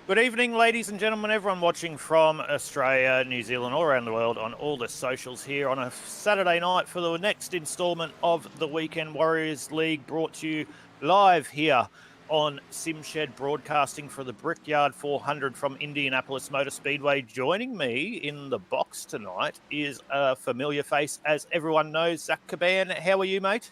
Good evening, ladies and gentlemen, everyone watching from Australia, New Zealand, all around the world on all the socials here on a Saturday night for the next instalment of the Weekend Warriors League, brought to you live here on Simshed, broadcasting for the Brickyard 400 from Indianapolis Motor Speedway. Joining me in the box tonight is a familiar face, as everyone knows, Zach Caban. How are you, mate?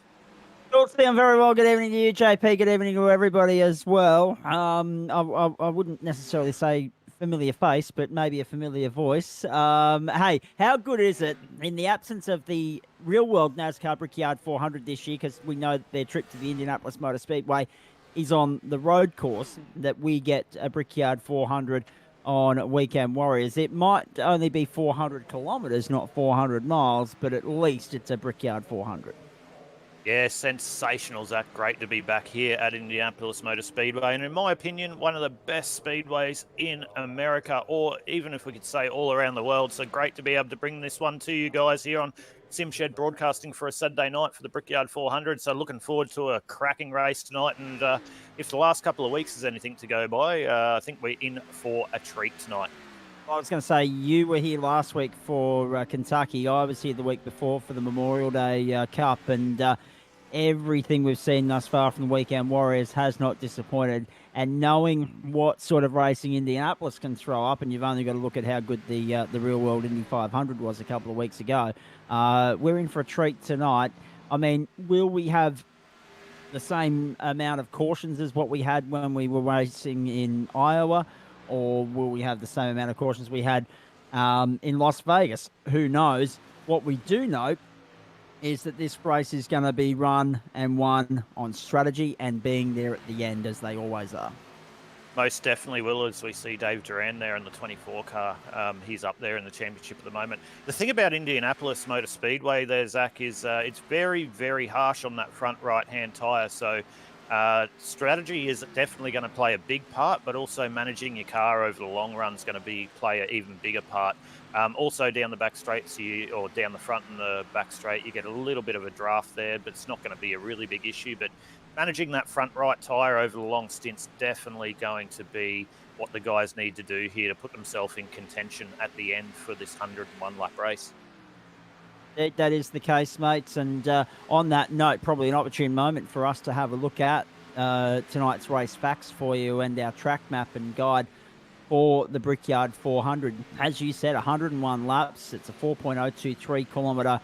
I'm very well. Good evening to you, JP. Good evening to everybody as well. I wouldn't necessarily say familiar face, but maybe a familiar voice. Hey, how good is it in the absence of the real world NASCAR Brickyard 400 this year, because we know that their trip to the Indianapolis Motor Speedway is on the road course, that we get a Brickyard 400 on Weekend Warriors. It might only be 400 kilometres, not 400 miles, but at least it's a Brickyard 400. Yeah, sensational, Zach. Great to be back here at Indianapolis Motor Speedway. And in my opinion, one of the best speedways in America, or even if we could say all around the world. So great to be able to bring this one to you guys here on Simshed, broadcasting for a Saturday night for the Brickyard 400. So looking forward to a cracking race tonight. And if the last couple of weeks is anything to go by, I think we're in for a treat tonight. I was going to say, you were here last week for Kentucky. I was here the week before for the Memorial Day Cup, and everything we've seen thus far from the Weekend Warriors has not disappointed. And knowing what sort of racing Indianapolis can throw up, and you've only got to look at how good the real world Indy 500 was a couple of weeks ago, we're in for a treat tonight. I mean, will we have the same amount of cautions as what we had when we were racing in Iowa? Or will we have the same amount of cautions we had in Las Vegas? Who knows? What we do know is that this race is going to be run and won on strategy and being there at the end, as they always are. Most definitely will, as we see Dave Duran there in the 24 car. He's up there in the championship at the moment. The thing about Indianapolis Motor Speedway there, Zach, is it's very, very harsh on that front right-hand tyre. So strategy is definitely going to play a big part, but also managing your car over the long run is going to play an even bigger part. Also down the back straight, or down the front and the back straight, you get a little bit of a draft there, but it's not going to be a really big issue. But managing that front right tyre over the long stints definitely going to be what the guys need to do here to put themselves in contention at the end for this 101 lap race. That is the case, mates. And on that note, probably an opportune moment for us to have a look at tonight's race facts for you and our track map and guide for the Brickyard 400. As you said, 101 laps. It's a 4.023 kilometre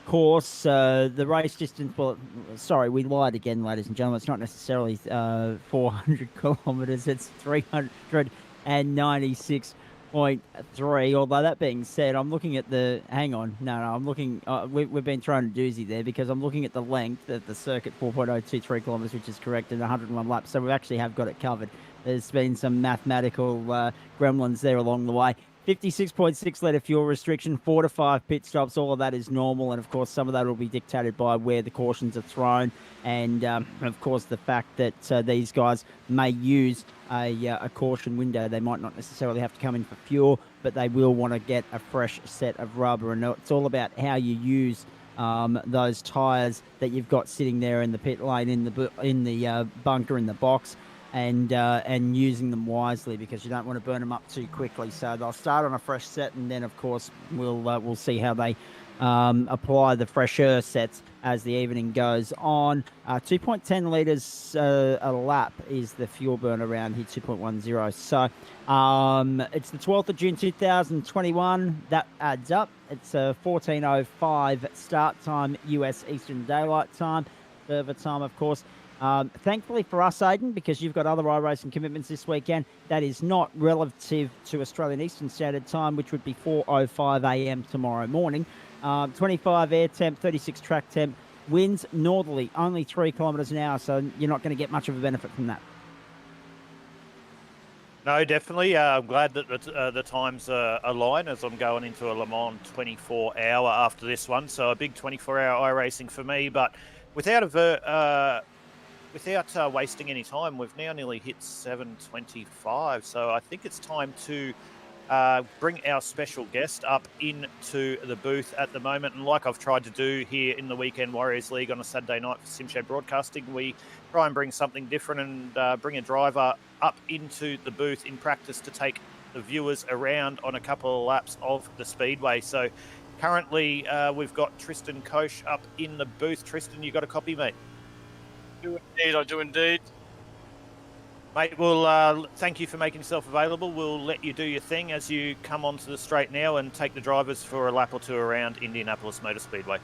course. The race distance, we lied again, ladies and gentlemen. It's not necessarily 400 kilometres. It's 396.3. Although that being said, I'm looking at I'm looking, we've been throwing a doozy there, because I'm looking at the length of the circuit, 4.023 kilometres, which is correct, and 101 laps. So we actually have got it covered. There's been some mathematical gremlins there along the way. 56.6 litre fuel restriction, 4 to 5 pit stops. All of that is normal. And, of course, some of that will be dictated by where the cautions are thrown. And, of course, the fact that these guys may use a caution window. They might not necessarily have to come in for fuel, but they will want to get a fresh set of rubber. And it's all about how you use those tyres that you've got sitting there in the pit lane, in the bunker, in the box. And using them wisely, because you don't want to burn them up too quickly. So they'll start on a fresh set, and then, of course, we'll see how they apply the fresher sets as the evening goes on. 2.10 litres a lap is the fuel burn around here, 2.10. So it's the 12th of June 2021. That adds up. It's a 14:05 start time, US Eastern Daylight Time. Server time, of course. Thankfully for us, Aidan, because you've got other iRacing commitments this weekend, that is not relative to Australian Eastern Standard Time, which would be 4:05 a.m. tomorrow morning. 25 air temp, 36 track temp, winds northerly, only 3 kilometres an hour, so you're not going to get much of a benefit from that. No, definitely. I'm glad that the times align, as I'm going into a Le Mans 24-hour after this one. So a big 24-hour iRacing for me, but without wasting any time, we've now nearly hit 7:25, so I think it's time to bring our special guest up into the booth at the moment. And like I've tried to do here in the Weekend Warriors League on a Saturday night for Simshed Broadcasting, we try and bring something different and bring a driver up into the booth in practice to take the viewers around on a couple of laps of the Speedway. So currently we've got Tristan Koch up in the booth. Tristan, you got a copy, mate? I do indeed. Mate, well, thank you for making yourself available. We'll let you do your thing as you come onto the straight now and take the drivers for a lap or two around Indianapolis Motor Speedway.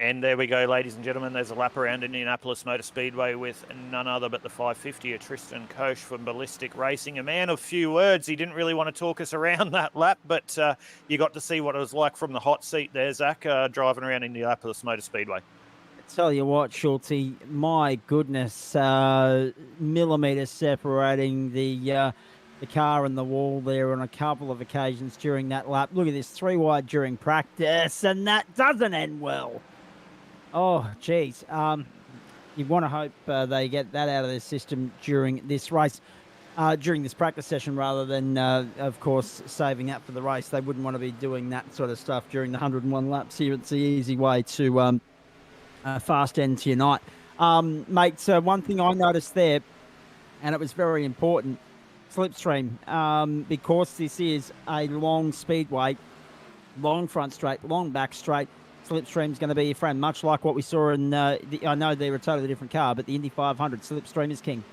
And there we go, ladies and gentlemen. There's a lap around Indianapolis Motor Speedway with none other but the 550, Tristan Koch from Ballistic Racing. A man of few words. He didn't really want to talk us around that lap, but you got to see what it was like from the hot seat there, Zach, driving around Indianapolis Motor Speedway. Tell you what, Schultzy, my goodness, millimetres separating the car and the wall there on a couple of occasions during that lap. Look at this, 3 wide during practice, and that doesn't end well. Oh, geez. You want to hope they get that out of their system during this race, during this practice session, rather than, of course, saving that for the race. They wouldn't want to be doing that sort of stuff during the 101 laps here. It's the easy way to fast end to your night. Mate, so one thing I noticed there, and it was very important, slipstream, because this is a long speedway, long front straight, long back straight. Slipstream's going to be your friend, much like what we saw in, I know they're a totally different car, but the Indy 500, Slipstream is king.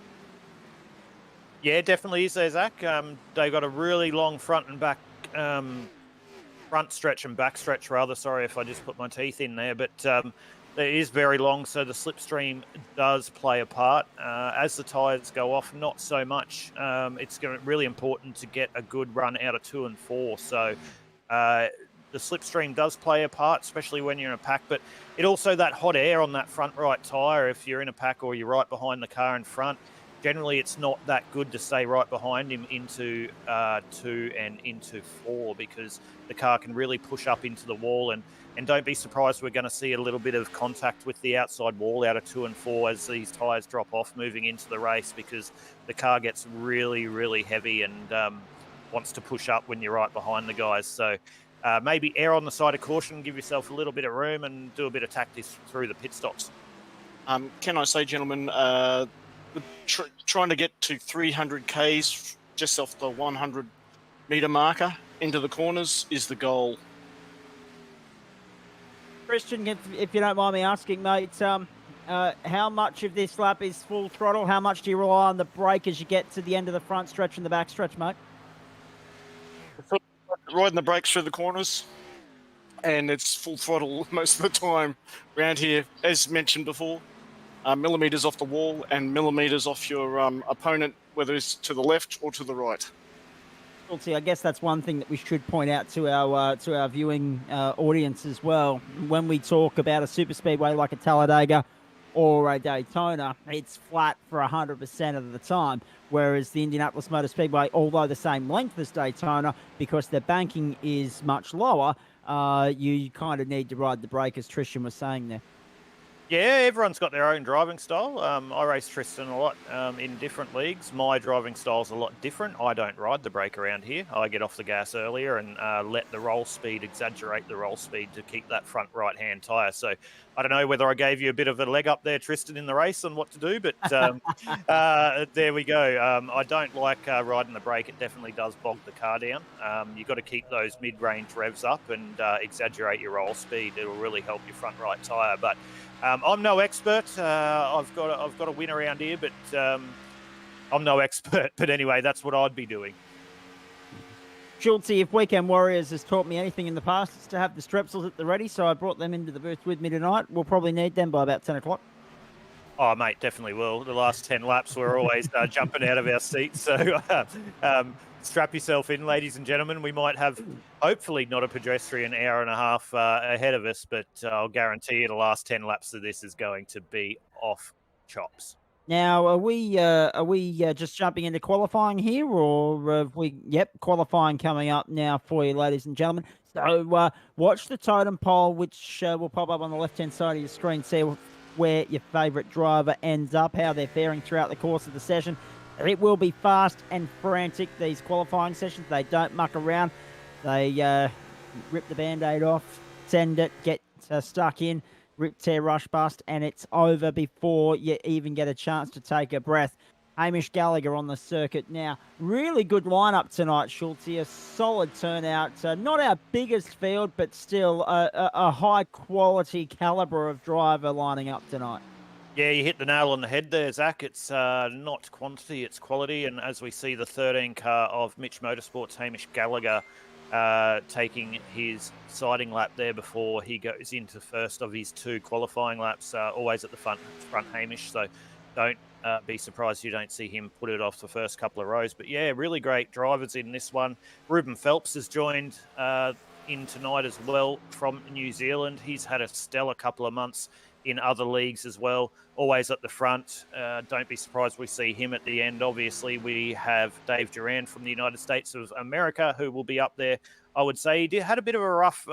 Yeah, definitely is there, Zach. They've got a really long front and back, front stretch and back stretch, rather. Sorry if I just put my teeth in there, but it is very long, so the slipstream does play a part. As the tyres go off, not so much. It's really important to get a good run out of 2 and 4, so the slipstream does play a part, especially when you're in a pack, but it also, that hot air on that front right tyre, if you're in a pack or you're right behind the car in front, generally it's not that good to stay right behind him into 2 and into 4, because the car can really push up into the wall, and don't be surprised we're going to see a little bit of contact with the outside wall out of 2 and 4 as these tyres drop off moving into the race, because the car gets really, really heavy and wants to push up when you're right behind the guys. So maybe err on the side of caution, give yourself a little bit of room and do a bit of tactics through the pit stops. Can I say, gentlemen, trying to get to 300 Ks just off the 100 metre marker into the corners is the goal. Christian, if you don't mind me asking, mate, how much of this lap is full throttle? How much do you rely on the brake as you get to the end of the front stretch and the back stretch, mate? Riding the brakes through the corners, and it's full throttle most of the time around here, as mentioned before. Millimetres off the wall and millimetres off your opponent, whether it's to the left or to the right. See, I guess that's one thing that we should point out to our viewing audience as well. When we talk about a super speedway like a Talladega or a Daytona, it's flat for 100% of the time. Whereas the Indianapolis Motor Speedway, although the same length as Daytona, because the banking is much lower, you kind of need to ride the brake, as Tristan was saying there. Yeah, everyone's got their own driving style. I race Tristan a lot in different leagues. My driving style's a lot different. I don't ride the brake around here. I get off the gas earlier and let the roll speed exaggerate the roll speed to keep that front right-hand tyre. So I don't know whether I gave you a bit of a leg up there, Tristan, in the race on what to do, but there we go. I don't like riding the brake. It definitely does bog the car down. You've got to keep those mid-range revs up and exaggerate your roll speed. It'll really help your front right tyre. But I'm no expert. I've got a win around here, but I'm no expert. But anyway, that's what I'd be doing. Schultz, if Weekend Warriors has taught me anything in the past, it's to have the Strepsils at the ready. So I brought them into the booth with me tonight. We'll probably need them by about 10 o'clock. Oh, mate, definitely will. The last 10 laps, we're always jumping out of our seats. So strap yourself in, ladies and gentlemen. We might have, hopefully, not a pedestrian hour and a half ahead of us, but I'll guarantee you the last 10 laps of this is going to be off chops. Now, are we just jumping into qualifying here, or have we? Yep, qualifying coming up now for you, ladies and gentlemen. So watch the totem pole, which will pop up on the left-hand side of your screen. See where your favourite driver ends up, how they're faring throughout the course of the session. It will be fast and frantic, these qualifying sessions. They don't muck around. They rip the Band-Aid off, send it, get stuck in, rip, tear, rush, bust, and it's over before you even get a chance to take a breath. Hamish Gallagher on the circuit now. Really good lineup tonight, Schultz. A solid turnout. Not our biggest field, but still a high-quality calibre of driver lining up tonight. Yeah, you hit the nail on the head there, Zach. It's not quantity, it's quality. And as we see the 13 car of Mitch Motorsports, Hamish Gallagher, taking his siding lap there before he goes into first of his 2 qualifying laps, always at the front Hamish. So don't be surprised you don't see him put it off the first couple of rows. But yeah, really great drivers in this one. Ruben Phelps has joined in tonight as well from New Zealand. He's had a stellar couple of months in other leagues as well, always at the front. Don't be surprised we see him at the end. Obviously, we have Dave Durand from the United States of America, who will be up there. I would say he had a bit of a rough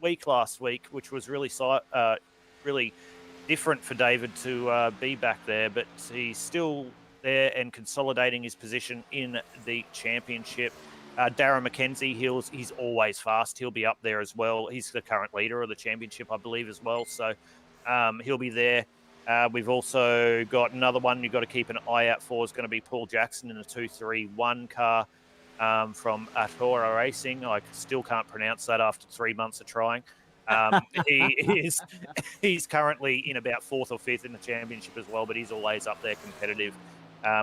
week last week, which was really different for David to be back there, but he's still there and consolidating his position in the championship. Darren McKenzie, he's always fast. He'll be up there as well. He's the current leader of the championship, I believe, as well. So he'll be there. We've also got another one you've got to keep an eye out for is going to be Paul Jackson in a 231 car from Atora Racing. I still can't pronounce that after 3 months of trying. He's currently in about 4th or 5th in the championship as well, but he's always up there competitive.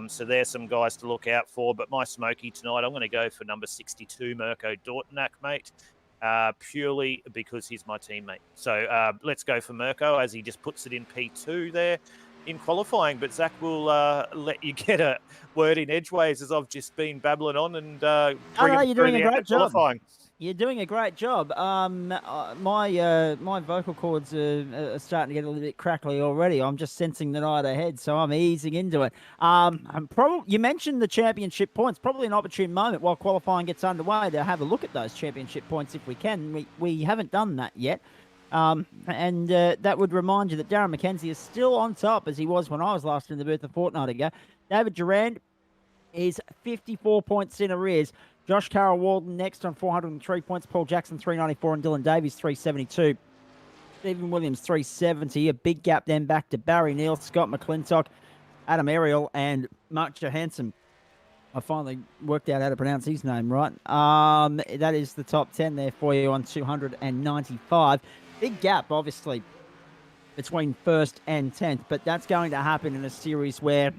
So there's some guys to look out for. But my smoky tonight, I'm going to go for number 62, Mirko Dortnack, mate. Purely because he's my teammate. So let's go for Mirko as he just puts it in P2 there in qualifying. But Zach will let you get a word in edgeways as I've just been babbling on and you're doing a great job. Qualifying. You're doing a great job. My vocal cords are starting to get a little bit crackly already. I'm just sensing the night ahead, so I'm easing into it. You mentioned the championship points. Probably an opportune moment while qualifying gets underway to have a look at those championship points if we can. We haven't done that yet. And that would remind you that Darren McKenzie is still on top as he was when I was last in the booth a fortnight ago. David Durand is 54 points in arrears. Josh Carroll Walden next on 403 points. Paul Jackson 394 and Dylan Davies 372. Stephen Williams 370. A big gap then back to Barry Neal, Scott McClintock, Adam Ariel, and Mark Johansson. I finally worked out how to pronounce his name right. That is the top 10 there for you on 295. Big gap, obviously, between 1st and 10th, but that's going to happen in a series where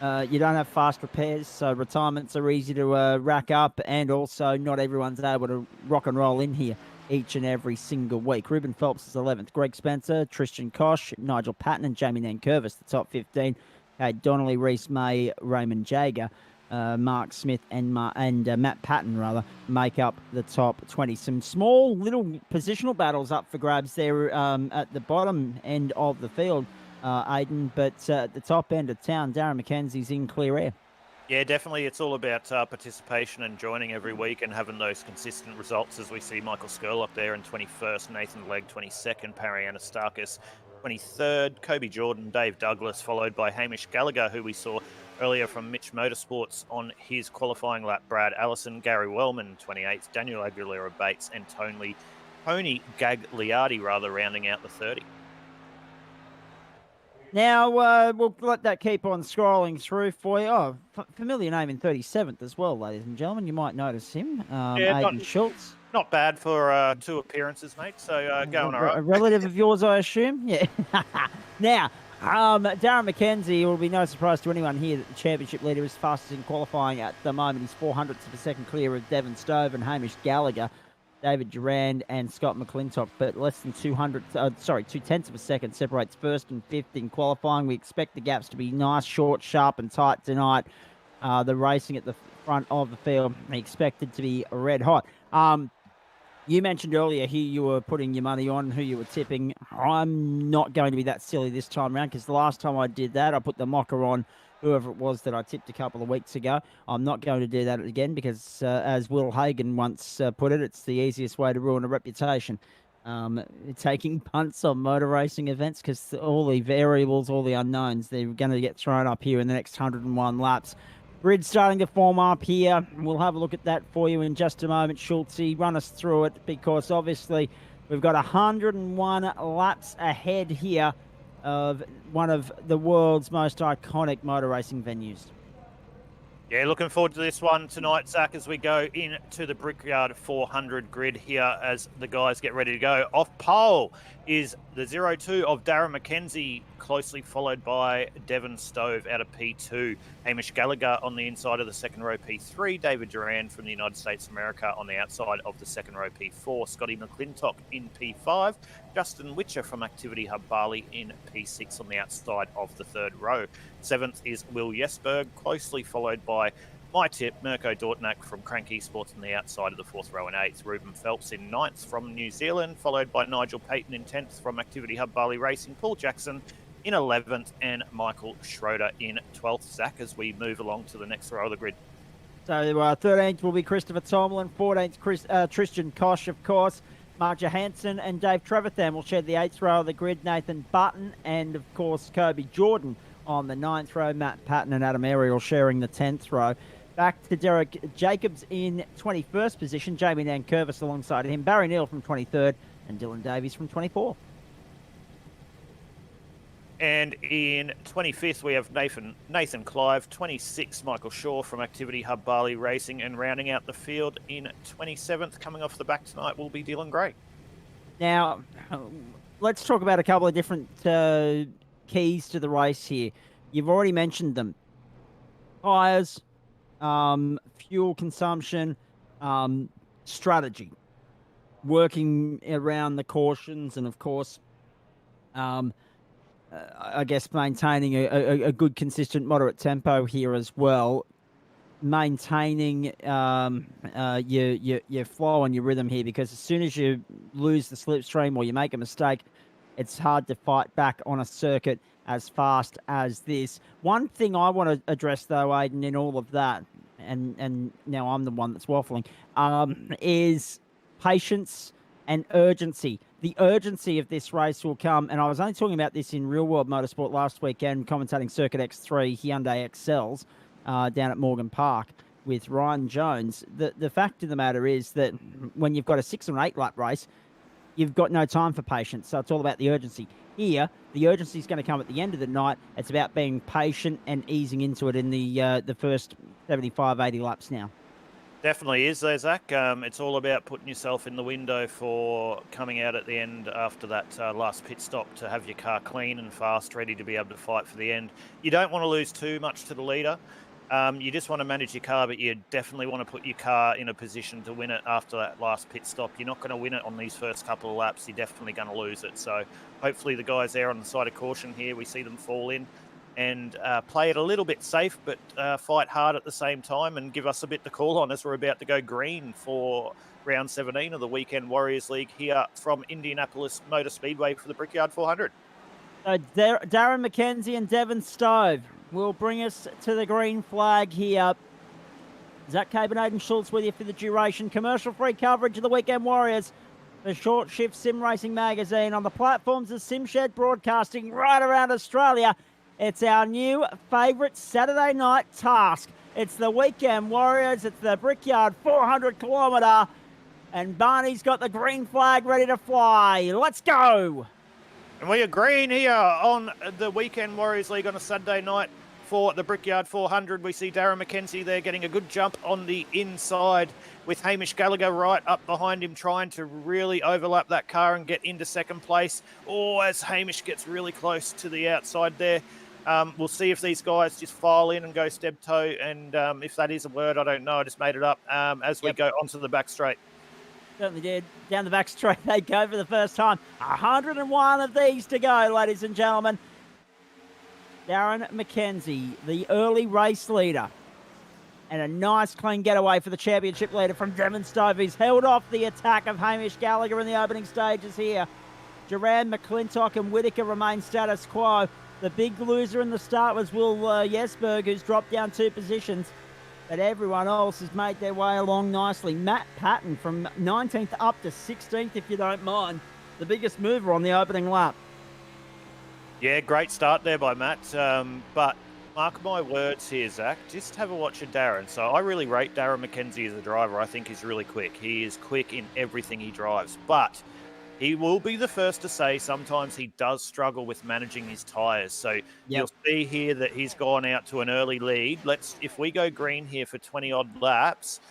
you don't have fast repairs, so retirements are easy to rack up, and also not everyone's able to rock and roll in here each and every single week. Ruben Phelps is 11th. Greg Spencer, Tristan Koch, Nigel Patton, and Jamie Nankervis, the top 15. Kate Donnelly, Reese May, Raymond Jager, Mark Smith, and Matt Patton, make up the top 20. Some small little positional battles up for grabs there at the bottom end of the field. Aidan, but at the top end of town, Darren McKenzie's in clear air. Yeah, definitely. It's all about participation and joining every week and having those consistent results as we see Michael Skurlock there in 21st, Nathan Legg 22nd, Pariana Starkus 23rd, Kobe Jordan, Dave Douglas, followed by Hamish Gallagher, who we saw earlier from Mitch Motorsports on his qualifying lap. Brad Allison, Gary Wellman, 28th, Daniel Aguilera Bates, and Tony Gagliardi, rounding out the 30. Now, we'll let that keep on scrolling through for you. Oh, familiar name in 37th as well, ladies and gentlemen. You might notice him. Aiden Schultz. Not bad for 2 appearances, mate. So going all right. A relative of yours, I assume? Yeah. Now, Darren McKenzie, it will be no surprise to anyone here that the championship leader is fastest in qualifying at the moment. He's 400ths of a second clear of Devon Stove and Hamish Gallagher, David Durand and Scott McClintock, but less than 2/10 of a second separates first and fifth in qualifying. We expect the gaps to be nice, short, sharp and tight tonight. The racing at the front of the field expected to be red hot. You mentioned earlier here you were putting your money on who you were tipping. I'm not going to be that silly this time around because the last time I did that, I put the mocker on whoever it was that I tipped a couple of weeks ago. I'm not going to do that again because, as Will Hagen once put it, it's the easiest way to ruin a reputation. Taking punts on motor racing events because all the variables, all the unknowns, they're going to get thrown up here in the next 101 laps. Grid starting to form up here. We'll have a look at that for you in just a moment. Schultze, run us through it because obviously we've got 101 laps ahead here of one of the world's most iconic motor racing venues. Yeah, looking forward to this one tonight, Zach, as we go into the Brickyard 400 grid here as the guys get ready to go. Off pole is the 02 of Darren McKenzie, closely followed by Devon Stove out of P2. Hamish Gallagher on the inside of the second row P3. David Durand from the United States of America on the outside of the second row P4. Scotty McClintock in P5. Justin Witcher from Activity Hub Bali in P6 on the outside of the third row. 7th is Will Jesberg, closely followed by my tip, Mirko Dortnak from Crank Esports on the outside of the 4th row and 8th. Ruben Phelps in 9th from New Zealand, followed by Nigel Payton in 10th from Activity Hub Bali Racing. Paul Jackson in 11th and Michael Schroeder in 12th. Zach, as we move along to the next row of the grid. So 13th will be Christopher Tomlin, 14th Tristan Koch, of course. Mark Johansson and Dave Trevethan will share the 8th row of the grid. Nathan Button and, of course, Kobe Jordan on the 9th row. Matt Patton and Adam Ariel sharing the 10th row. Back to Derek Jacobs in 21st position. Jamie Nankervis alongside him. Barry Neal from 23rd and Dylan Davies from 24th. And in 25th, we have Nathan Clive. 26th, Michael Shaw from Activity Hub Bali Racing. And rounding out the field in 27th, coming off the back tonight, will be Dylan Gray. Now, let's talk about a couple of different keys to the race here. You've already mentioned them. Tyres, fuel consumption, strategy. Working around the cautions and, of course, I guess maintaining a good, consistent, moderate tempo here as well. Maintaining your flow and your rhythm here, because as soon as you lose the slipstream or you make a mistake, it's hard to fight back on a circuit as fast as this. One thing I want to address, though, Aiden, in all of that, and now I'm the one that's waffling, is patience and urgency. The urgency of this race will come, and I was only talking about this in Real World Motorsport last weekend, commentating Circuit X3 Hyundai XLs down at Morgan Park with Ryan Jones. The fact of the matter is that when you've got a 6 or 8 lap race, you've got no time for patience, so it's all about the urgency. Here, the urgency is going to come at the end of the night. It's about being patient and easing into it in the first 75, 80 laps now. Definitely is there, Zach. It's all about putting yourself in the window for coming out at the end after that last pit stop to have your car clean and fast, ready to be able to fight for the end. You don't want to lose too much to the leader. You just want to manage your car, but you definitely want to put your car in a position to win it after that last pit stop. You're not going to win it on these first couple of laps. You're definitely going to lose it. So hopefully the guys there on the side of caution here, we see them fall in and play it a little bit safe, but fight hard at the same time and give us a bit to call on as we're about to go green for round 17 of the Weekend Warriors League here from Indianapolis Motor Speedway for the Brickyard 400. Darren McKenzie and Devon Stove will bring us to the green flag here. Zach Cabe and Aidan Schultz with you for the duration. Commercial-free coverage of the Weekend Warriors the Short Shift Sim Racing magazine on the platforms of SimShed Broadcasting right around Australia. It's our new favourite Saturday night task. It's the Weekend Warriors. It's the Brickyard 400 kilometre. And Barney's got the green flag ready to fly. Let's go. And we are green here on the Weekend Warriors League on a Saturday night for the Brickyard 400. We see Darren McKenzie there getting a good jump on the inside with Hamish Gallagher right up behind him, trying to really overlap that car and get into second place. Oh, as Hamish gets really close to the outside there. We'll see if these guys just file in and go step toe. And if that is a word, I don't know. I just made it up as we go onto the back straight. Certainly did. Down the back straight they go for the first time. 101 of these to go, ladies and gentlemen. Darren McKenzie, the early race leader. And a nice clean getaway for the championship leader from Devon Stove. He's held off the attack of Hamish Gallagher in the opening stages here. Duran, McClintock and Whitaker remain status quo. The big loser in the start was Will Jesberg, who's dropped down 2 positions. But everyone else has made their way along nicely. Matt Patton from 19th up to 16th, if you don't mind. The biggest mover on the opening lap. Yeah, great start there by Matt. But mark my words here, Zach, just have a watch of Darren. So I really rate Darren McKenzie as a driver. I think he's really quick. He is quick in everything he drives. But he will be the first to say sometimes he does struggle with managing his tyres. So you'll see here that he's gone out to an early lead. If we go green here for 20-odd laps,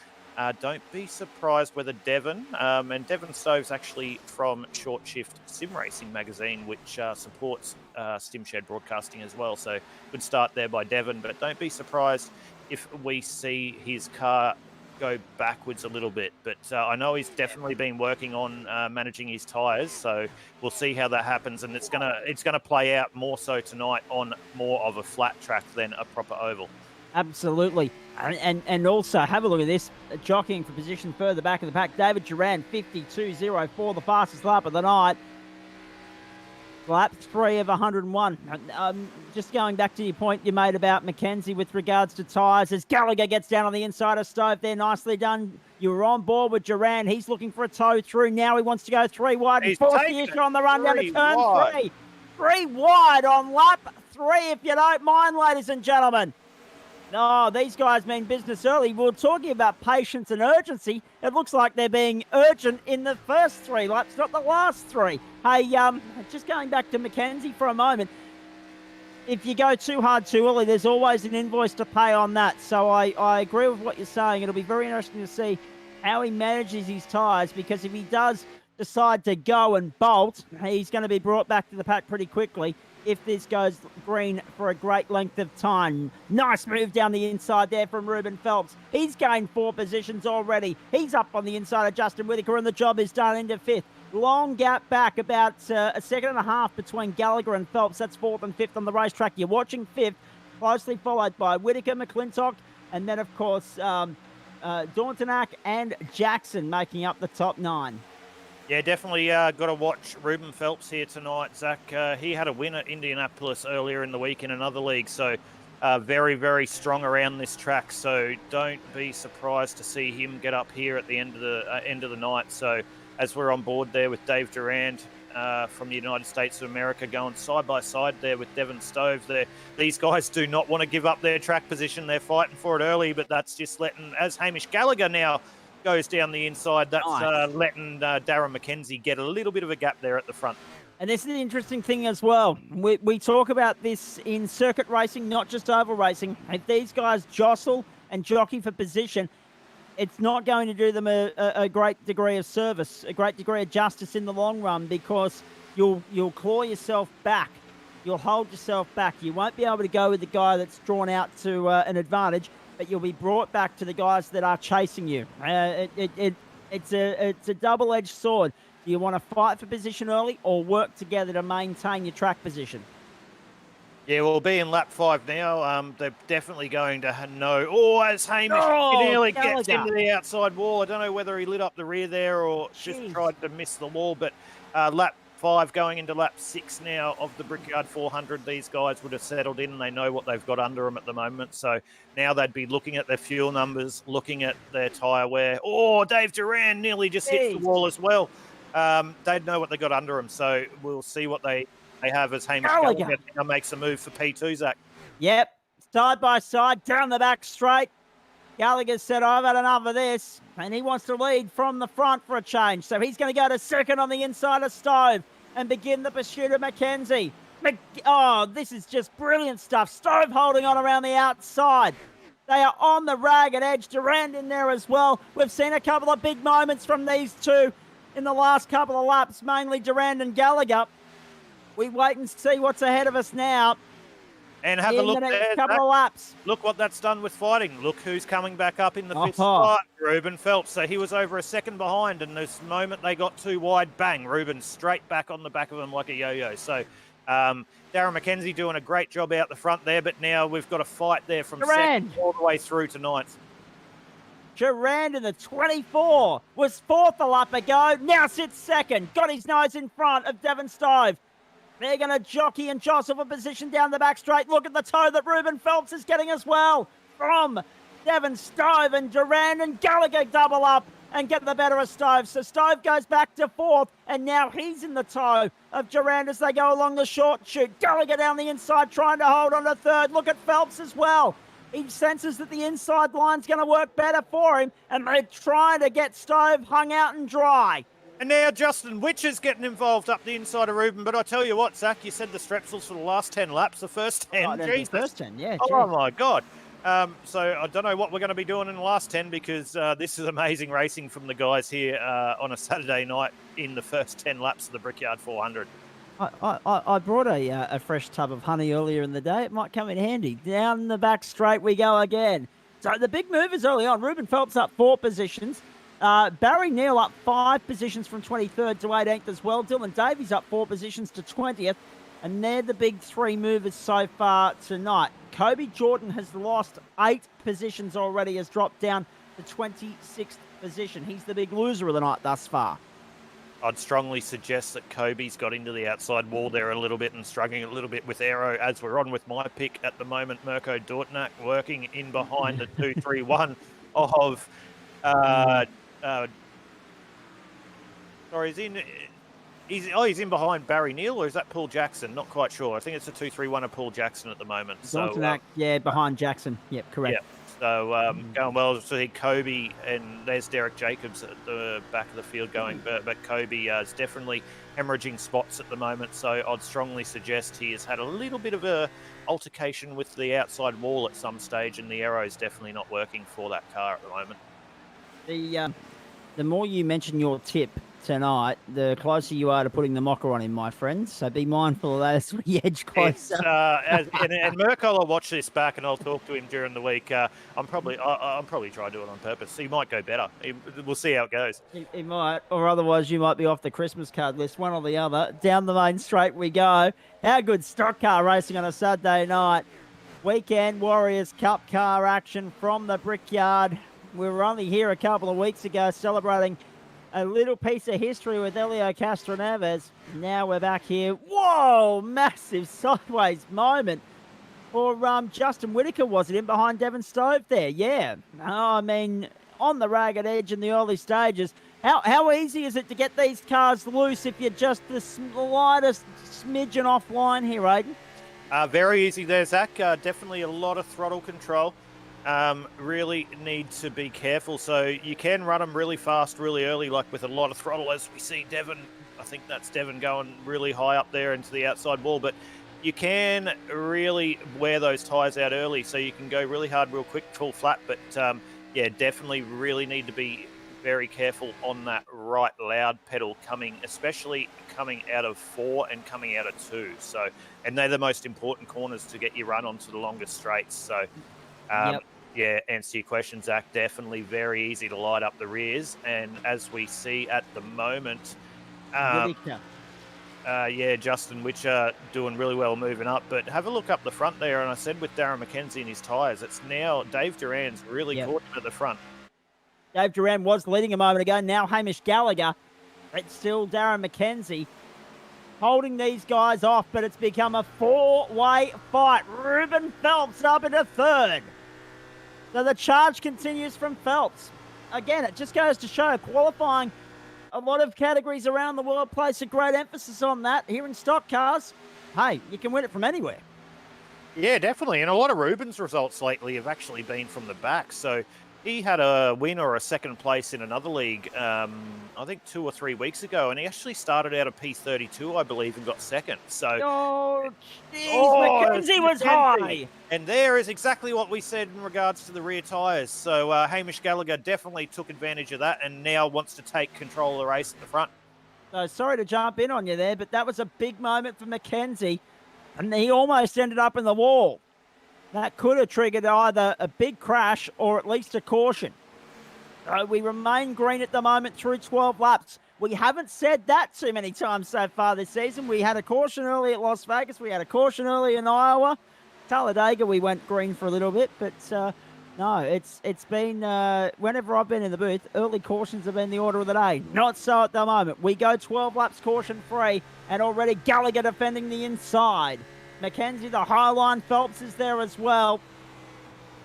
don't be surprised whether Devon, and Devon Stove's actually from Short Shift Sim Racing magazine, which supports StimShed Broadcasting as well. So good start there by Devon, but don't be surprised if we see his car go backwards a little bit. But I know he's definitely been working on managing his tyres, so we'll see how that happens. And it's gonna play out more so tonight on more of a flat track than a proper oval. Absolutely. And also, have a look at this. Jockeying for position further back in the pack. David Duran, 52.04, the fastest lap of the night. Lap 3 of 101. Just going back to your point you made about McKenzie with regards to tyres, as Gallagher gets down on the inside of Stove there. Nicely done. You were on board with Duran. He's looking for a tow through. Now he wants to go 3 wide. He's Fourth issue on the run down to turn 3. 3 wide on lap 3, if you don't mind, ladies and gentlemen. No, these guys mean business early. We were talking about patience and urgency. It looks like they're being urgent in the first 3 laps, not the last 3. Hey, just going back to McKenzie for a moment. If you go too hard too early, there's always an invoice to pay on that. So I agree with what you're saying. It'll be very interesting to see how he manages his tyres, because if he does decide to go and bolt, he's going to be brought back to the pack pretty quickly if this goes green for a great length of time. Nice move down the inside there from Ruben Phelps. He's gained 4 positions already. He's up on the inside of Justin Whitaker, and the job is done into 5th. Long gap back, about a second and a half between Gallagher and Phelps. That's 4th and 5th on the racetrack. You're watching 5th, closely followed by Whitaker, McClintock, and then, of course, Dauntenac and Jackson making up the top 9. Yeah, definitely got to watch Ruben Phelps here tonight, Zach. He had a win at Indianapolis earlier in the week in another league, so very, very strong around this track. So don't be surprised to see him get up here at the end of the night. So as we're on board there with Dave Durand from the United States of America, going side by side there with Devon Stove there. These guys do not want to give up their track position. They're fighting for it early, but that's just letting, as Hamish Gallagher now goes down the inside, that's letting Darren McKenzie get a little bit of a gap there at the front. And this is the interesting thing as well. We talk about this in circuit racing, not just oval racing. If these guys jostle and jockey for position, it's not going to do them a great degree of service, a great degree of justice in the long run, because you'll claw yourself back. You'll hold yourself back. You won't be able to go with the guy that's drawn out to an advantage, but you'll be brought back to the guys that are chasing you. It's a double-edged sword. Do you want to fight for position early or work together to maintain your track position? Yeah, we'll be in lap 5 now. They're definitely going to know. Oh, as Hamish nearly gets into the outside wall. I don't know whether he lit up the rear there or just tried to miss the wall, but lap 5 going into lap 6 now of the Brickyard 400. These guys would have settled in and they know what they've got under them at the moment. So now they'd be looking at their fuel numbers, looking at their tyre wear. Oh, Dave Duran nearly just hits the wall as well. They'd know what they got under them, so we'll see what they have as Hamish Gallagher. Gallagher now makes a move for P2, Zach. Yep, side by side, down the back straight. Gallagher said, I've had enough of this, and he wants to lead from the front for a change. So he's going to go to second on the inside of Stove and begin the pursuit of Mackenzie. Oh, this is just brilliant stuff. Stove holding on around the outside. They are on the ragged edge. Durand in there as well. We've seen a couple of big moments from these two in the last couple of laps, mainly Durand and Gallagher. We wait and see what's ahead of us now. And have a look there. Couple of laps. Look what that's done with fighting. Look who's coming back up in the fifth Oh. spot. Ruben Phelps. So he was over a second behind, and this moment they got too wide, bang, Ruben straight back on the back of him like a yo-yo. So Darren McKenzie doing a great job out the front there, but now we've got a fight there from second all the way through to ninth. Durand in the 24 was fourth a lap ago. Now sits second. Got his nose in front of Devon Stove. They're going to jockey and jostle for position down the back straight. Look at the toe that Ruben Phelps is getting as well from Devon Stove, and Durand and Gallagher double up and get the better of Stove. So Stove goes back to fourth, and now he's in the toe of Durand as they go along the short chute. Gallagher down the inside trying to hold on to third. Look at Phelps as well. He senses that the inside line's going to work better for him, and they're trying to get Stove hung out and dry. And now Justin Witcher's getting involved up the inside of Ruben. But I tell you what, Zach, you said the Strepsils for the last 10 laps, the first 10. Oh, Jesus. the first 10, yeah. Oh, my God. So I don't know what we're going to be doing in the last 10 because this is amazing racing from the guys here on a Saturday night in the first 10 laps of the Brickyard 400. I brought a fresh tub of honey earlier in the day. It might come in handy. Down the back straight we go again. So the big movers early on. Ruben Phelps up 4 positions. Barry Neal up 5 positions from 23rd to 18th as well. Dylan Davies up 4 positions to 20th. And they're the big 3 movers so far tonight. Kobe Jordan has lost 8 positions already, has dropped down to 26th position. He's the big loser of the night thus far. I'd strongly suggest that Kobe's got into the outside wall there a little bit and struggling a little bit with aero, as we're on with my pick at the moment. Mirko Dortnak working in behind the 231 of... he's in behind Barry Neal, or is that Paul Jackson? Not quite sure. I think it's a 231 of Paul Jackson at the moment. So, behind Jackson. Yep, correct. Yep. So going well. So Kobe, and there's Derek Jacobs at the back of the field going, but Kobe is definitely hemorrhaging spots at the moment. So I'd strongly suggest he has had a little bit of a altercation with the outside wall at some stage, and the aero is definitely not working for that car at the moment. The more you mention your tip tonight, the closer you are to putting the mocker on him, my friends. So be mindful of that as we edge closer. And Mirko will watch this back, and I'll talk to him during the week. I'm probably trying to do it on purpose. So he might go better. We'll see how it goes. He might, or otherwise you might be off the Christmas card list, one or the other. Down the main straight we go. How good stock car racing on a Saturday night. Weekend Warriors Cup car action from the Brickyard. We were only here a couple of weeks ago celebrating a little piece of history with Elio Castroneves. Now we're back here. Whoa, massive sideways moment for Justin Whitaker, was it, in behind Devon Stove there? Yeah. I mean, on the ragged edge in the early stages. How easy is it to get these cars loose if you're just the slightest smidgen offline here, Aiden? Very easy there, Zach. Definitely a lot of throttle control. Really need to be careful. So you can run them really fast, really early, like with a lot of throttle, as we see Devon. I think that's Devon going really high up there into the outside wall. But you can really wear those tyres out early, so you can go really hard, real quick, full flat. But yeah, definitely really need to be very careful on that right loud pedal especially coming out of 4 and coming out of 2. So, and they're the most important corners to get you run onto the longest straights. So. Yeah, answer your question, Zach. Definitely very easy to light up the rears, and as we see at the moment, Justin Witcher doing really well moving up. But have a look up the front there, and I said with Darren McKenzie and his tyres, it's now Dave Durand's really caught him at the front. Dave Durand was leading a moment ago. Now Hamish Gallagher. It's still Darren McKenzie holding these guys off, but it's become a 4-way fight. Ruben Phelps up into third. So the charge continues from Phelps. Again, it just goes to show qualifying A lot of categories around the world place a great emphasis on that. Here in stock cars, hey, you can win it from anywhere. Yeah, definitely. And a lot of Ruben's results lately have actually been from the back. So he had a win or a second place in another league, I think 2 or 3 weeks ago. And he actually started out of P32, I believe, and got second. So, Oh, jeez, Oh, Mackenzie was Mackenzie. high. And there is exactly what we said in regards to the rear tyres. So Hamish Gallagher definitely took advantage of that and now wants to take control of the race at the front. So sorry to jump in on you there, but that was a big moment for Mackenzie. And he almost ended up in the wall. That could have triggered either a big crash or at least a caution. So we remain green at the moment through 12 laps. We haven't said that too many times so far this season. We had a caution early at Las Vegas. We had a caution early in Iowa. Talladega, we went green for a little bit. But no, it's been, whenever I've been in the booth, early cautions have been the order of the day. Not so at the moment. We go 12 laps caution free. And already Gallagher defending the inside. Mackenzie, the high line, Phelps is there as well.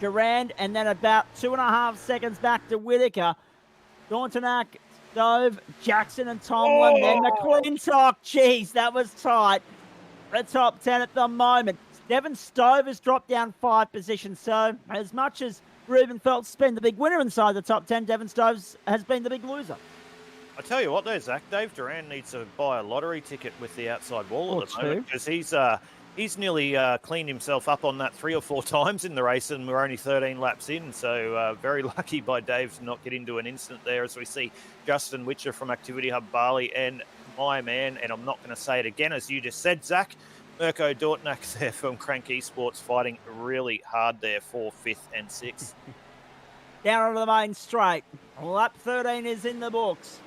Durand, and then about 2.5 seconds back to Whitaker. Dauntenac, Stove, Jackson and Tomlin. Then McClintock. Jeez, that was tight. The top 10 at the moment. Devon Stove has dropped down 5 positions. So as much as Ruben Phelps has been the big winner inside the top 10, Devon Stove has been the big loser. I tell you what, though, Zach, Dave Duran needs to buy a lottery ticket with the outside wall at the moment because he's nearly cleaned himself up on that 3 or 4 times in the race, and we're only 13 laps in. So very lucky by Dave to not get into an incident there, as we see Justin Witcher from Activity Hub Bali and my man, and I'm not going to say it again, as you just said, Zach, Mirko Dortnak there from Crank Esports fighting really hard there for 5th and 6th. Down onto the main straight. Lap 13 is in the books.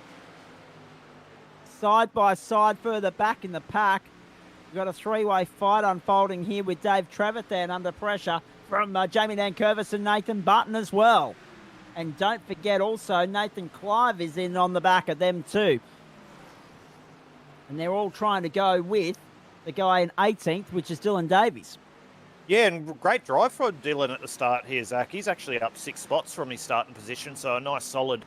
Side by side further back in the pack. We've got a 3-way fight unfolding here with Dave Trevathan under pressure from Jamie Nankervis and Nathan Button as well. And don't forget also Nathan Clive is in on the back of them too. And they're all trying to go with the guy in 18th, which is Dylan Davies. Yeah, and great drive for Dylan at the start here, Zach. He's actually up 6 spots from his starting position, so a nice, solid,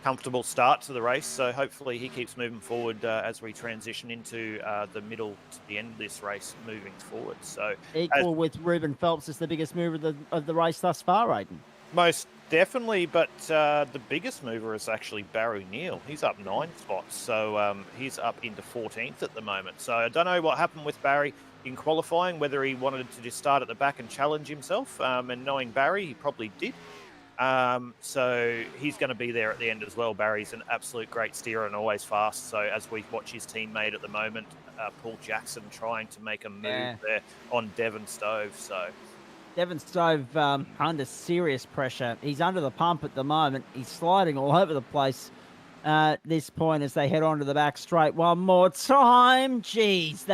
comfortable start to the race. So hopefully he keeps moving forward as we transition into the middle to the end of this race moving forward. So equal with Ruben Phelps as the biggest mover of the race thus far, Aiden. Most definitely, but the biggest mover is actually Barry Neal. He's up 9 spots, so he's up into 14th at the moment. So I don't know what happened with Barry in qualifying, whether he wanted to just start at the back and challenge himself, and knowing Barry, he probably did. So he's going to be there at the end as well. Barry's an absolute great steerer and always fast. So as we watch his teammate at the moment, Paul Jackson, trying to make a move there on Devon Stove. So Devon Stove under serious pressure. He's under the pump at the moment. He's sliding all over the place at this point as they head onto the back straight one more time. Jeez,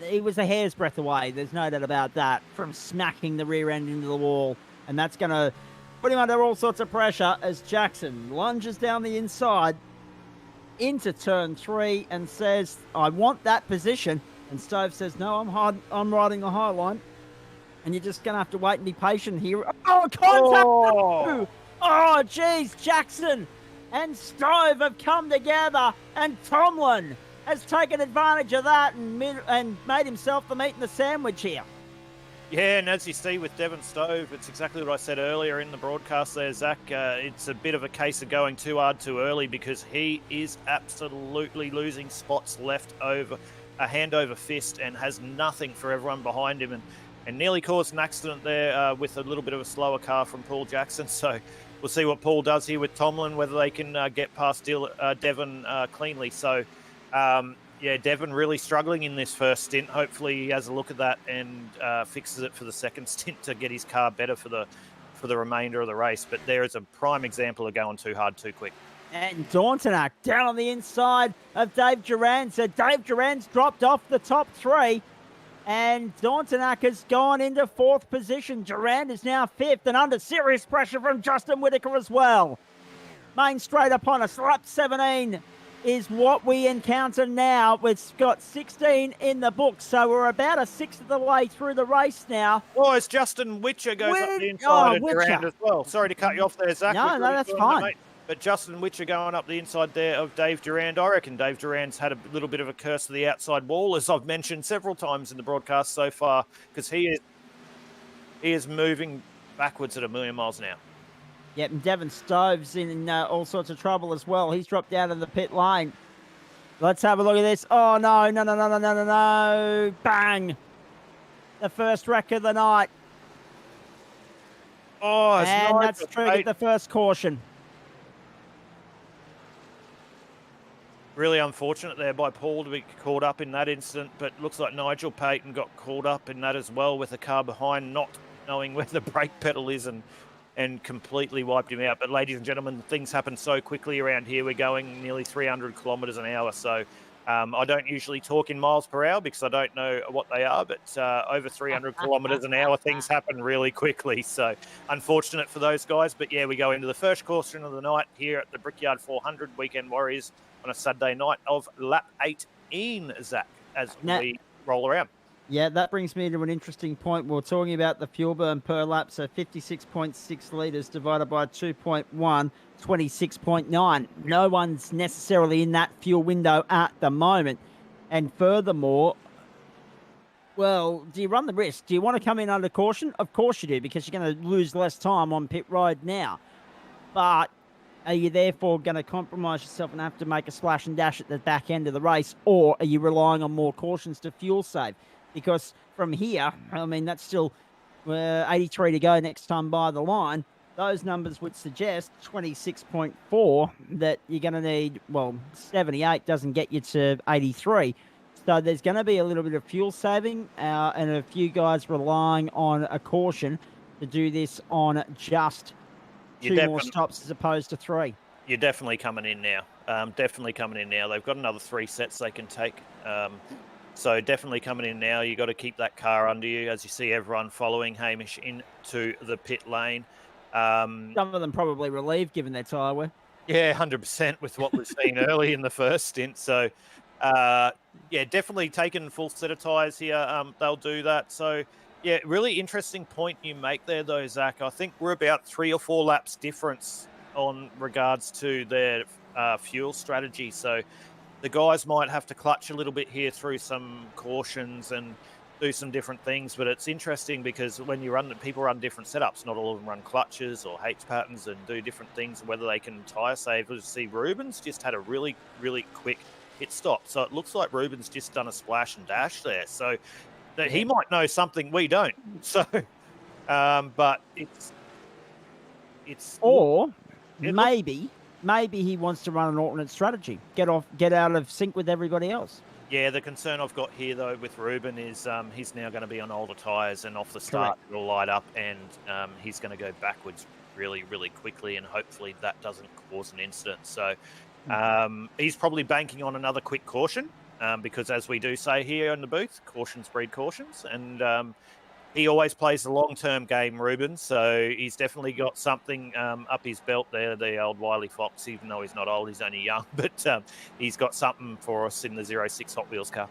he was a hair's breadth away. There's no doubt about that from smacking the rear end into the wall. And that's going to put him under all sorts of pressure as Jackson lunges down the inside into turn 3 and says, I want that position. And Stove says, no, I'm riding the high line. And you're just going to have to wait and be patient here. Oh, contact! Oh, geez, Jackson and Stove have come together. And Tomlin has taken advantage of that and made himself the meat in the sandwich here. Yeah, and as you see with Devon Stove, it's exactly what I said earlier in the broadcast there, Zach. It's a bit of a case of going too hard too early because he is absolutely losing spots left over, a hand over fist, and has nothing for everyone behind him. And nearly caused an accident there with a little bit of a slower car from Paul Jackson. So we'll see what Paul does here with Tomlin, whether they can get past Devon cleanly. So, yeah, Devon really struggling in this first stint. Hopefully he has a look at that and fixes it for the second stint to get his car better for the remainder of the race. But there is a prime example of going too hard too quick. And Dauntenac down on the inside of Dave Durand. So Dave Durand's dropped off the top 3. And Dauntenac has gone into 4th position. Durand is now 5th and under serious pressure from Justin Whitaker as well. Main straight upon us. Lap 17 is what we encounter now. We've got 16 in the book, so we're about a sixth of the way through the race now. Oh, it's Justin Witcher goes up the inside of Durand as well. Sorry to cut you off there, Zach. No, that's fine. But Justin Witcher going up the inside there of Dave Durand. I reckon Dave Durand's had a little bit of a curse of the outside wall, as I've mentioned several times in the broadcast so far, because he is moving backwards at a million miles an hour. Yep, and Devon Stove's in all sorts of trouble as well. He's dropped out of the pit lane. Let's have a look at this. Oh, no. Bang. The first wreck of the night. Oh, and that's triggered the first caution. Really unfortunate there by Paul to be caught up in that incident, but looks like Nigel Payton got caught up in that as well with the car behind, not knowing where the brake pedal is and completely wiped him out. But ladies and gentlemen, things happen so quickly around here. We're going nearly 300 kilometres an hour. So I don't usually talk in miles per hour because I don't know what they are, but over 300 kilometres an hour, things happen really quickly. So unfortunate for those guys. But yeah, we go into the first caution of the night here at the Brickyard 400 Weekend Warriors on a Saturday night of lap 18, Zach, as we roll around. Yeah, that brings me to an interesting point. We're talking about the fuel burn per lap, so 56.6 litres divided by 2.1, 26.9. No one's necessarily in that fuel window at the moment. And furthermore, well, do you run the risk? Do you want to come in under caution? Of course you do, because you're going to lose less time on pit road now. But are you therefore going to compromise yourself and have to make a splash and dash at the back end of the race, or are you relying on more cautions to fuel save? Because from here, I mean, that's still 83 to go next time by the line. Those numbers would suggest 26.4 that you're going to need, well, 78 doesn't get you to 83. So there's going to be a little bit of fuel saving and a few guys relying on a caution to do this on just two more stops as opposed to 3. You're definitely coming in now. Definitely coming in now. They've got another 3 sets they can take. So definitely coming in now. You got to keep that car under you as you see everyone following Hamish into the pit lane. Some of them probably relieved given their tyre wear. Yeah, 100% with what we've seen early in the first stint. So, yeah, definitely taking full set of tyres here. They'll do that. So, yeah, really interesting point you make there, though, Zach. I think we're about 3 or 4 laps difference on regards to their fuel strategy. So the guys might have to clutch a little bit here through some cautions and do some different things, but it's interesting because when you run, people run different setups. Not all of them run clutches or H patterns and do different things, whether they can tyre save. You see Ruben's just had a really, really quick pit stop. So it looks like Ruben's just done a splash and dash there. So that he might know something we don't. So, but it's or maybe he wants to run an alternate strategy, get out of sync with everybody else. Yeah, the concern I've got here, though, with Ruben is he's now going to be on older tyres, and off the start it'll light up, and he's going to go backwards really, really quickly, and hopefully that doesn't cause an incident. So he's probably banking on another quick caution because, as we do say here in the booth, cautions breed cautions, and he always plays the long-term game, Ruben, so he's definitely got something up his belt there, the old Wiley Fox, even though he's not old, he's only young, but he's got something for us in the 06 Hot Wheels car.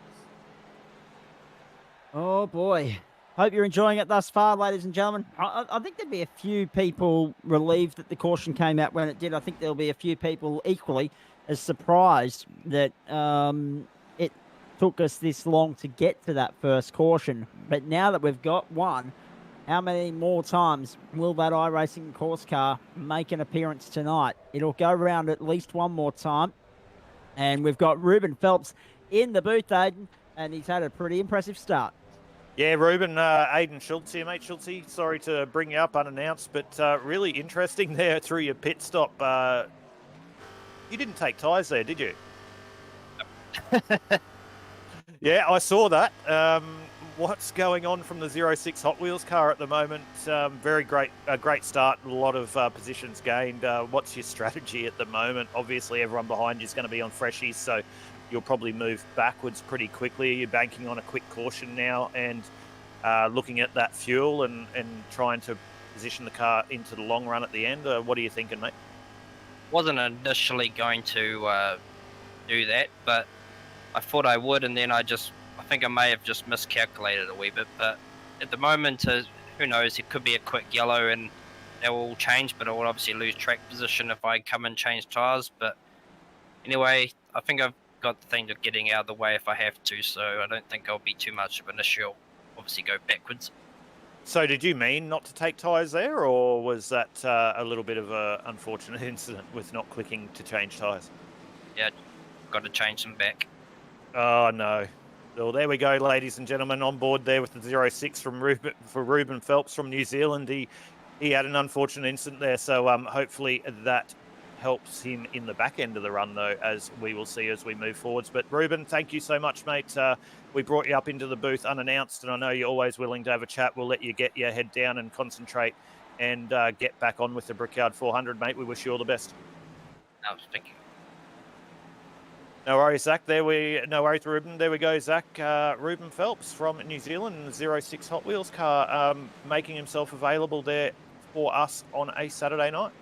Oh, boy. Hope you're enjoying it thus far, ladies and gentlemen. I think there'd be a few people relieved that the caution came out when it did. I think there'll be a few people equally as surprised that it took us this long to get to that first caution. But now that we've got one, how many more times will that iRacing course car make an appearance tonight? It'll go around at least one more time. And we've got Ruben Phelps in the booth, Aiden, and he's had a pretty impressive start. Yeah, Ruben, Aiden Schultz here, mate. Schultz, sorry to bring you up unannounced, but really interesting there through your pit stop. You didn't take tyres there, did you? Yeah, I saw that. What's going on from the 06 Hot Wheels car at the moment? Very great, a great start, a lot of positions gained. What's your strategy at the moment? Obviously, everyone behind you is going to be on freshies, so you'll probably move backwards pretty quickly. You're banking on a quick caution now and looking at that fuel and trying to position the car into the long run at the end. What are you thinking, mate? Wasn't initially going to do that, but I thought I would, and then I think I may have just miscalculated a wee bit. But at the moment, who knows? It could be a quick yellow, and they will all change, but I will obviously lose track position if I come and change tyres. But anyway, I think I've got the thing of getting out of the way if I have to, so I don't think I'll be too much of an issue. I'll obviously go backwards. So did you mean not to take tyres there, or was that a little bit of an unfortunate incident with not clicking to change tyres? Yeah, got to change them back. Oh, no. Well, there we go, ladies and gentlemen, on board there with the 06 from Ruben Phelps from New Zealand. He had an unfortunate incident there, so hopefully that helps him in the back end of the run, though, as we will see as we move forwards. But Ruben, thank you so much, mate. We brought you up into the booth unannounced, and I know you're always willing to have a chat. We'll let you get your head down and concentrate and get back on with the Brickyard 400, mate. We wish you all the best. No, thank you. No worries, Zach. No worries, Ruben. There we go, Zach. Ruben Phelps from New Zealand, 06 Hot Wheels car, making himself available there for us on a Saturday night.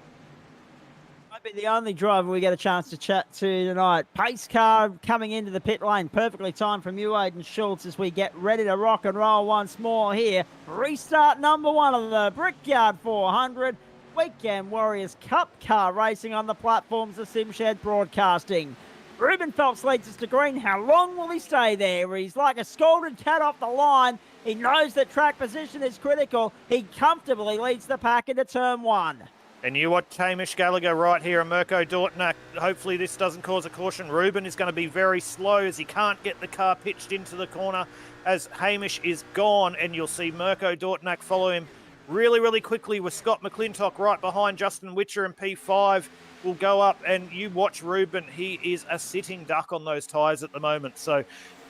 Might be the only driver we get a chance to chat to tonight. Pace car coming into the pit lane. Perfectly timed from you, Aidan Schultz, as we get ready to rock and roll once more here. Restart number 1 of the Brickyard 400. Weekend Warriors Cup car racing on the platforms of Simshed Broadcasting. Ruben Phelps leads us to green. How long will he stay there? He's like a scalded cat off the line. He knows that track position is critical. He comfortably leads the pack into turn 1. And you watch Hamish Gallagher right here and Mirko Dortnak. Hopefully this doesn't cause a caution. Ruben is going to be very slow as he can't get the car pitched into the corner as Hamish is gone. And you'll see Mirko Dortnak follow him really, really quickly with Scott McClintock right behind Justin Witcher, and P5 will go up. And you watch Ruben. He is a sitting duck on those tyres at the moment. So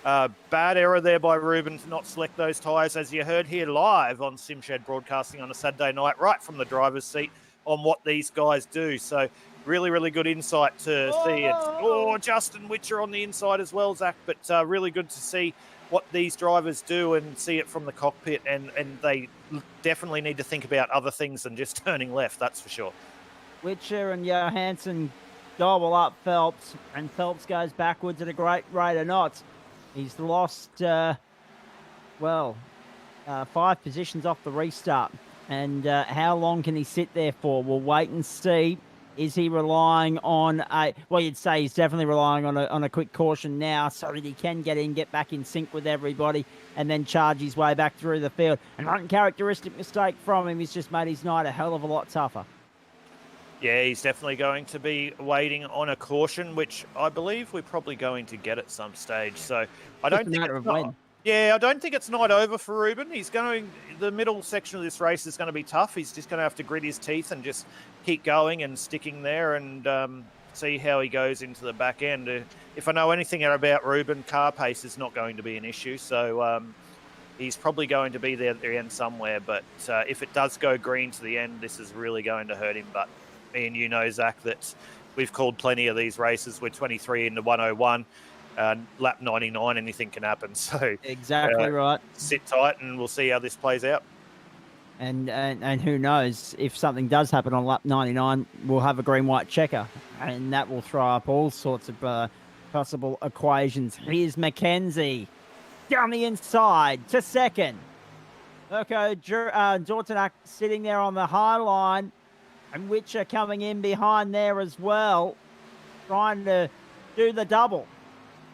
bad error there by Ruben to not select those tyres, as you heard here live on Simshed Broadcasting on a Saturday night, right from the driver's seat, on what these guys do. So really, really good insight to see it. Oh, Justin Witcher on the inside as well, Zach, but really good to see what these drivers do and see it from the cockpit, and they definitely need to think about other things than just turning left, that's for sure. Witcher and Johansson gobble up Phelps, and Phelps goes backwards at a great rate of knots. He's lost, 5 positions off the restart. And how long can he sit there for? We'll wait and see. Is he relying on you'd say he's definitely relying on a quick caution now so that he can get back in sync with everybody and then charge his way back through the field. An uncharacteristic mistake from him. He's just made his night a hell of a lot tougher. Yeah, he's definitely going to be waiting on a caution, which I believe we're probably going to get at some stage. So I don't think it's not. Yeah, I don't think it's night over for Ruben. The middle section of this race is going to be tough. He's just going to have to grit his teeth and just keep going and sticking there and see how he goes into the back end. If I know anything about Ruben, car pace is not going to be an issue. So he's probably going to be there at the end somewhere. But if it does go green to the end, this is really going to hurt him. But me and you know, Zach, that we've called plenty of these races. We're 23 into 101. Lap 99, anything can happen. So exactly right. Sit tight, and we'll see how this plays out. And who knows, if something does happen on lap 99, we'll have a green-white checker, and that will throw up all sorts of possible equations. Here's Mackenzie down the inside to second. Mirko Dortnak sitting there on the high line, and Witcher coming in behind there as well, trying to do the double.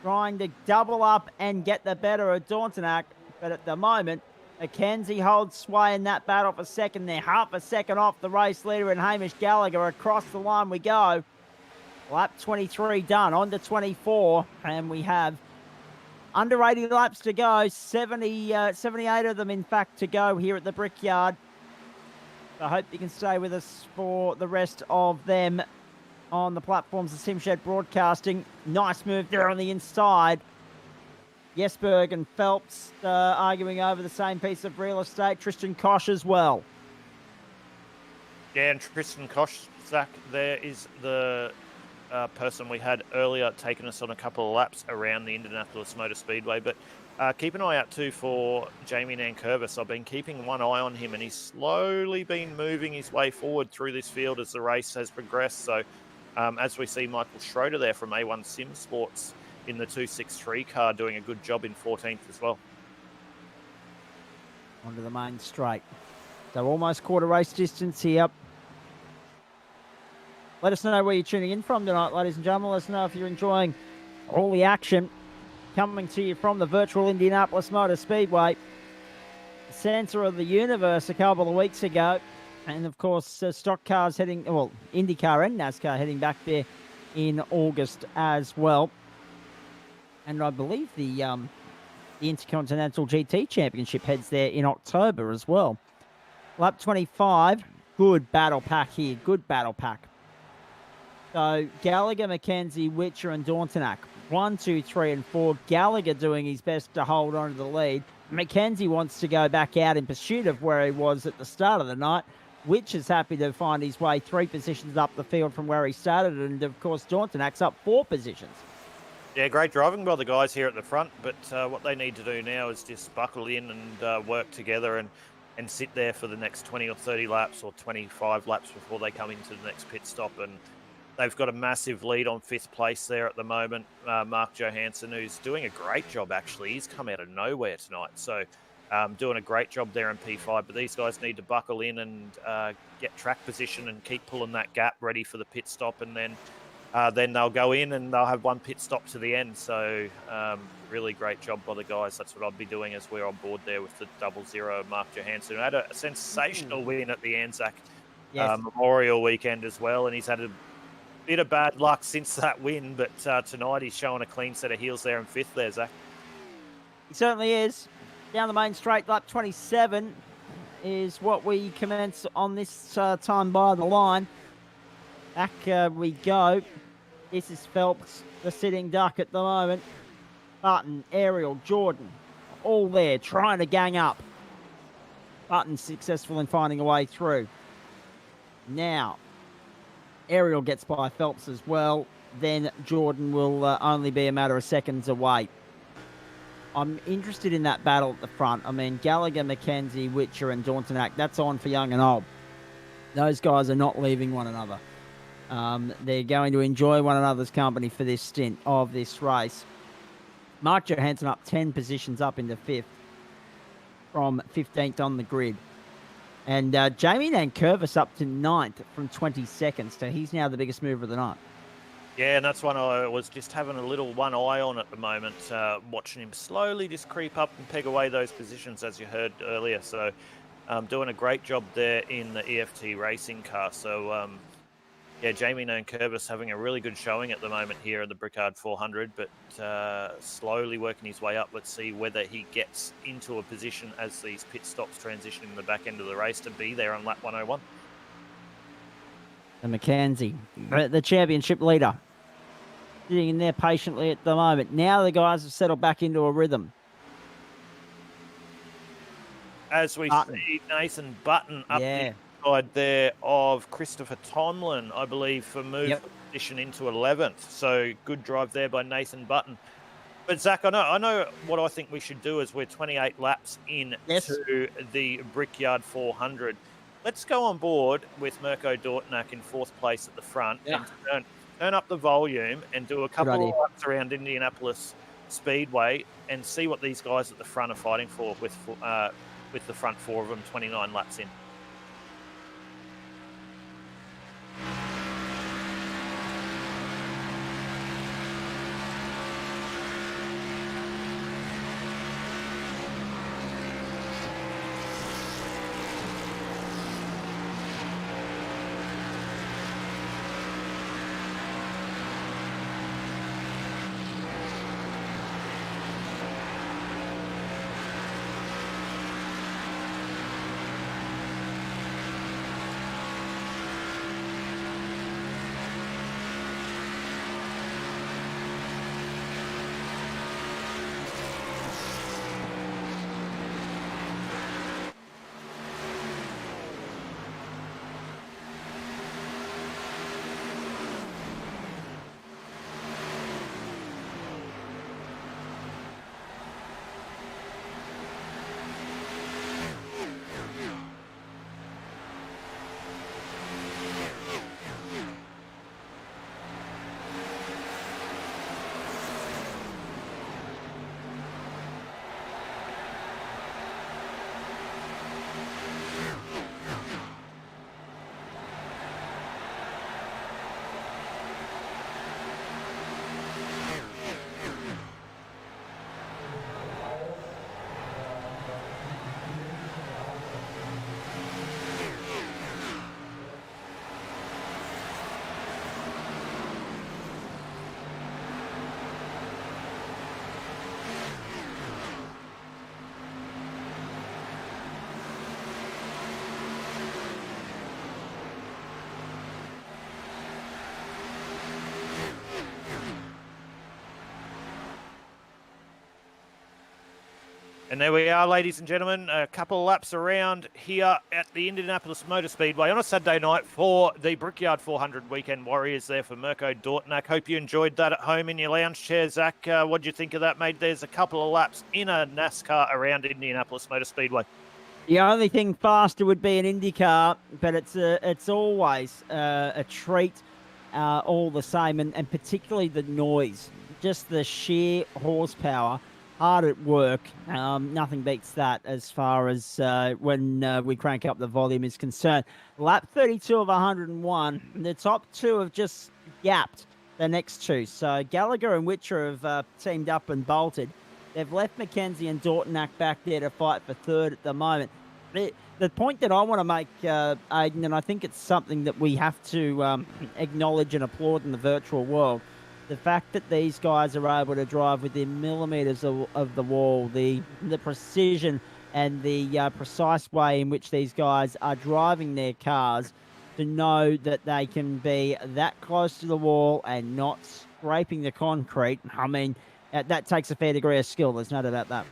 Trying to double up and get the better of Dortnak, but at the moment, Mackenzie holds sway in that battle for second there. Half a second off the race leader and Hamish Gallagher. Across the line we go. Lap 23 done, on to 24, and we have under 80 laps to go. 78 of them, in fact, to go here at the Brickyard. I hope you can stay with us for the rest of them on the platforms of Simshed Broadcasting. Nice move there on the inside. Jesberg and Phelps arguing over the same piece of real estate. Tristan Koch as well. Yeah, and Tristan Koch, Zach, there is the person we had earlier taking us on a couple of laps around the Indianapolis Motor Speedway. But keep an eye out too for Jamie Nankervis. I've been keeping one eye on him, and he's slowly been moving his way forward through this field as the race has progressed. So as we see Michael Schroeder there from A1 Sim Sports in the 263 car doing a good job in 14th as well. Onto the main straight. So almost quarter race distance here. Let us know where you're tuning in from tonight, ladies and gentlemen. Let us know if you're enjoying all the action coming to you from the virtual Indianapolis Motor Speedway, center of the universe a couple of weeks ago. And, of course, stock cars heading, well, IndyCar and NASCAR heading back there in August as well. And I believe the Intercontinental GT Championship heads there in October as well. Lap 25, good battle pack here, good battle pack. So Gallagher, McKenzie, Witcher, and Dauntonac. 1, 2, 3, and 4. Gallagher doing his best to hold on to the lead. McKenzie wants to go back out in pursuit of where he was at the start of the night. Witcher's happy to find his way 3 positions up the field from where he started. And, of course, Dauntonac's up 4 positions. Yeah, great driving by the guys here at the front, but what they need to do now is just buckle in and work together and sit there for the next 20 or 30 laps or 25 laps before they come into the next pit stop. And they've got a massive lead on 5th place there at the moment. Mark Johansson, who's doing a great job, actually. He's come out of nowhere tonight. So doing a great job there in P5. But these guys need to buckle in and get track position and keep pulling that gap ready for the pit stop. And then they'll go in and they'll have one pit stop to the end. So really great job by the guys. That's what I'll be doing as we're on board there with the 00 Mark Johansson, who had a sensational win at the Anzac Memorial weekend as well. And he's had a bit of bad luck since that win, but tonight he's showing a clean set of heels there in 5th there, Zach. He certainly is. Down the main straight, lap 27 is what we commence on this time by the line. Back we go. This is Phelps, the sitting duck at the moment. Button, Ariel, Jordan, all there trying to gang up. Button successful in finding a way through. Now, Ariel gets by Phelps as well. Then Jordan will only be a matter of seconds away. I'm interested in that battle at the front. I mean, Gallagher, McKenzie, Witcher, and Dauntonac, that's on for young and old. Those guys are not leaving one another. They're going to enjoy one another's company for this stint of this race. Mark Johansson up 10 positions up into 5th from 15th on the grid. And Jamie Nankervis up to 9th from 22nd. So he's now the biggest mover of the night. Yeah, and that's one I was just having a little one eye on at the moment, watching him slowly just creep up and peg away those positions, as you heard earlier. So doing a great job there in the EFT racing car. So, yeah, Jamie Nankervis having a really good showing at the moment here in the Brickyard 400, but slowly working his way up. Let's see whether he gets into a position as these pit stops transition in the back end of the race to be there on lap 101. And McKenzie, the championship leader, sitting in there patiently at the moment. Now the guys have settled back into a rhythm. As we see Nathan Button up the side there of Christopher Tomlin, I believe, for move position into 11th. So good drive there by Nathan Button. But Zach, I know what I think we should do is we're 28 laps in to the Brickyard 400. Let's go on board with Mirko Dauntonac in 4th place at the front and turn up the volume and do a couple of laps around Indianapolis Speedway and see what these guys at the front are fighting for with the front 4 of them 29 laps in. And there we are, ladies and gentlemen, a couple of laps around here at the Indianapolis Motor Speedway on a Saturday night for the Brickyard 400 Weekend Warriors there for Mirko Dortnak. Hope you enjoyed that at home in your lounge chair. Zach, what do you think of that, mate? There's a couple of laps in a NASCAR around Indianapolis Motor Speedway. The only thing faster would be an IndyCar, but it's always a treat all the same, and particularly the noise, just the sheer horsepower. Hard at work. Nothing beats that as far as when we crank up the volume is concerned. Lap 32 of 101. The top two have just gapped the next two. So Gallagher and Witcher have teamed up and bolted. They've left McKenzie and Dortnak back there to fight for third at the moment. The point that I want to make, Aidan, and I think it's something that we have to acknowledge and applaud in the virtual world, the fact that these guys are able to drive within millimeters of the wall, the precision and the precise way in which these guys are driving their cars, to know that they can be that close to the wall and not scraping the concrete. I mean, that takes a fair degree of skill. There's no doubt about that.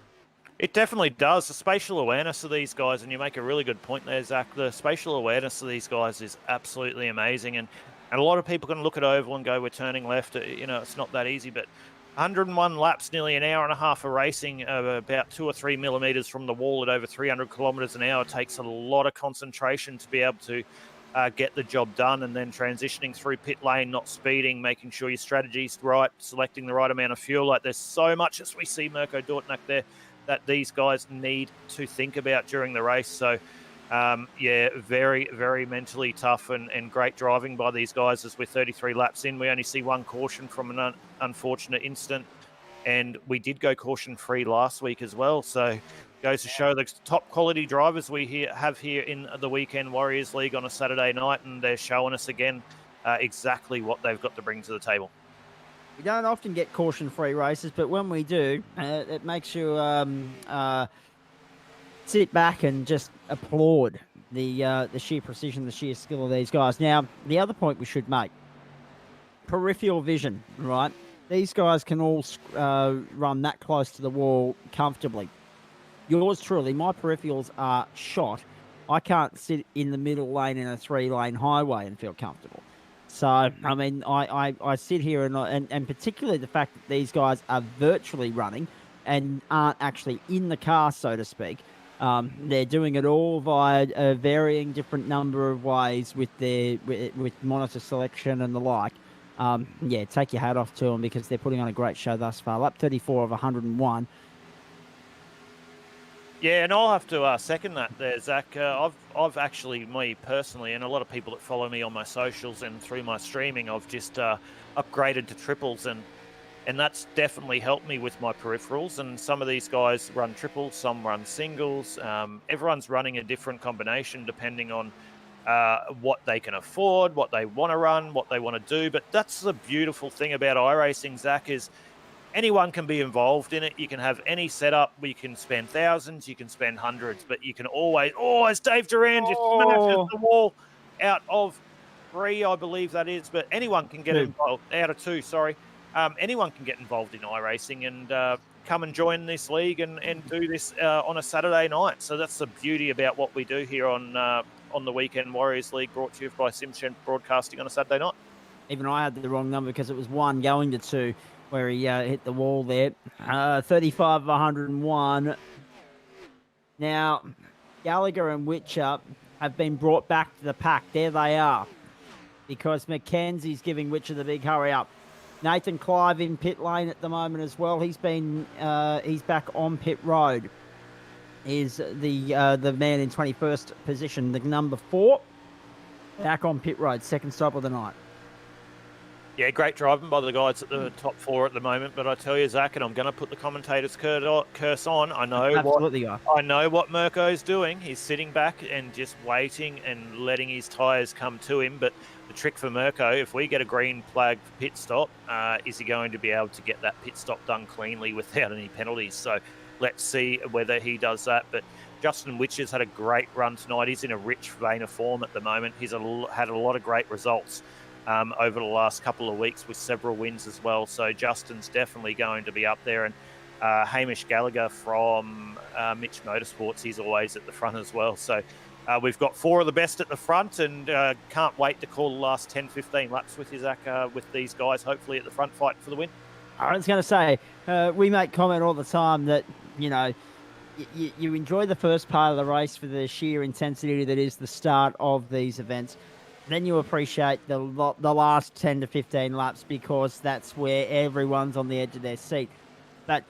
It definitely does. The spatial awareness of these guys, and you make a really good point there, Zach. The spatial awareness of these guys is absolutely amazing. And a lot of people can look at oval and go, we're turning left. It's not that easy. But 101 laps, nearly an hour and a half of racing, about 2 or 3 millimeters from the wall at over 300 kilometers an hour, takes a lot of concentration to be able to get the job done. And then transitioning through pit lane, not speeding, making sure your strategy's right, selecting the right amount of fuel. Like, there's so much, as we see Mirko Dortnak there, that these guys need to think about during the race. So, very, very mentally tough and great driving by these guys. As we're 33 laps in, we only see one caution from an unfortunate incident, and we did go caution-free last week as well. So, goes to show the top quality drivers we have here in the Weekend Warriors League on a Saturday night, and they're showing us again exactly what they've got to bring to the table. We don't often get caution-free races, but when we do, it makes you sit back and just applaud the sheer precision, the sheer skill of these guys. Now, the other point we should make, peripheral vision, right? These guys can all run that close to the wall comfortably. Yours truly, my peripherals are shot. I can't sit in the middle lane in a 3-lane highway and feel comfortable. So, I mean, I sit here and particularly the fact that these guys are virtually running and aren't actually in the car, so to speak. They're doing it all via a varying different number of ways with with monitor selection and the like. Take your hat off to them, because they're putting on a great show thus far. Lap 34 of 101. Yeah, and I'll have to second that there, Zach. I've actually, me personally, and a lot of people that follow me on my socials and through my streaming, I've just upgraded to triples, and that's definitely helped me with my peripherals. And some of these guys run triples, some run singles. Everyone's running a different combination depending on what they can afford, what they want to run, what they want to do. But that's the beautiful thing about iRacing, Zach, is anyone can be involved in it. You can have any setup. You can spend thousands, you can spend hundreds, but you can always, as Dave Duran just smashes the wall out of 3, I believe that is, but anyone can get involved, out of 2, sorry. Anyone can get involved in iRacing and come and join this league and do this on a Saturday night. So that's the beauty about what we do here on the Weekend Warriors League, brought to you by SimChamp Broadcasting on a Saturday night. Even I had the wrong number, because it was 1 going to 2 where he hit the wall there. 35 of 101. Now, Gallagher and Witcher have been brought back to the pack. There they are, because McKenzie's giving Witcher the big hurry up. Nathan Clive in pit lane at the moment as well. He's back on pit road. Is the man in 21st position, the number 4, back on pit road, second stop of the night. Yeah, great driving by the guys at the top 4 at the moment. But I tell you, Zach, and I'm going to put the commentator's curse on. I know what Mirko's doing. He's sitting back and just waiting and letting his tyres come to him. But the trick for Mirko, if we get a green flag pit stop, is he going to be able to get that pit stop done cleanly without any penalties? So let's see whether he does that. But Justin Witcher's had a great run tonight. He's in a rich vein of form at the moment. He's had a lot of great results over the last couple of weeks with several wins as well. So Justin's definitely going to be up there. And Hamish Gallagher from Mitch Motorsports, he's always at the front as well. So we've got 4 of the best at the front, and can't wait to call the last 10, 15 laps with you, Zach, with these guys, hopefully at the front fighting for the win. I was going to say, we make comment all the time that, you know, you enjoy the first part of the race for the sheer intensity that is the start of these events. Then you appreciate the last 10 to 15 laps, because that's where everyone's on the edge of their seat. But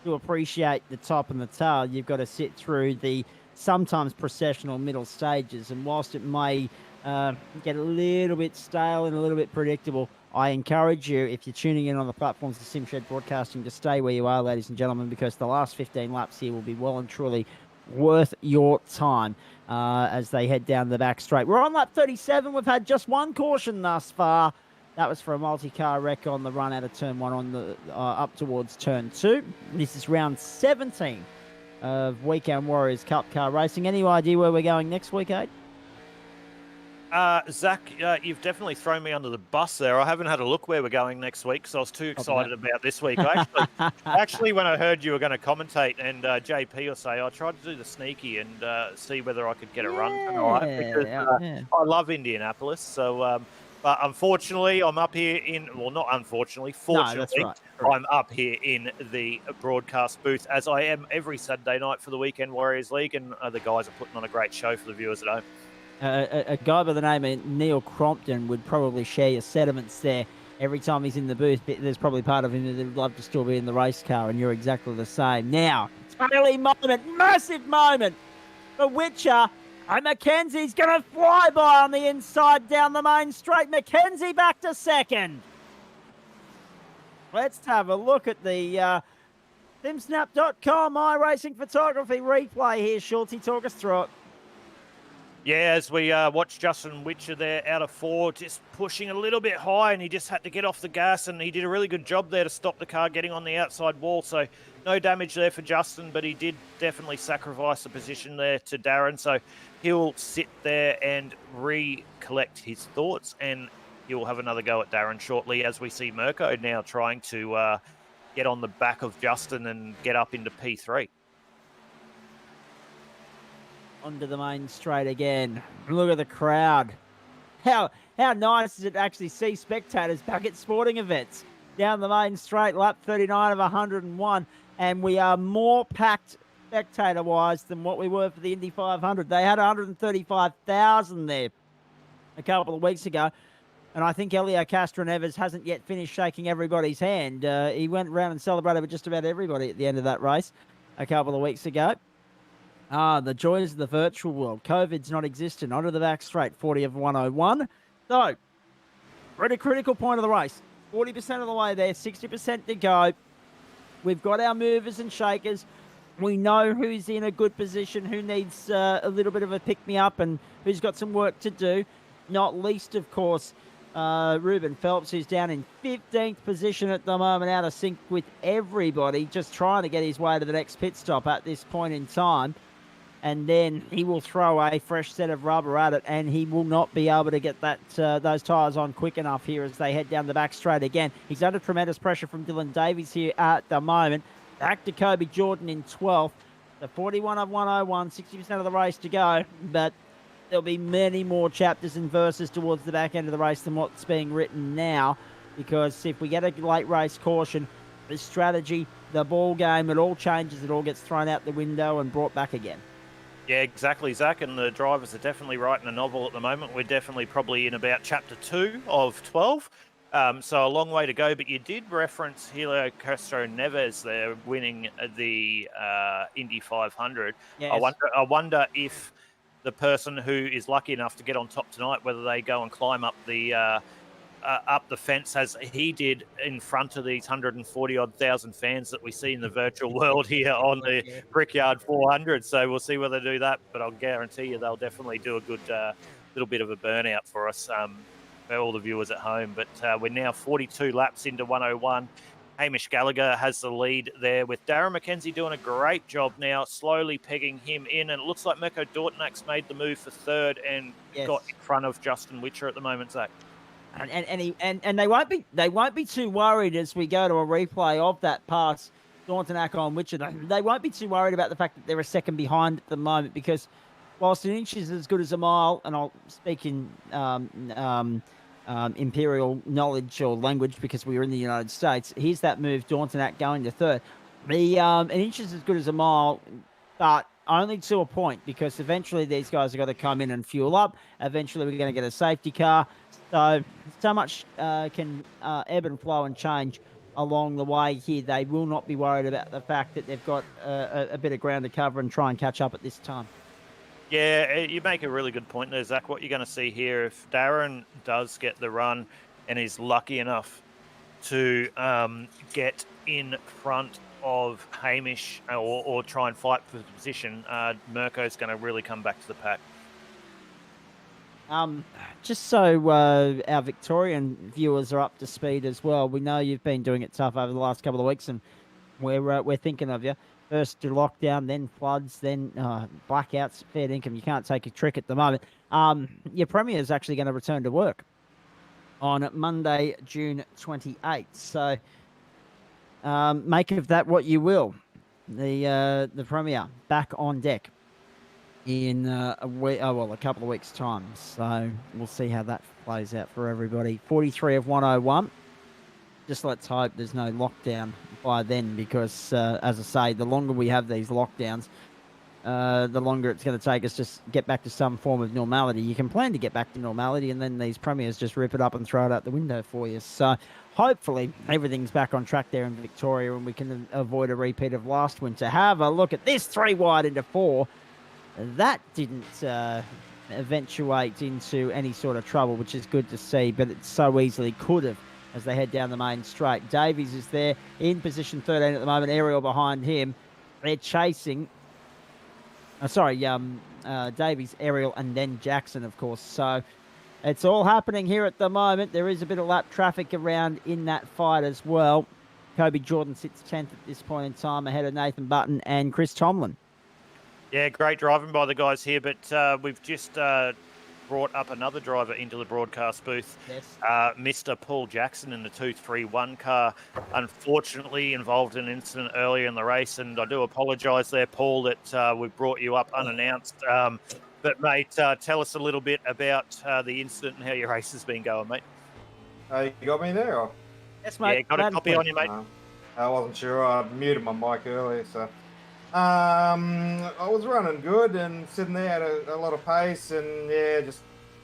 to appreciate the top and the tail, you've got to sit through the sometimes processional middle stages. And whilst it may get a little bit stale and a little bit predictable, I encourage you, if you're tuning in on the platforms of SimShed Broadcasting, to stay where you are, ladies and gentlemen, because the last 15 laps here will be well and truly worth your time as they head down the back straight. We're on lap 37. We've had just 1 caution thus far. That was for a multi-car wreck on the run out of turn 1 on the up towards turn 2. This is round 17 of Weekend Warriors Cup car racing. Any idea where we're going next week, Aid? Zach, you've definitely thrown me under the bus there. I haven't had a look where we're going next week, so I was too excited about this week. Actually, when I heard you were going to commentate, and JP will say, I tried to do the sneaky and see whether I could get a run tonight, because I love Indianapolis. So, but unfortunately, I'm up here not unfortunately, fortunately, no, that's right. I'm up here in the broadcast booth, as I am every Saturday night for the Weekend Warriors League, and the guys are putting on a great show for the viewers at home. A guy by the name of Neil Crompton would probably share your sentiments there. Every time he's in the booth, there's probably part of him that would love to still be in the race car, and you're exactly the same. Now, totally moment, massive moment for Witcher. And Mackenzie's going to fly by on the inside down the main straight. Mackenzie back to second. Let's have a look at the simsnap.com iRacing photography replay here. Schultz, talk us through it. Yeah, as we watch Justin Witcher there out of 4, just pushing a little bit high, and he just had to get off the gas, and he did a really good job there to stop the car getting on the outside wall. So no damage there for Justin, but he did definitely sacrifice the position there to Darren. So he'll sit there and recollect his thoughts, and he'll have another go at Darren shortly, as we see Mirko now trying to get on the back of Justin and get up into P3. Onto the main straight again. Look at the crowd. How nice is it to actually see spectators back at sporting events? Down the main straight, lap 39 of 101, and we are more packed spectator-wise than what we were for the Indy 500. They had 135,000 there a couple of weeks ago, and I think Elio Castroneves hasn't yet finished shaking everybody's hand. He went around and celebrated with just about everybody at the end of that race a couple of weeks ago. The joys of the virtual world. COVID's not existent. Onto the back straight, 40 of 101. So, we're at a critical point of the race. 40% of the way there, 60% to go. We've got our movers and shakers. We know who's in a good position, who needs a little bit of a pick-me-up, and who's got some work to do. Not least, of course, Ruben Phelps, who's down in 15th position at the moment, out of sync with everybody, just trying to get his way to the next pit stop at this point in time. And then he will throw a fresh set of rubber at it, and he will not be able to get that those tyres on quick enough here as they head down the back straight again. He's under tremendous pressure from Dylan Davies here at the moment. Back to Kobe Jordan in 12th. The 41 of 101, 60% of the race to go, but there'll be many more chapters and verses towards the back end of the race than what's being written now, because if we get a late race caution, the strategy, the ball game, it all changes, it all gets thrown out the window and brought back again. Yeah, exactly, Zach, and the drivers are definitely writing a novel at the moment. We're definitely probably in about chapter 2 of 12, so a long way to go, but you did reference Helio Castroneves there winning the Indy 500. Yes. I wonder if the person who is lucky enough to get on top tonight, whether they go and climb up the fence as he did in front of these 140-odd thousand fans that we see in the virtual world here on the Brickyard 400. So we'll see whether they do that, but I'll guarantee you they'll definitely do a good little bit of a burnout for us, for all the viewers at home. But we're now 42 laps into 101. Hamish Gallagher has the lead there, with Darren Mackenzie doing a great job now, slowly pegging him in. And it looks like Mirko Dortnak's made the move for third and got in front of Justin Witcher at the moment, Zach. And they won't be too worried as we go to a replay of that pass Dorntonac on Wichita, they won't be too worried about the fact that they're a second behind at the moment because whilst an inch is as good as a mile, and I'll speak in imperial knowledge or language because we were in the United States, here's that move, Dorntonac going to third. An inch is as good as a mile, but only to a point because eventually these guys have got to come in and fuel up. Eventually we're going to get a safety car. So much can ebb and flow and change along the way here. They will not be worried about the fact that they've got a bit of ground to cover and try and catch up at this time. Yeah, you make a really good point there, Zach. What you're going to see here, if Darren does get the run and is lucky enough to get in front of Hamish or try and fight for the position, Mirko's going to really come back to the pack. Just so our Victorian viewers are up to speed as well, we know you've been doing it tough over the last couple of weeks, and we're thinking of you. First to lockdown, then floods, then blackouts, fair income. You can't take a trick at the moment. Your Premier is actually going to return to work on Monday, June 28th. So make of that what you will. The Premier back on deck in a couple of weeks' time. So we'll see how that plays out for everybody. 43 of 101. Just let's hope there's no lockdown by then because, as I say, the longer we have these lockdowns, the longer it's going to take us to get back to some form of normality. You can plan to get back to normality and then these premiers just rip it up and throw it out the window for you. So hopefully everything's back on track there in Victoria and we can avoid a repeat of last winter. Have a look at this 3 wide into 4. That didn't eventuate into any sort of trouble, which is good to see, but it so easily could have as they head down the main straight. Davies is there in position 13 at the moment. Ariel behind him. They're chasing. Davies, Ariel, and then Jackson, of course. So it's all happening here at the moment. There is a bit of lap traffic around in that fight as well. Kobe Jordan sits 10th at this point in time, ahead of Nathan Button and Chris Tomlin. Yeah, great driving by the guys here, but we've just brought up another driver into the broadcast booth, Yes. Mr. Paul Jackson in the 231 car. Unfortunately, involved in an incident earlier in the race, and I do apologise there, Paul, that we've brought you up unannounced. But, mate, tell us a little bit about the incident and how your race has been going, mate. You got me there? Or? Yes, mate. Yeah, got a copy on you, mate. I wasn't sure. I muted my mic earlier, so... I was running good and sitting there at a lot of pace and, yeah, just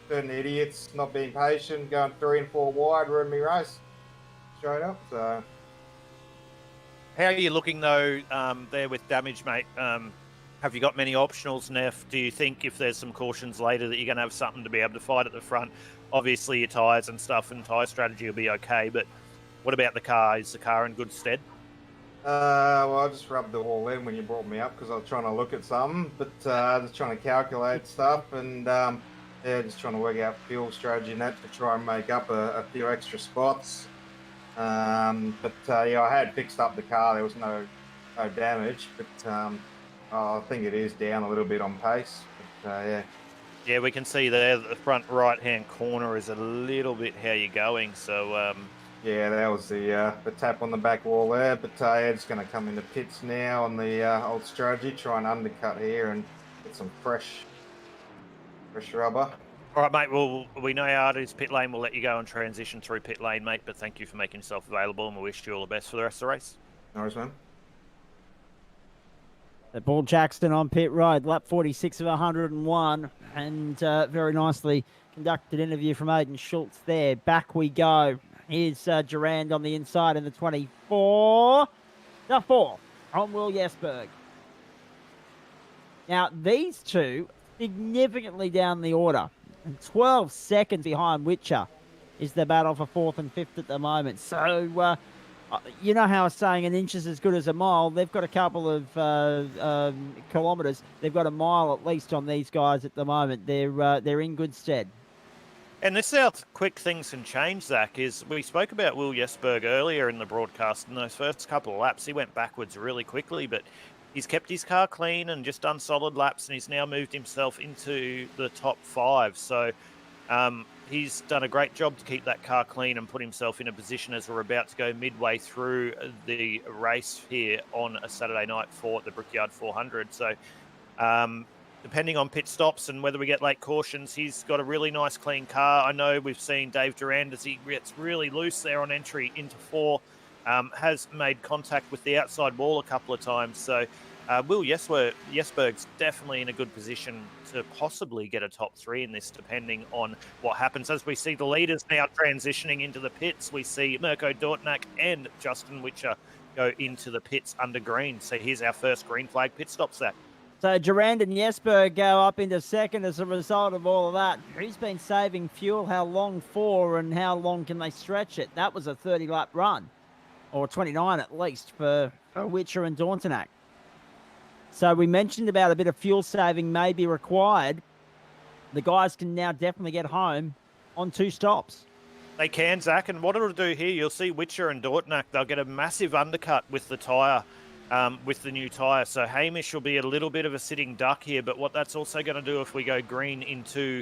certain idiots not being patient, going 3 and 4 wide, ruined me race straight up, so... How are you looking, though, there with damage, mate? Have you got many optionals, Neff? Do you think if there's some cautions later that you're going to have something to be able to fight at the front? Obviously, your tyres and stuff and tyre strategy will be okay, but what about the car? Is the car in good stead? Well, I just rubbed it all in when you brought me up because I was trying to look at something, but just trying to calculate stuff and just trying to work out fuel strategy and that to try and make up a few extra spots. I had fixed up the car. There was no damage, but I think it is down a little bit on pace. But, Yeah, we can see there that the front right-hand corner is a little bit how you're going, so... Yeah, that was the tap on the back wall there, but Ed's going to come into pits now on the old strategy, try and undercut here and get some fresh rubber. All right, mate, well, we know how it is pit lane. We'll let you go and transition through pit lane, mate, but thank you for making yourself available, and we wish you all the best for the rest of the race. No worries, man. Paul Jackson on pit road, lap 46 of 101, and very nicely conducted interview from Aidan Schultz there. Back we go. Here's Durand on the inside in the 24. The 4 on Will Jesberg. Now, these two significantly down the order. And 12 seconds behind Witcher is the battle for 4th and 5th at the moment. So, you know how I was saying an inch is as good as a mile. They've got a couple of kilometres. They've got a mile at least on these guys at the moment. They're in good stead. And this is how quick things can change, Zach, is we spoke about Will Jesberg earlier in the broadcast. In those first couple of laps, he went backwards really quickly, but he's kept his car clean and just done solid laps, and he's now moved himself into the top 5. So he's done a great job to keep that car clean and put himself in a position as we're about to go midway through the race here on a Saturday night for the Brickyard 400. So depending on pit stops and whether we get late cautions, he's got a really nice clean car. I know we've seen Dave Durand as he gets really loose there on entry into 4, has made contact with the outside wall a couple of times. So Will Jesberg's definitely in a good position to possibly get a top 3 in this, depending on what happens. As we see the leaders now transitioning into the pits, we see Mirko Dortnak and Justin Witcher go into the pits under green. So here's our first green flag pit stop, Zach. So Durand and Jesberg go up into second as a result of all of that. Who's been saving fuel? How long for, and how long can they stretch it? That was a 30-lap run, or 29 at least, for Witcher and Dortnak. So we mentioned about a bit of fuel saving may be required. The guys can now definitely get home on 2 stops. They can, Zach, and what it'll do here, you'll see Witcher and Dortnak, they'll get a massive undercut with the tyre, with the new tyre. So Hamish will be a little bit of a sitting duck here, but what that's also going to do if we go green into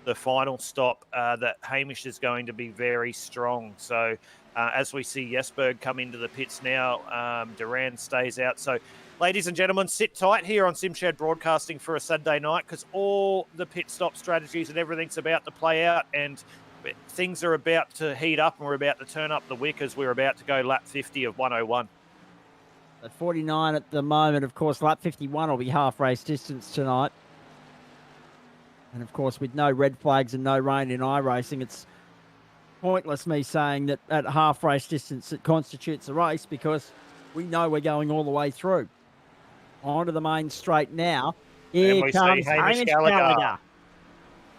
the final stop, that Hamish is going to be very strong. So as we see Jesberg come into the pits now, Durand stays out. So ladies and gentlemen, sit tight here on SimShed Broadcasting for a Saturday night, because all the pit stop strategies and everything's about to play out, and things are about to heat up, and we're about to turn up the wick as we're about to go lap 50 of 101. At 49 at the moment, of course, lap 51 will be half race distance tonight. And of course, with no red flags and no rain in iRacing, it's pointless me saying that at half race distance it constitutes a race, because we know we're going all the way through. Onto the main straight now. Here comes Hamish Gallagher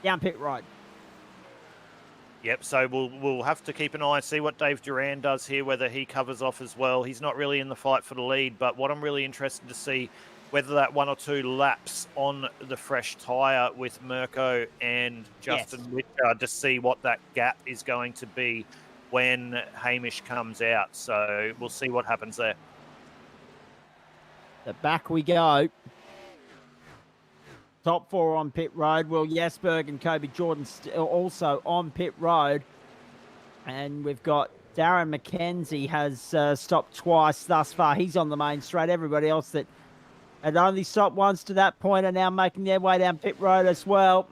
down pit road. Yep, so we'll have to keep an eye and see what Dave Durand does here, whether he covers off as well. He's not really in the fight for the lead, but what I'm really interested to see, whether that 1 or 2 laps on the fresh tyre with Mirko and Justin Witcher, to see what that gap is going to be when Hamish comes out. So we'll see what happens there. So back we go. Top 4 on pit road. Will Jesberg and Kobe Jordan also on pit road. And we've got Darren McKenzie has stopped twice thus far. He's on the main straight. Everybody else that had only stopped once to that point are now making their way down pit road as well.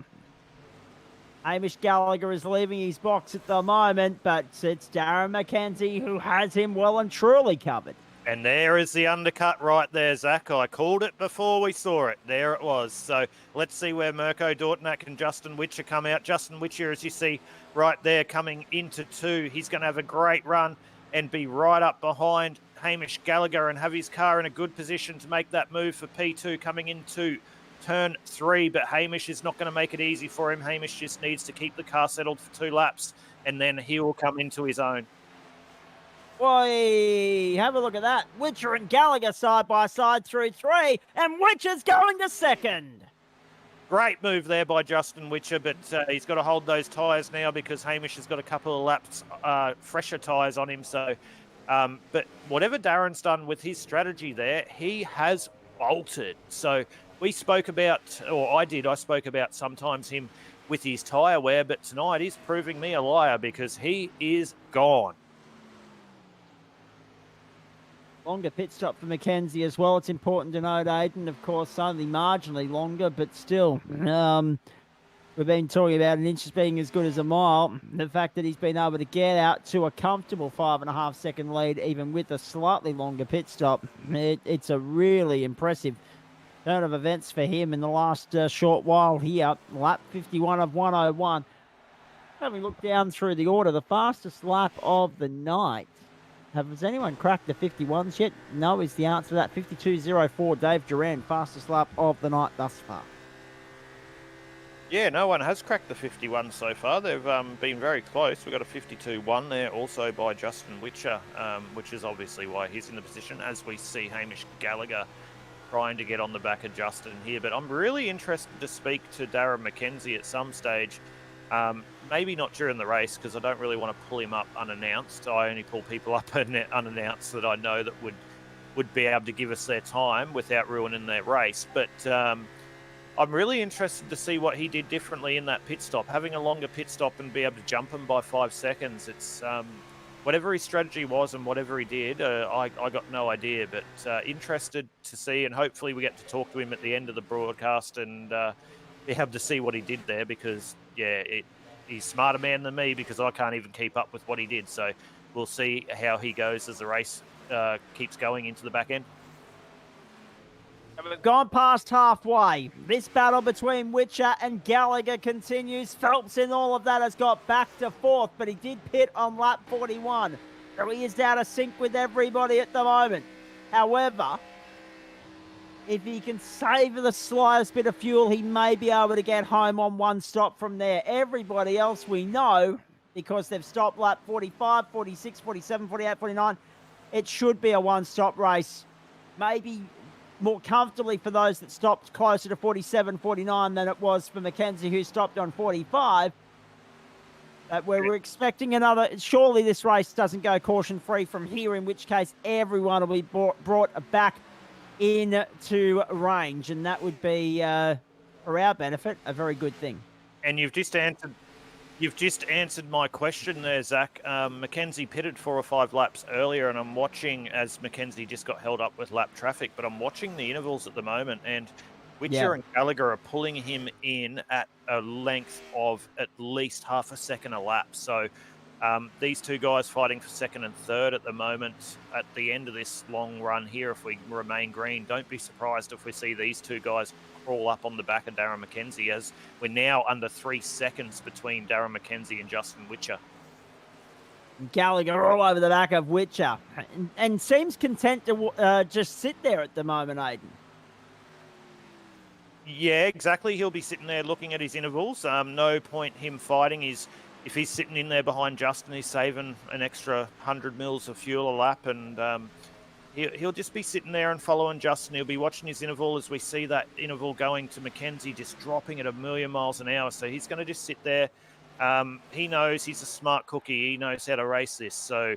Hamish Gallagher is leaving his box at the moment, but it's Darren McKenzie who has him well and truly covered. And there is the undercut right there, Zach. I called it before we saw it. There it was. So let's see where Mirko Dortnak and Justin Witcher come out. Justin Witcher, as you see right there, coming into 2. He's going to have a great run and be right up behind Hamish Gallagher and have his car in a good position to make that move for P2 coming into turn 3. But Hamish is not going to make it easy for him. Hamish just needs to keep the car settled for 2 laps, and then he will come into his own. Boy, have a look at that. Witcher and Gallagher side by side through 3, and Witcher's going to second. Great move there by Justin Witcher, but he's got to hold those tyres now because Hamish has got a couple of laps fresher tyres on him. So, but whatever Darren's done with his strategy there, he has bolted. So we spoke about, or I spoke about sometimes him with his tyre wear, but tonight he's proving me a liar because he is gone. Longer pit stop for McKenzie as well. It's important to note, Aiden, of course, only marginally longer, but still, we've been talking about an inch being as good as a mile. The fact that he's been able to get out to a comfortable 5.5 second lead, even with a slightly longer pit stop, it's a really impressive turn of events for him in the last short while here. Lap 51 of 101. Having looked down through the order, the fastest lap of the night. Has anyone cracked the 51s yet? No is the answer to that. 52.04, Dave Durand, fastest lap of the night thus far. Yeah, no one has cracked the 51 so far. They've been very close. We've got a 52.1 there also by Justin Witcher, which is obviously why he's in the position, as we see Hamish Gallagher trying to get on the back of Justin here. But I'm really interested to speak to Darren McKenzie at some stage. Maybe not during the race, because I don't really want to pull him up unannounced. I only pull people up unannounced that I know that would be able to give us their time without ruining their race. But I'm really interested to see what he did differently in that pit stop. Having a longer pit stop and be able to jump him by 5 seconds, it's whatever his strategy was and whatever he did, I got no idea. But interested to see, and hopefully we get to talk to him at the end of the broadcast and be able to see what he did there because, yeah, he's a smarter man than me because I can't even keep up with what he did. So we'll see how he goes as the race keeps going into the back end. And we've gone past halfway. This battle between Witcher and Gallagher continues. Phelps in all of that has got back to 4th, but he did pit on lap 41. So he is out of sync with everybody at the moment. However, if he can save the slightest bit of fuel, he may be able to get home on one stop from there. Everybody else we know, because they've stopped lap 45, 46, 47, 48, 49, it should be a one-stop race. Maybe more comfortably for those that stopped closer to 47, 49 than it was for Mackenzie, who stopped on 45. But we're expecting another. Surely this race doesn't go caution-free from here, in which case everyone will be brought back into range, and that would be, for our benefit, a very good thing. And you've just answered my question there, Zach. Mackenzie pitted 4 or 5 laps earlier, and I'm watching as Mackenzie just got held up with lap traffic, but I'm watching the intervals at the moment, and Witcher and Gallagher are pulling him in at a length of at least half a second a lap. So these two guys fighting for 2nd and 3rd at the moment at the end of this long run here. If we remain green, don't be surprised if we see these two guys crawl up on the back of Darren Mackenzie, as we're now under 3 seconds between Darren Mackenzie and Justin Witcher. Gallagher all over the back of Witcher and seems content to just sit there at the moment, Aiden. Yeah, exactly. He'll be sitting there looking at his intervals. No point him fighting. If he's sitting in there behind Justin, he's saving an extra 100 mils of fuel a lap, and he'll just be sitting there and following Justin. He'll be watching his interval as we see that interval going to Mackenzie, just dropping at 1,000,000 miles an hour. So he's going to just sit there. He knows he's a smart cookie. He knows how to race this. So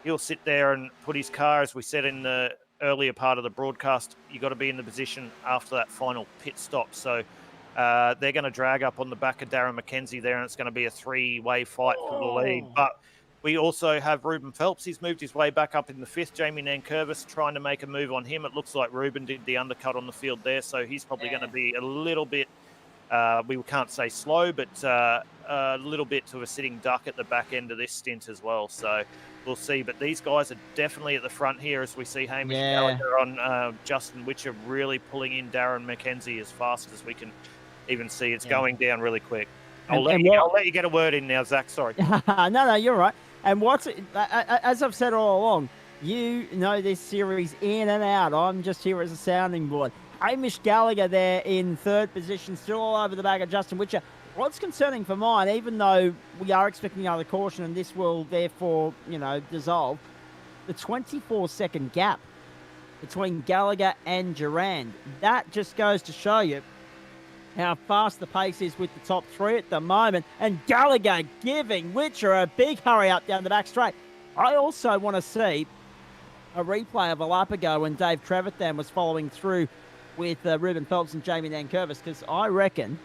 he'll sit there and put his car, as we said in the earlier part of the broadcast, you got to be in the position after that final pit stop. So they're going to drag up on the back of Darren Mackenzie there, and it's going to be a 3-way fight for the lead. But we also have Ruben Phelps. He's moved his way back up in the 5th. Jamie Nankervis trying to make a move on him. It looks like Ruben did the undercut on the field there, so he's probably going to be a little bit, we can't say slow, but a little bit to a sitting duck at the back end of this stint as well. So we'll see. But these guys are definitely at the front here as we see Hamish Gallagher on Justin Witcher really pulling in Darren Mackenzie as fast as we can even see. It's going down really quick. I'll let you get a word in now, Zach. Sorry. No, you're right. And as I've said all along, you know this series in and out. I'm just here as a sounding board. Hamish Gallagher there in 3rd position, still all over the back of Justin Witcher. What's concerning for mine, even though we are expecting another caution and this will therefore, dissolve, the 24-second gap between Gallagher and Durand. That just goes to show you how fast the pace is with the top 3 at the moment. And Gallagher giving Witcher a big hurry up down the back straight. I also want to see a replay of a lap ago when Dave Trevathan was following through with Ruben Phelps and Jamie Nankervis, because I reckon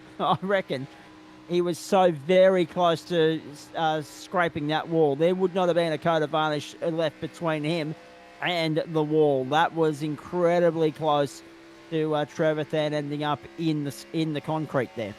he was so very close to scraping that wall. There would not have been a coat of varnish left between him and the wall. That was incredibly close to Trevathan ending up in the concrete there.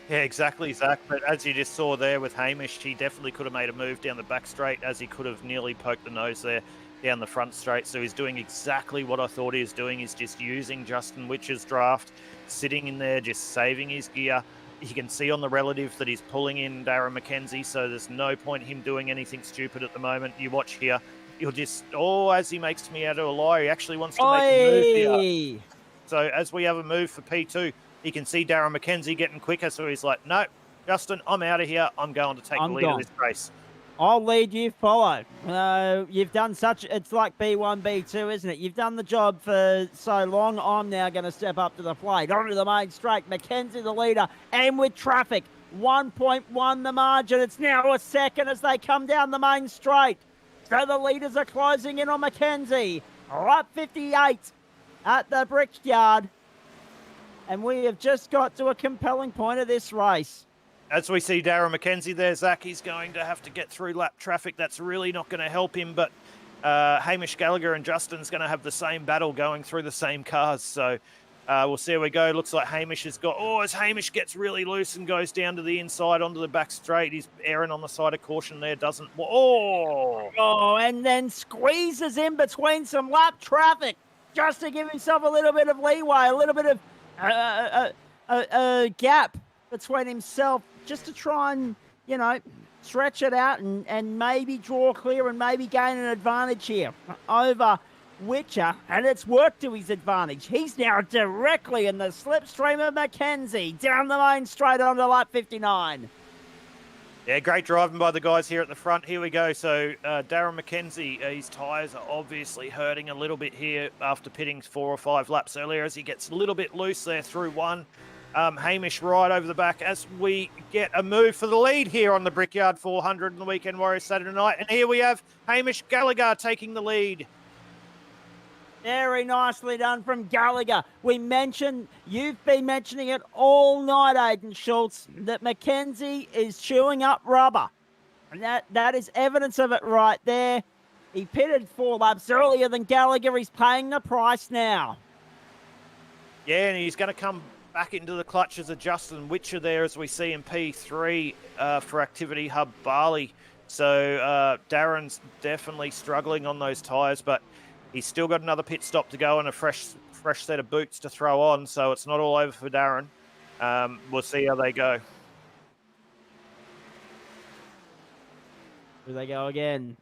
Yeah, exactly, Zach. But as you just saw there with Hamish, he definitely could have made a move down the back straight, as he could have nearly poked the nose there down the front straight. So he's doing exactly what I thought he was doing. He's just using Justin Witcher's draft, sitting in there, just saving his gear. You can see on the relative that he's pulling in Darren Mackenzie, so there's no point him doing anything stupid at the moment. You watch here, he'll just, as he makes me out of a liar, he actually wants to make a move here. So as we have a move for P2, you can see Darren Mackenzie getting quicker, so he's like, no, Justin, I'm out of here. I'm going to take the lead of this race. I'll lead, you follow. You've done it's like B1, B2, isn't it? You've done the job for so long. I'm now going to step up to the plate. Onto the main straight. Mackenzie the leader, and with traffic, 1.1 the margin. It's now a second as they come down the main straight. So the leaders are closing in on Mackenzie. Lap 58 at the Brickyard. And we have just got to a compelling point of this race. As we see Darren McKenzie there, Zach, he's going to have to get through lap traffic. That's really not going to help him, but Hamish Gallagher and Justin's going to have the same battle going through the same cars. So we'll see how we go. Looks like Hamish has got... Oh, as Hamish gets really loose and goes down to the inside onto the back straight, he's erring on the side of caution there, doesn't... Oh, and then squeezes in between some lap traffic just to give himself a little bit of leeway, a little bit of a gap between himself, just to try and, you know, stretch it out and maybe draw clear and maybe gain an advantage here over Witcher, and it's worked to his advantage. He's now directly in the slipstream of McKenzie, down the main straight onto lap 59. Yeah, great driving by the guys here at the front. Here we go. So Darren McKenzie, his tyres are obviously hurting a little bit here after pitting 4 or 5 laps earlier as he gets a little bit loose there through one. Hamish right over the back as we get a move for the lead here on the Brickyard 400 and the Weekend Warriors Saturday night. And here we have Hamish Gallagher taking the lead. Very nicely done from Gallagher. You've been mentioning it all night, Aidan Schultz, that McKenzie is chewing up rubber. And that is evidence of it right there. He pitted 4 laps earlier than Gallagher. He's paying the price now. Yeah, and he's going to come back into the clutches of Justin Witcher there as we see in P3 for Activity Hub Bali. So Darren's definitely struggling on those tyres, but he's still got another pit stop to go and a fresh set of boots to throw on, so it's not all over for Darren. We'll see how they go. Here they go again.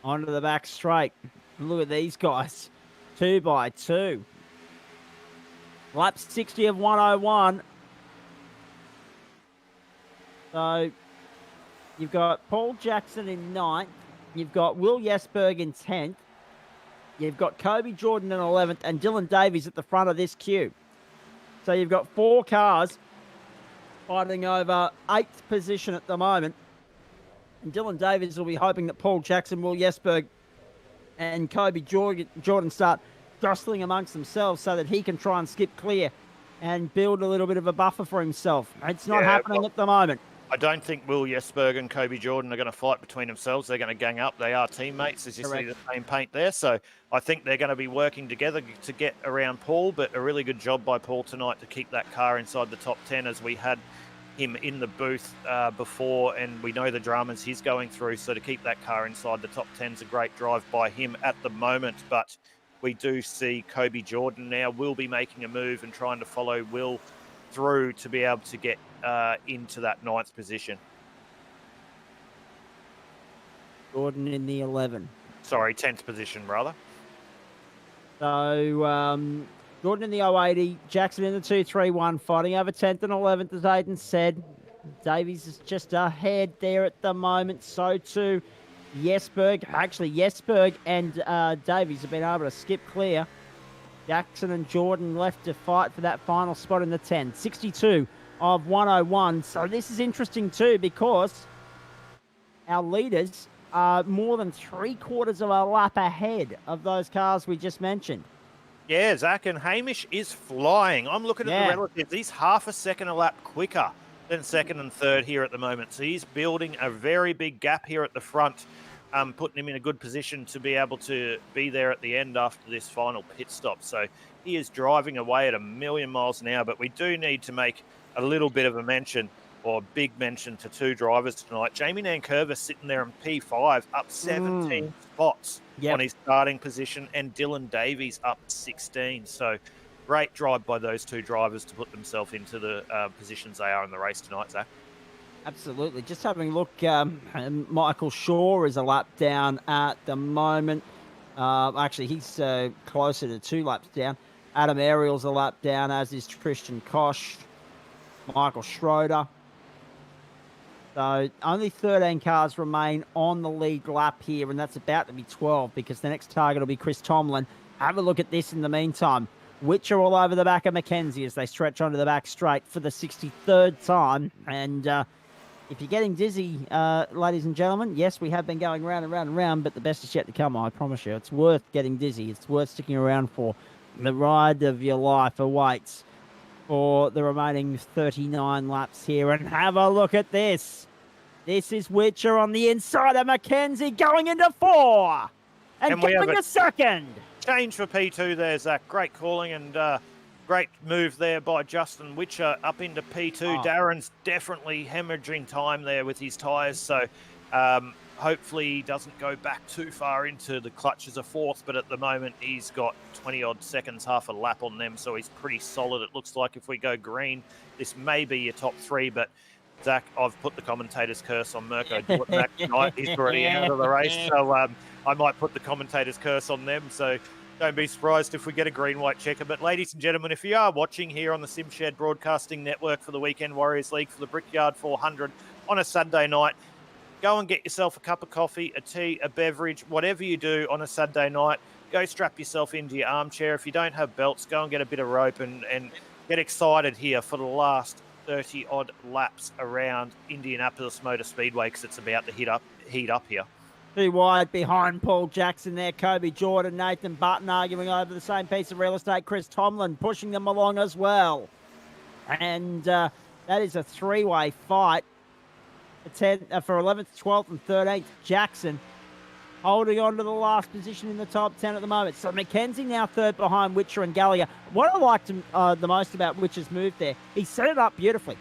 Onto the back straight. Look at these guys. 2 by 2. Lap 60 of 101. So you've got Paul Jackson in 9th. You've got Will Jesberg in 10th. You've got Kobe Jordan in 11th and Dylan Davies at the front of this queue. So you've got 4 cars fighting over 8th position at the moment. And Dylan Davies will be hoping that Paul Jackson, Will Jesberg and Kobe Jordan start jostling amongst themselves so that he can try and skip clear and build a little bit of a buffer for himself. It's not happening at the moment. I don't think Will Jesberg and Kobe Jordan are going to fight between themselves. They're going to gang up. They are teammates, as you see the same paint there. So I think they're going to be working together to get around Paul, but a really good job by Paul tonight to keep that car inside the top 10 as we had him in the booth before, and we know the dramas he's going through. So to keep that car inside the top 10 is a great drive by him at the moment. But we do see Kobe Jordan now will be making a move and trying to follow Will through to be able to get into that 9th position. Jordan in the 11. Sorry, 10th position, rather. So Jordan in the 080, Jackson in the 231, fighting over 10th and 11th, as Aidan said. Davies is just ahead there at the moment. So too Jesberg. Actually, Jesberg and Davies have been able to skip clear. Jackson and Jordan left to fight for that final spot in the 10. 62 of 101. So this is interesting too, because our leaders are more than 3/4 of a lap ahead of those cars we just mentioned. Yeah, Zach, and Hamish is flying. I'm looking at the relatives. He's half a second a lap quicker than 2nd and 3rd here at the moment. So he's building a very big gap here at the front, putting him in a good position to be able to be there at the end after this final pit stop. So he is driving away at 1,000,000 miles an hour, but we do need to make a little bit of a mention, or a big mention, to 2 drivers tonight. Jamie Nankervis sitting there in P5, up 17 spots on his starting position, and Dylan Davies up 16. So great drive by those 2 drivers to put themselves into the positions they are in the race tonight, Zach. Absolutely. Just having a look, Michael Shaw is a lap down at the moment. Actually, he's closer to 2 laps down. Adam Ariel's a lap down, as is Christian Koch, Michael Schroeder. So only 13 cars remain on the lead lap here, and that's about to be 12 because the next target will be Chris Tomlin. Have a look at this in the meantime. Witcher all over the back of McKenzie as they stretch onto the back straight for the 63rd time. And if you're getting dizzy, ladies and gentlemen, yes, we have been going round and round and round, but the best is yet to come, I promise you. It's worth getting dizzy. It's worth sticking around for. The ride of your life awaits for the remaining 39 laps here. And have a look at this. This is Witcher on the inside of Mackenzie going into 4. And we have getting a second. Change for P2 there, Zach. Great calling and great move there by Justin Witcher up into P2. Oh. Darren's definitely hemorrhaging time there with his tyres, so hopefully he doesn't go back too far into the clutch as a 4th, but at the moment he's got 20-odd seconds, half a lap on them, so he's pretty solid. It looks like if we go green, this may be your top 3, but Zach, I've put the commentator's curse on Mirko Jordan back tonight. He's already out of the race, so I might put the commentator's curse on them, so don't be surprised if we get a green-white checker. But ladies and gentlemen, if you are watching here on the SimShed Broadcasting Network for the Weekend Warriors League for the Brickyard 400 on a Saturday night, go and get yourself a cup of coffee, a tea, a beverage, whatever you do on a Saturday night. Go strap yourself into your armchair. If you don't have belts, go and get a bit of rope and get excited here for the last 30-odd laps around Indianapolis Motor Speedway because it's about to heat up here. 2 wide behind Paul Jackson there. Kobe Jordan, Nathan Button arguing over the same piece of real estate. Chris Tomlin pushing them along as well. And that is a 3-way fight. For 11th, 12th and 13th. Jackson holding on to the last position in the top 10 at the moment. So Mackenzie now 3rd behind Witcher and Gallagher. What I liked the most about Witcher's move there, he set it up beautifully.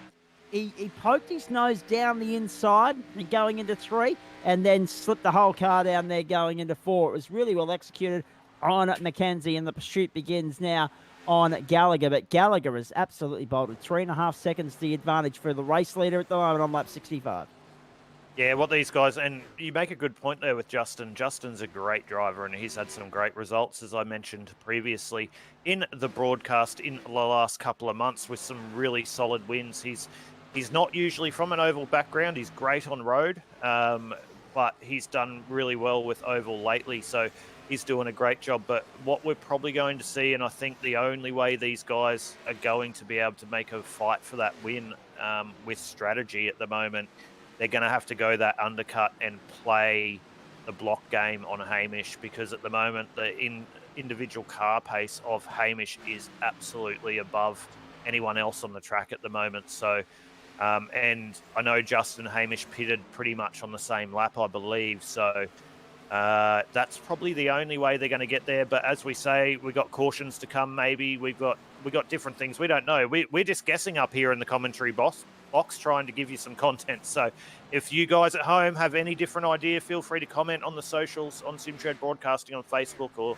He poked his nose down the inside and going into 3 and then slipped the whole car down there going into 4. It was really well executed on Mackenzie, and the pursuit begins now on Gallagher. But Gallagher is absolutely bolted. 3.5 seconds the advantage for the race leader at the moment on lap 65. Yeah, what these guys, and you make a good point there with Justin. Justin's a great driver and he's had some great results, as I mentioned previously, in the broadcast in the last couple of months with some really solid wins. He's not usually from an oval background. He's great on road, but he's done really well with oval lately, so he's doing a great job. But what we're probably going to see, and I think the only way these guys are going to be able to make a fight for that win with strategy at the moment, they're going to have to go that undercut and play the block game on Hamish, because at the moment the individual car pace of Hamish is absolutely above anyone else on the track at the moment. So, and I know Justin Hamish pitted pretty much on the same lap, I believe. So that's probably the only way they're going to get there. But as we say, we've got cautions to come. Maybe we got different things. We don't know. We're just guessing up here in the commentary box, trying to give you some content. So if you guys at home have any different idea, feel free to comment on the socials on SimShed Broadcasting on Facebook or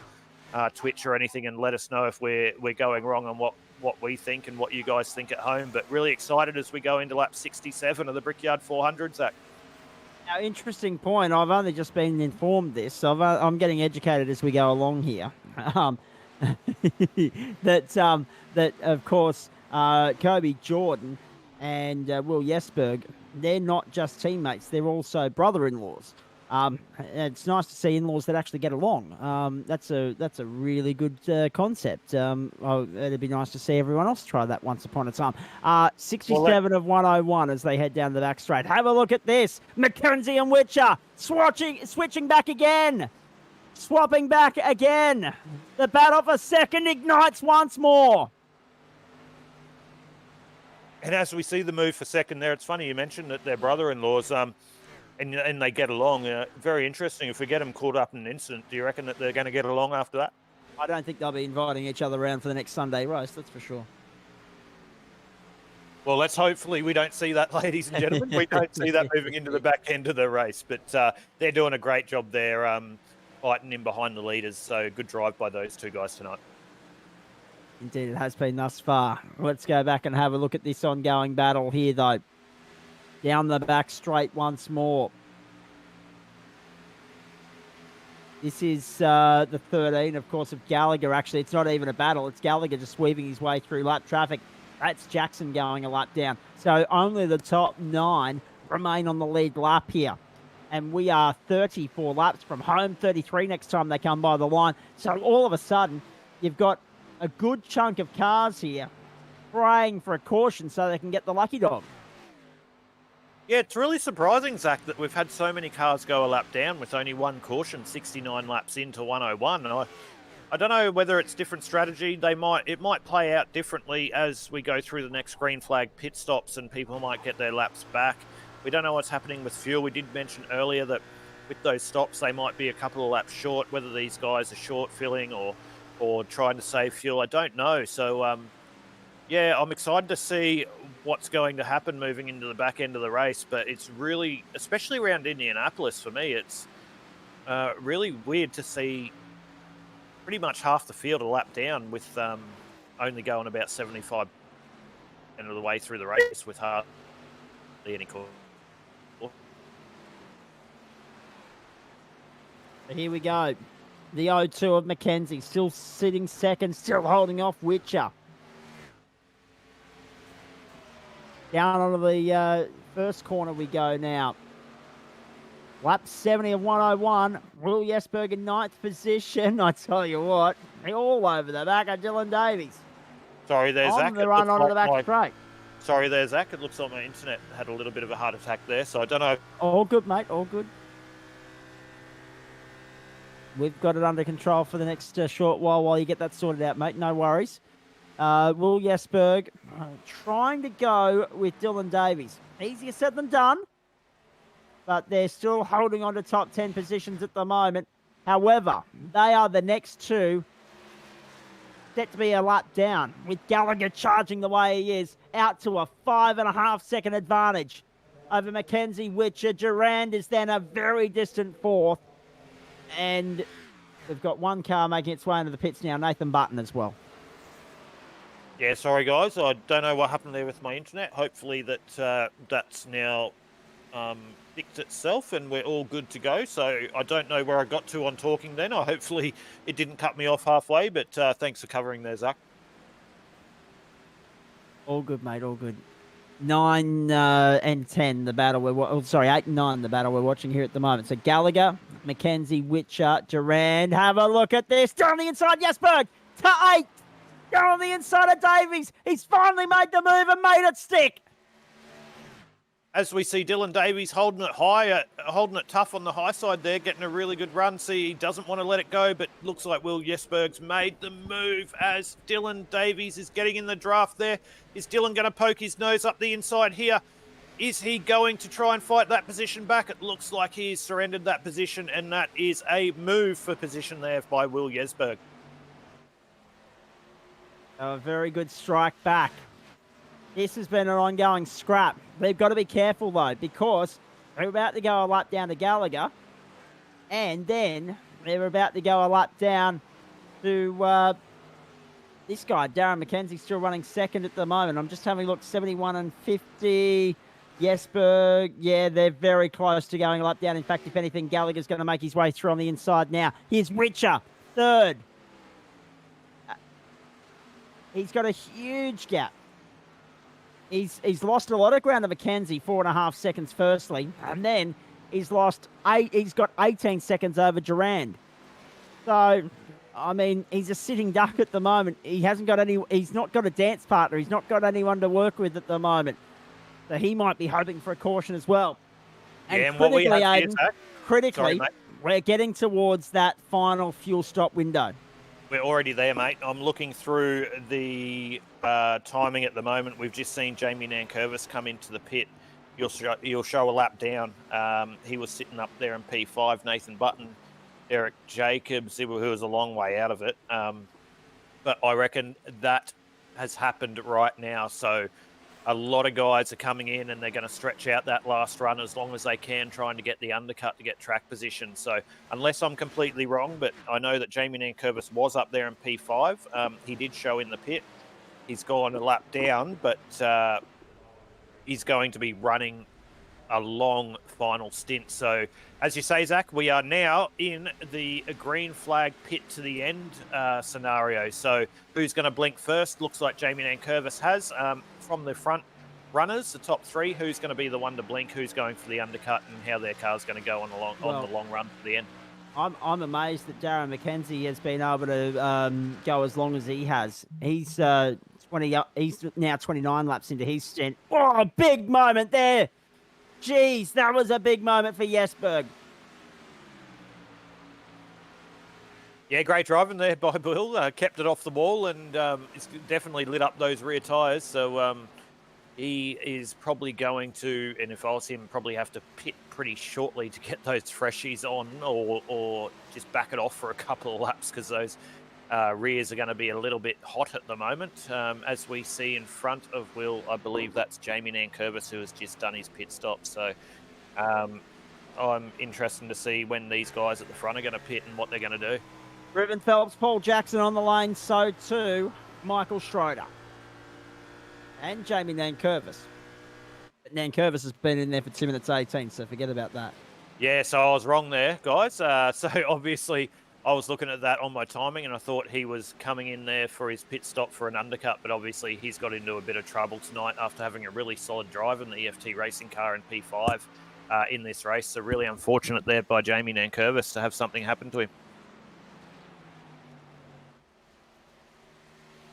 Twitch or anything, and let us know if we're going wrong on what we think and what you guys think at home. But really excited as we go into lap 67 of the Brickyard 400, Zach. Now, interesting point. I've only just been informed this, so I'm getting educated as we go along here. That of course Kobe Jordan and Will Jesberg, they're not just teammates; they're also brother-in-laws. It's nice to see in-laws that actually get along. That's a really good concept. It'd be nice to see everyone else try that once upon a time. 67 of 101 as they head down the back straight. Have a look at this. Mackenzie and Witcher switching back again. Swapping back again. The battle for second ignites once more. And as we see the move for second there, it's funny you mentioned that they're brother-in-laws. And they get along. Very interesting. If we get them caught up in an incident, do you reckon that they're going to get along after that? I don't think they'll be inviting each other around for the next Sunday race, that's for sure. Well, let's hopefully we don't see that, ladies and gentlemen. We don't see that moving into the back end of the race. But they're doing a great job there, fighting in behind the leaders. So good drive by those two guys tonight. Indeed, it has been thus far. Let's go back and have a look at this ongoing battle here, though. Down the back straight once more. This is the 13, of course, of Gallagher. Actually, it's not even a battle. It's Gallagher just weaving his way through lap traffic. That's Jackson going a lap down. So only the top 9 remain on the lead lap here. And we are 34 laps from home, 33 next time they come by the line. So all of a sudden, you've got a good chunk of cars here praying for a caution so they can get the lucky dog. Yeah, it's really surprising, Zach, that we've had so many cars go a lap down with only one caution, 69 laps into 101. And I I don't know whether it's different strategy. It might play out differently as we go through the next green flag pit stops, and people might get their laps back. We don't know what's happening with fuel. We did mention earlier that with those stops, they might be a couple of laps short. Whether these guys are short filling or trying to save fuel, I don't know. So yeah, I'm excited to see what's going to happen moving into the back end of the race. But it's really, especially around Indianapolis, for me, it's really weird to see pretty much half the field a lap down with only going about 75% of the way through the race with hardly any call. Here we go. The 0-2 of McKenzie still sitting second, still holding off Witcher. Down onto the first corner we go now. Lap 70 of 101. Will Jesberg in ninth position. I tell you what, all over the back of Dylan Davies. Sorry there, Zach. On the run onto the back straight. Sorry there, Zach. It looks like my internet had a little bit of a heart attack there, so I don't know. All good, mate. All good. We've got it under control for the next short while you get that sorted out, mate. No worries. Will Jesberg trying to go with Dylan Davies. Easier said than done, but they're still holding on to top 10 positions at the moment. However, they are the next two set to be a lap down, with Gallagher charging the way he is, out to a 5.5 second advantage over Mackenzie Witcher. Durand is then a very distant fourth, and we've got one car making its way into the pits now, Nathan Button as well. Yeah, sorry guys, I don't know what happened there with my internet. Hopefully that's now fixed itself and we're all good to go. So I don't know where I got to on talking then. Hopefully it didn't cut me off halfway, but thanks for covering there, Zach. All good, mate, all good. 9 and 10, the battle 8 and 9, the battle we're watching here at the moment. So Gallagher, Mackenzie, Witcher, Durand. Have a look at this. Down the inside, Jesberg to 8. Down on the inside of Davies. He's finally made the move and made it stick. As we see Dylan Davies holding it high, holding it tough on the high side there, getting a really good run. See, he doesn't want to let it go, but looks like Will Jesberg's made the move as Dylan Davies is getting in the draft there. Is Dylan going to poke his nose up the inside here? Is he going to try and fight that position back? It looks like he's surrendered that position, and that is a move for position there by Will Jesberg. A very good strike back. This has been an ongoing scrap. They've got to be careful, though, because they're about to go a lap down to Gallagher, and then they're about to go a lap down to this guy, Darren McKenzie, still running second at the moment. I'm just having a look, 71 and 50. Jesberg, yeah, they're very close to going a lap down. In fact, if anything, Gallagher's going to make his way through on the inside now. Here's Witcher, third. He's got a huge gap. He's lost a lot of ground to McKenzie, 4.5 seconds firstly, and then he's lost 8. He's got 18 seconds over Durand. So, I mean, he's a sitting duck at the moment. He hasn't got any. He's not got a dance partner. He's not got anyone to work with at the moment. So he might be hoping for a caution as well. And yeah, and what we have Aiden, here, critically, we're getting towards that final fuel stop window. We're already there, mate. I'm looking through the timing at the moment. We've just seen Jamie Nankervis come into the pit. You'll show a lap down. He was sitting up there in P5. Nathan Button, Eric Jacobs, who was a long way out of it. But I reckon that has happened right now. So a lot of guys are coming in and they're going to stretch out that last run as long as they can, trying to get the undercut to get track position. So unless I'm completely wrong, but I know that Jamie Nankervis was up there in P5. He did show in the pit. He's gone a lap down, but he's going to be running a long final stint. So as you say, Zach, we are now in the green flag pit to the end scenario. So who's going to blink first? Looks like Jamie Nankervis has. From the front runners, the top three, who's going to be the one to blink? Who's going for the undercut, and how their car's going to go on the long run to the end? I'm amazed that Darren McKenzie has been able to go as long as he has. He's 20. He's now 29 laps into his stint. Oh, a big moment there. Jeez, that was a big moment for Jesberg. Yeah, great driving there by Will. Kept it off the wall and it's definitely lit up those rear tyres. So he is probably going to, and if I was him, probably have to pit pretty shortly to get those freshies on or just back it off for a couple of laps because those rears are going to be a little bit hot at the moment. As we see in front of Will, I believe that's Jamie Nankervis who has just done his pit stop. So I'm interested to see when these guys at the front are going to pit and what they're going to do. Ruben Phelps, Paul Jackson on the lane, so too Michael Schroeder and Jamie Nankervis. But Nankervis has been in there for 2 minutes 18, so forget about that. Yeah, so I was wrong there, guys. So obviously I was looking at that on my timing and I thought he was coming in there for his pit stop for an undercut, but obviously he's got into a bit of trouble tonight after having a really solid drive in the EFT racing car in P5 in this race. So really unfortunate there by Jamie Nankervis to have something happen to him.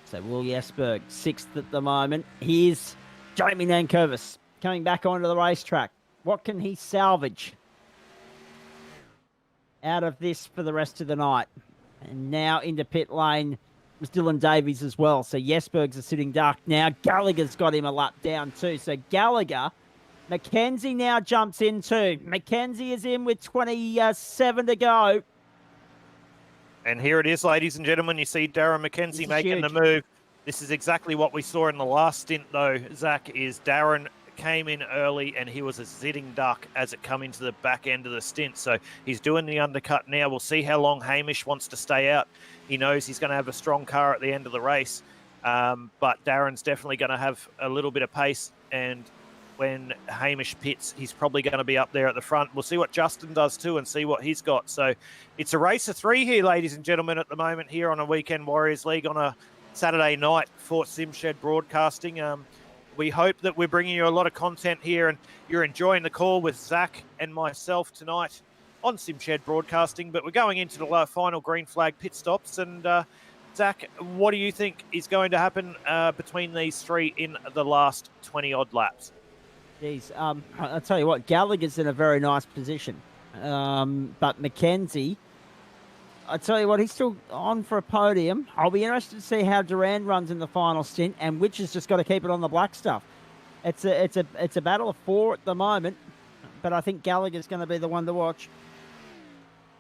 So Will Jesberg, 6th at the moment. Here's Jamie Nankervis coming back onto the racetrack. What can he salvage out of this for the rest of the night? And now into pit lane was Dylan Davies as well. So Jesberg's a sitting duck. Now Gallagher's got him a lap down too. So Gallagher, Mackenzie now jumps in too. Mackenzie is in with 27 to go. And here it is, ladies and gentlemen. You see Darren McKenzie making the move. This is exactly what we saw in the last stint, though, Zach, is Darren came in early and he was a sitting duck as it come into the back end of the stint. So he's doing the undercut now. We'll see how long Hamish wants to stay out. He knows he's going to have a strong car at the end of the race. But Darren's definitely going to have a little bit of pace. And when Hamish pits, he's probably going to be up there at the front. We'll see what Justin does too and see what he's got. So it's a race of 3 here, ladies and gentlemen, at the moment here on a Weekend Warriors League on a Saturday night for SimShed Broadcasting. We hope that we're bringing you a lot of content here and you're enjoying the call with Zach and myself tonight on SimShed Broadcasting. But we're going into the final green flag pit stops. And Zach, what do you think is going to happen between these three in the last 20-odd laps? Geez, I'll tell you what, Gallagher's in a very nice position. But Mackenzie, I tell you what, he's still on for a podium. I'll be interested to see how Durand runs in the final stint, and Which has just got to keep it on the black stuff. It's a battle of 4 at the moment, but I think Gallagher's going to be the one to watch.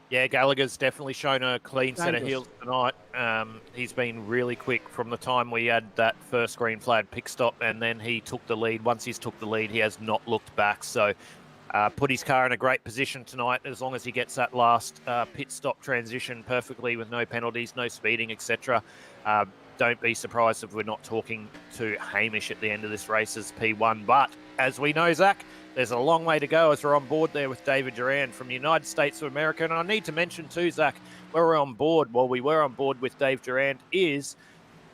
Yeah, Gallagher's definitely shown a clean set of heels tonight. He's been really quick from the time we had that first green flag pit stop, and then he took the lead. Once he's took the lead, he has not looked back. So put his car in a great position tonight as long as he gets that last pit stop transition perfectly with no penalties, no speeding, etc. Don't be surprised if we're not talking to Hamish at the end of this race as P1. But as we know, Zach, there's a long way to go as we're on board there with David Durand from the United States of America. And I need to mention too, Zach, where we're on board, we were on board with Dave Durand, is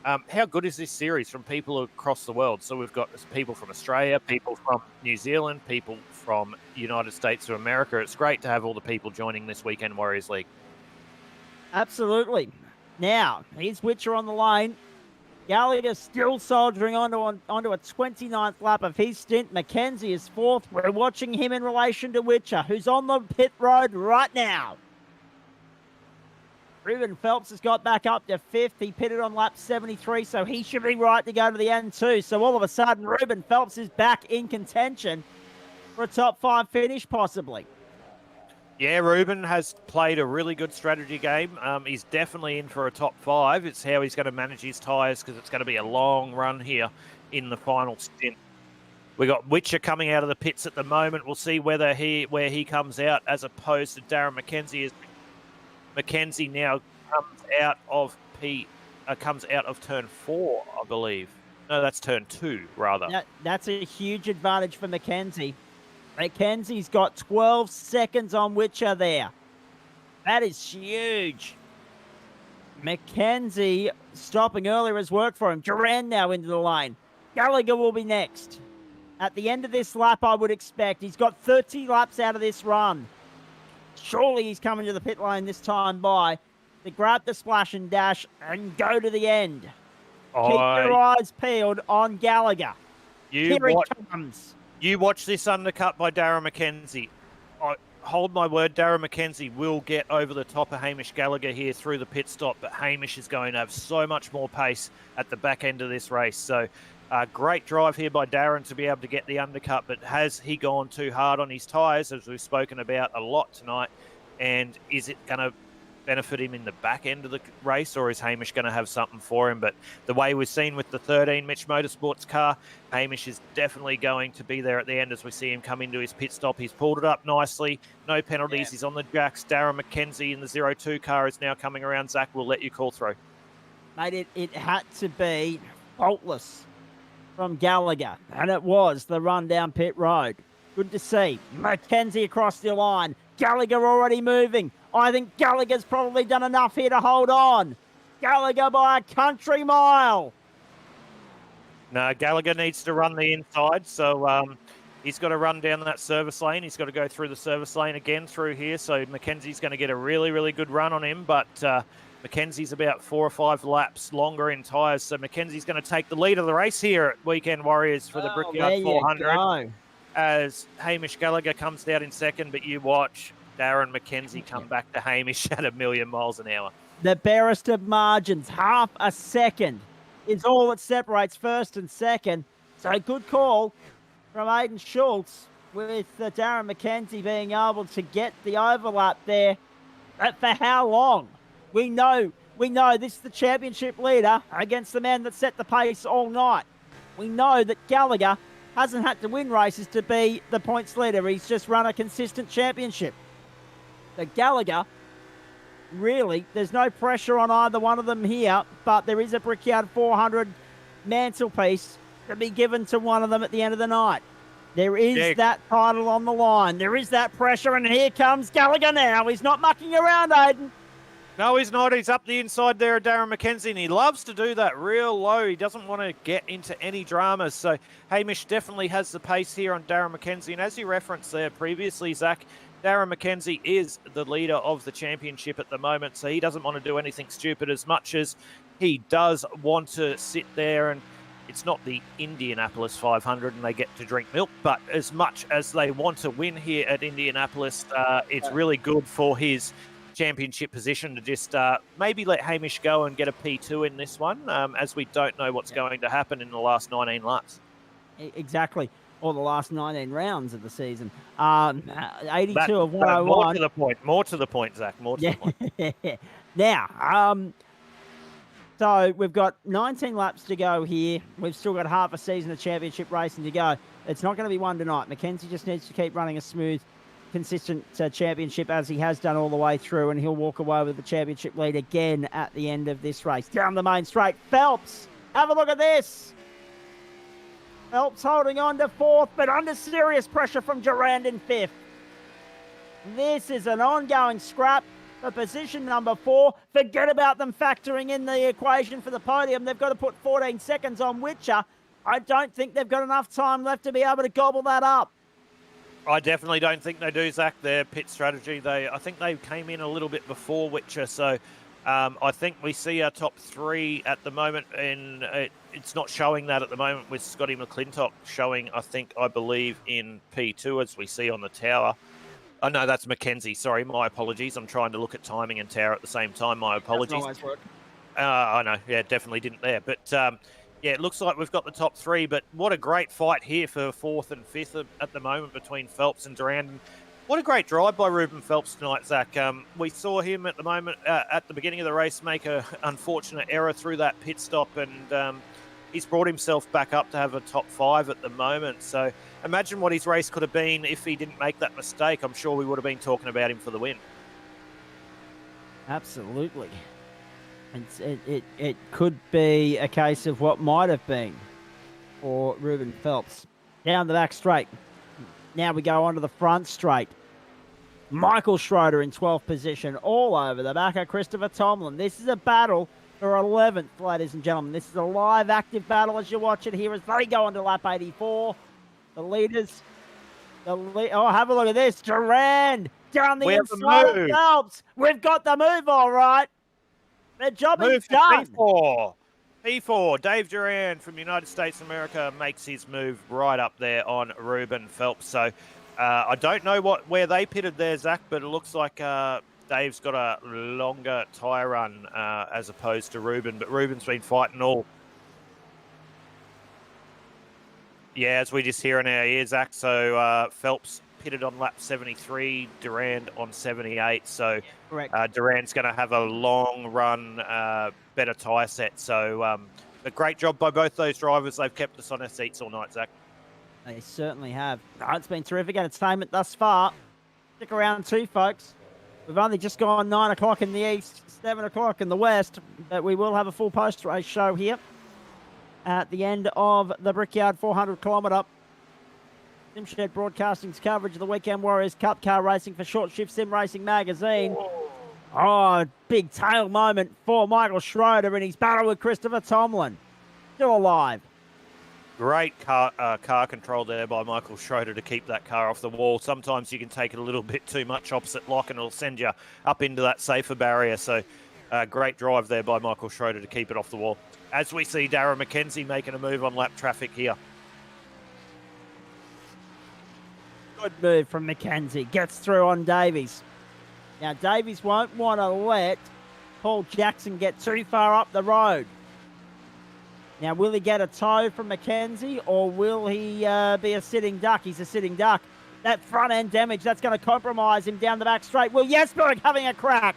how good is this series from people across the world? So we've got people from Australia, people from New Zealand, people from the United States of America. It's great to have all the people joining this Weekend Warriors League. Absolutely. Now, here's Witcher on the lane. Gallagher still soldiering onto a 29th lap of his stint. Mackenzie is 4th. We're watching him in relation to Witcher, who's on the pit road right now. Ruben Phelps has got back up to 5th. He pitted on lap 73, so he should be right to go to the end too. So all of a sudden, Ruben Phelps is back in contention for a top 5 finish, possibly. Yeah, Ruben has played a really good strategy game. He's definitely in for a top 5. It's how he's going to manage his tyres because it's going to be a long run here in the final stint. We got Witcher coming out of the pits at the moment. We'll see where he comes out as opposed to Darren McKenzie. As McKenzie now comes out of turn 4, I believe. No, that's turn 2 rather. That's a huge advantage for Mackenzie. Mackenzie's got 12 seconds on Witcher there. That is huge. Mackenzie stopping earlier has worked for him. Durand now into the lane. Gallagher will be next. At the end of this lap, I would expect. He's got 30 laps out of this run. Surely he's coming to the pit lane this time by to grab the splash and dash and go to the end. Keep your eyes peeled on Gallagher. Here he comes. You watch this undercut by Darren McKenzie. hold my word, Darren McKenzie will get over the top of Hamish Gallagher here through the pit stop, but Hamish is going to have so much more pace at the back end of this race. So great drive here by Darren to be able to get the undercut, but has he gone too hard on his tyres, as we've spoken about a lot tonight, and is it going to benefit him in the back end of the race, or is Hamish going to have something for him? But the way we've seen with the 13 Mitch Motorsports car, Hamish is definitely going to be there at the end as we see him come into his pit stop. He's pulled it up nicely, no penalties. Yeah. He's on the jacks. Darren McKenzie in the 02 car is now coming around. Zach, we'll let you call through. Mate, it had to be faultless from Gallagher, and it was the run down pit road. Good to see. McKenzie across the line. Gallagher already moving. I think Gallagher's probably done enough here to hold on. Gallagher by a country mile. No, Gallagher needs to run the inside, so he's got to run down that service lane. He's got to go through the service lane again through here, so Mackenzie's going to get a really, really good run on him, but Mackenzie's about 4 or 5 laps longer in tyres, so Mackenzie's going to take the lead of the race here at Weekend Warriors for the Brickyard 400 as Hamish Gallagher comes down in second, but you watch Darren McKenzie come back to Hamish at 1,000,000 miles an hour. The barest of margins, half a second is all that separates first and second. So good call from Aiden Schultz with Darren McKenzie being able to get the overlap there. But for how long? We know this is the championship leader against the man that set the pace all night. We know that Gallagher hasn't had to win races to be the points leader. He's just run a consistent championship. So Gallagher, really, there's no pressure on either one of them here, but there is a Brickyard 400 mantelpiece to be given to one of them at the end of the night. There is that title on the line. There is that pressure, and here comes Gallagher now. He's not mucking around, Aiden. No, he's not. He's up the inside there of Darren McKenzie, and he loves to do that real low. He doesn't want to get into any dramas. So Hamish definitely has the pace here on Darren McKenzie. And as you referenced there previously, Zach, Darren McKenzie is the leader of the championship at the moment, so he doesn't want to do anything stupid as much as he does want to sit there. And it's not the Indianapolis 500 and they get to drink milk, but as much as they want to win here at Indianapolis, it's really good for his championship position to just maybe let Hamish go and get a P2 in this one, as we don't know what's going to happen in the last 19 laps. Exactly. Or the last 19 rounds of the season. 82 of 101. More to the point, Zach. More to the point. Now, so we've got 19 laps to go here. We've still got half a season of championship racing to go. It's not going to be one tonight. McKenzie just needs to keep running a smooth, consistent championship as he has done all the way through, and he'll walk away with the championship lead again at the end of this race. Down the main straight, Phelps, have a look at this. Phelps holding on to fourth, but under serious pressure from Durand in fifth. This is an ongoing scrap for position number 4. Forget about them factoring in the equation for the podium. They've got to put 14 seconds on Witcher. I don't think they've got enough time left to be able to gobble that up. I definitely don't think they do, Zach. Their pit strategy, I think they came in a little bit before Witcher, so I think we see our top 3 at the moment, and it's not showing that at the moment with Scotty McClintock showing, I believe, in P2 as we see on the tower. Oh, no, that's McKenzie. Sorry, my apologies. I'm trying to look at timing and tower at the same time. My apologies. That's always work. I know. Yeah, definitely didn't there. But, yeah, it looks like we've got the top 3, but what a great fight here for 4th and 5th at the moment between Phelps and Durand. What a great drive by Ruben Phelps tonight, Zach. We saw him at the moment, at the beginning of the race, make an unfortunate error through that pit stop, and he's brought himself back up to have a top 5 at the moment. So imagine what his race could have been if he didn't make that mistake. I'm sure we would have been talking about him for the win. Absolutely. It could be a case of what might have been for Ruben Phelps. Down the back straight. Now we go onto the front straight. Michael Schroeder in 12th position, all over the back of Christopher Tomlin. This is a battle for 11th, ladies and gentlemen. This is a live, active battle as you watch it here as they go into lap 84. The leaders, oh, have a look at this. Durand down the inside of Phelps. We've got the move, all right. The job is done. P4, Dave Durand from United States of America makes his move right up there on Ruben Phelps. So I don't know where they pitted there, Zach, but it looks like Dave's got a longer tyre run as opposed to Ruben, but Ruben's been fighting all. Yeah, as we just hear in our ears, Zach. So Phelps pitted on lap 73, Durand on 78. So Durand's going to have a long run, better tyre set. So a great job by both those drivers. They've kept us on our seats all night, Zach. They certainly have. Oh, it's been terrific entertainment thus far. Stick around too, folks. We've only just gone 9 o'clock in the east, 7 o'clock in the west, but we will have a full post-race show here at the end of the Brickyard 400 kilometre. Simshed Broadcasting's coverage of the Weekend Warriors Cup car racing for Short Shift Sim Racing Magazine. Oh, big tail moment for Michael Schroeder in his battle with Christopher Tomlin. Still alive. Great car control there by Michael Schroeder to keep that car off the wall. Sometimes you can take it a little bit too much opposite lock and it'll send you up into that safer barrier. So great drive there by Michael Schroeder to keep it off the wall. As we see Darren McKenzie making a move on lap traffic here. Good move from McKenzie. Gets through on Davies. Now, Davies won't want to let Paul Jackson get too far up the road. Now, will he get a tow from McKenzie or will he be a sitting duck? He's a sitting duck. That front end damage, that's going to compromise him down the back straight. Will Jesberg having a crack?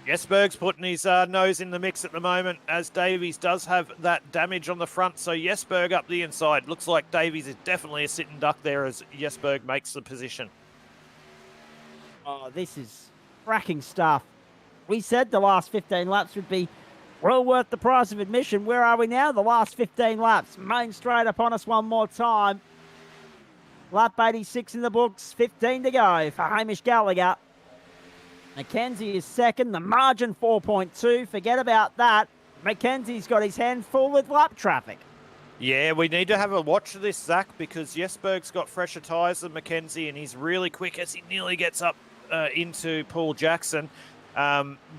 Jesberg's putting his nose in the mix at the moment as Davies does have that damage on the front. So Jesberg up the inside. Looks like Davies is definitely a sitting duck there as Jesberg makes the position. Oh, this is cracking stuff. We said the last 15 laps would be well worth the price of admission. Where are we now? The last 15 laps. Main straight upon us one more time. Lap 86 in the books. 15 to go for Hamish Gallagher. McKenzie is second. The margin 4.2. Forget about that. McKenzie's got his hand full with lap traffic. Yeah, we need to have a watch of this, Zach, because Jesberg's got fresher tyres than McKenzie and he's really quick as he nearly gets up into Paul Jackson.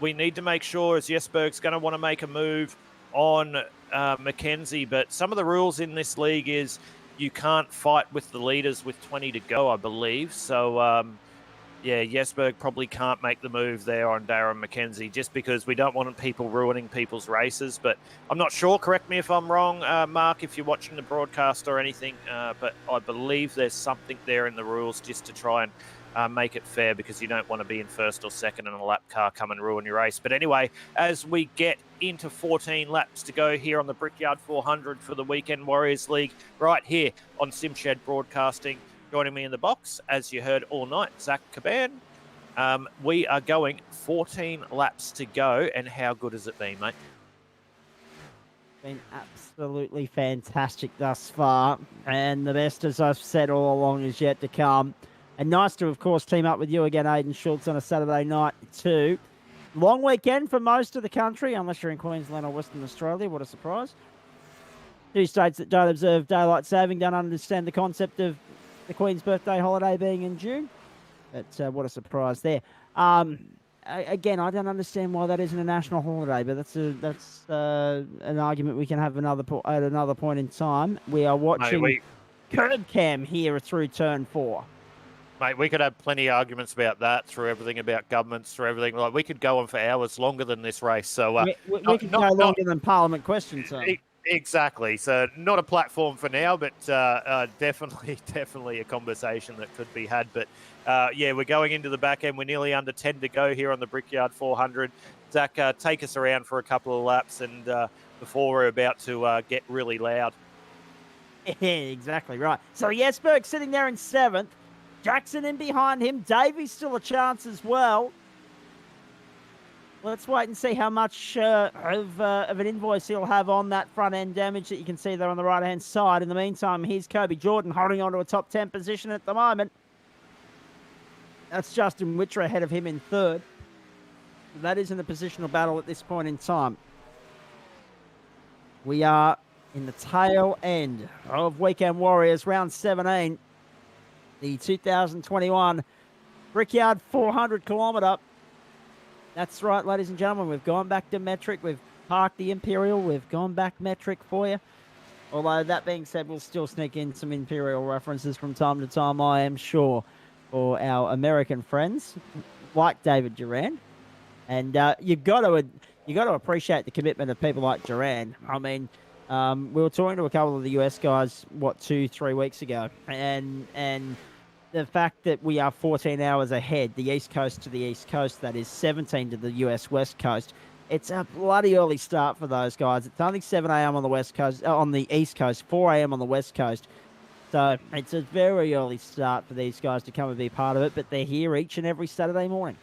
We need to make sure as Jesberg's going to want to make a move on McKenzie, but some of the rules in this league is you can't fight with the leaders with 20 to go, I believe. So, yeah, Jesberg probably can't make the move there on Darren McKenzie just because we don't want people ruining people's races. But I'm not sure. Correct me if I'm wrong, Mark, if you're watching the broadcast or anything. But I believe there's something there in the rules just to try and make it fair because you don't want to be in first or second and a lap car come and ruin your race. But anyway, as we get into 14 laps to go here on the Brickyard 400 for the Weekend Warriors League, right here on Simshed Broadcasting. Joining me in the box, as you heard all night, Zach Caban. We are going 14 laps to go, and how good has it been, mate? Been absolutely fantastic thus far, and the best, as I've said all along, is yet to come. And nice to, of course, team up with you again, Aidan Schultz, on a Saturday night too. Long weekend for most of the country, unless you're in Queensland or Western Australia. What a surprise. Two states that don't observe daylight saving don't understand the concept of the Queen's birthday holiday being in June. But what a surprise there. Again, I don't understand why that isn't a national holiday, but that's an argument we can have at another point in time. We are watching curb cam here through turn 4. Mate, we could have plenty of arguments about that, through everything about governments, through everything. Like, we could go on for hours longer than this race. So we could go longer than Parliament question time. Exactly. So not a platform for now, but definitely a conversation that could be had. But yeah, we're going into the back end. We're nearly under 10 to go here on the Brickyard 400. Zach, take us around for a couple of laps and before we're about to get really loud. Yeah, exactly right. So Jesberg sitting there in 7th. Jackson in behind him. Davies still a chance as well. Let's wait and see how much of an invoice he'll have on that front end damage that you can see there on the right hand side. In the meantime, here's Kobe Jordan holding on to a top 10 position at the moment. That's Justin Witcher ahead of him in 3rd. That is in the positional battle at this point in time. We are in the tail end of Weekend Warriors round 17. The 2021 Brickyard 400 kilometre. That's right, ladies and gentlemen. We've gone back to metric. We've parked the Imperial. We've gone back metric for you. Although that being said, we'll still sneak in some Imperial references from time to time, I am sure, for our American friends like David Duran. And you've got to appreciate the commitment of people like Duran. I mean, we were talking to a couple of the US guys 2-3 weeks ago, and the fact that we are 14 hours ahead, the East Coast to the East Coast, that is 17 to the US West Coast. It's a bloody early start for those guys. It's only 7 a.m. on the West Coast, on the East Coast, 4 a.m. on the West Coast. So it's a very early start for these guys to come and be part of it, but they're here each and every Saturday morning.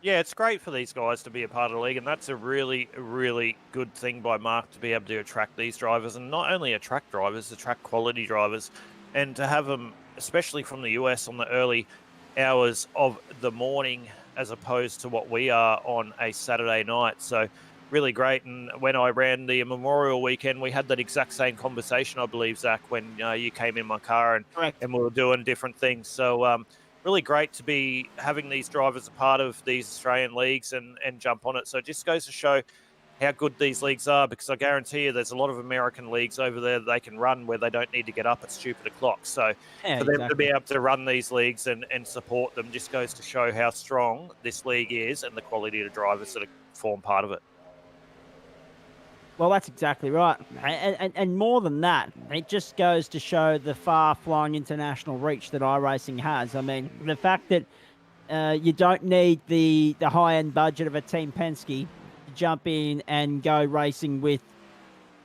Yeah, it's great for these guys to be a part of the league, and that's a really, really good thing by Mark to be able to attract these drivers, and not only attract drivers, attract quality drivers, and to have them, especially from the US, on the early hours of the morning as opposed to what we are on a Saturday night. So really great. And when I ran the Memorial Weekend, we had that exact same conversation, I believe, Zach, when you came in my car and we were doing different things. So really great to be having these drivers a part of these Australian leagues and jump on it. So it just goes to show how good these leagues are, because I guarantee you there's a lot of American leagues over there that they can run where they don't need to get up at stupid o'clock. So for them to be able to run these leagues and support them just goes to show how strong this league is and the quality of the drivers that form part of it. Well, that's exactly right. And more than that, it just goes to show the far-flung international reach that iRacing has. I mean, the fact that you don't need the high-end budget of a Team Penske to jump in and go racing with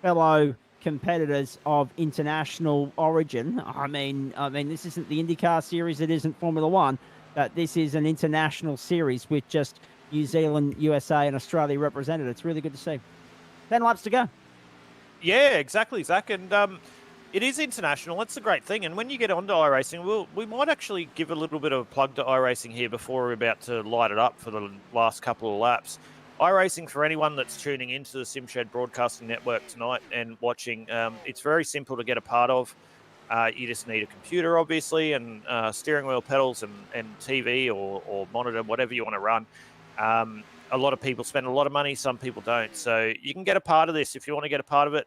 fellow competitors of international origin. I mean, this isn't the IndyCar series, it isn't Formula One, but this is an international series with just New Zealand, USA, and Australia represented. It's really good to see. 10 laps to go. Yeah, exactly, Zach. And it is international. That's a great thing. And when you get onto iRacing, we might actually give a little bit of a plug to iRacing here before we're about to light it up for the last couple of laps. iRacing, for anyone that's tuning into the SimShed Broadcasting Network tonight and watching, it's very simple to get a part of. You just need a computer, obviously, and steering wheel pedals and TV or monitor, whatever you want to run. A lot of people spend a lot of money. Some people don't. So you can get a part of this. If you want to get a part of it,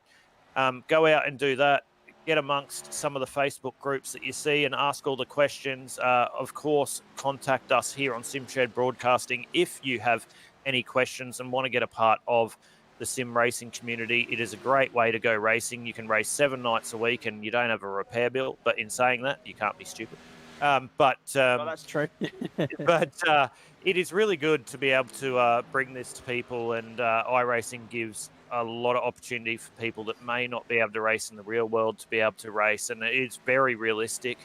go out and do that. Get amongst some of the Facebook groups that you see and ask all the questions. Of course, contact us here on SimShed Broadcasting if you have any questions and want to get a part of the sim racing community. It is a great way to go racing. You can race 7 nights a week and you don't have a repair bill. But in saying that, you can't be stupid. Well, that's true. But it is really good to be able to bring this to people, and iRacing gives a lot of opportunity for people that may not be able to race in the real world to be able to race, and it's very realistic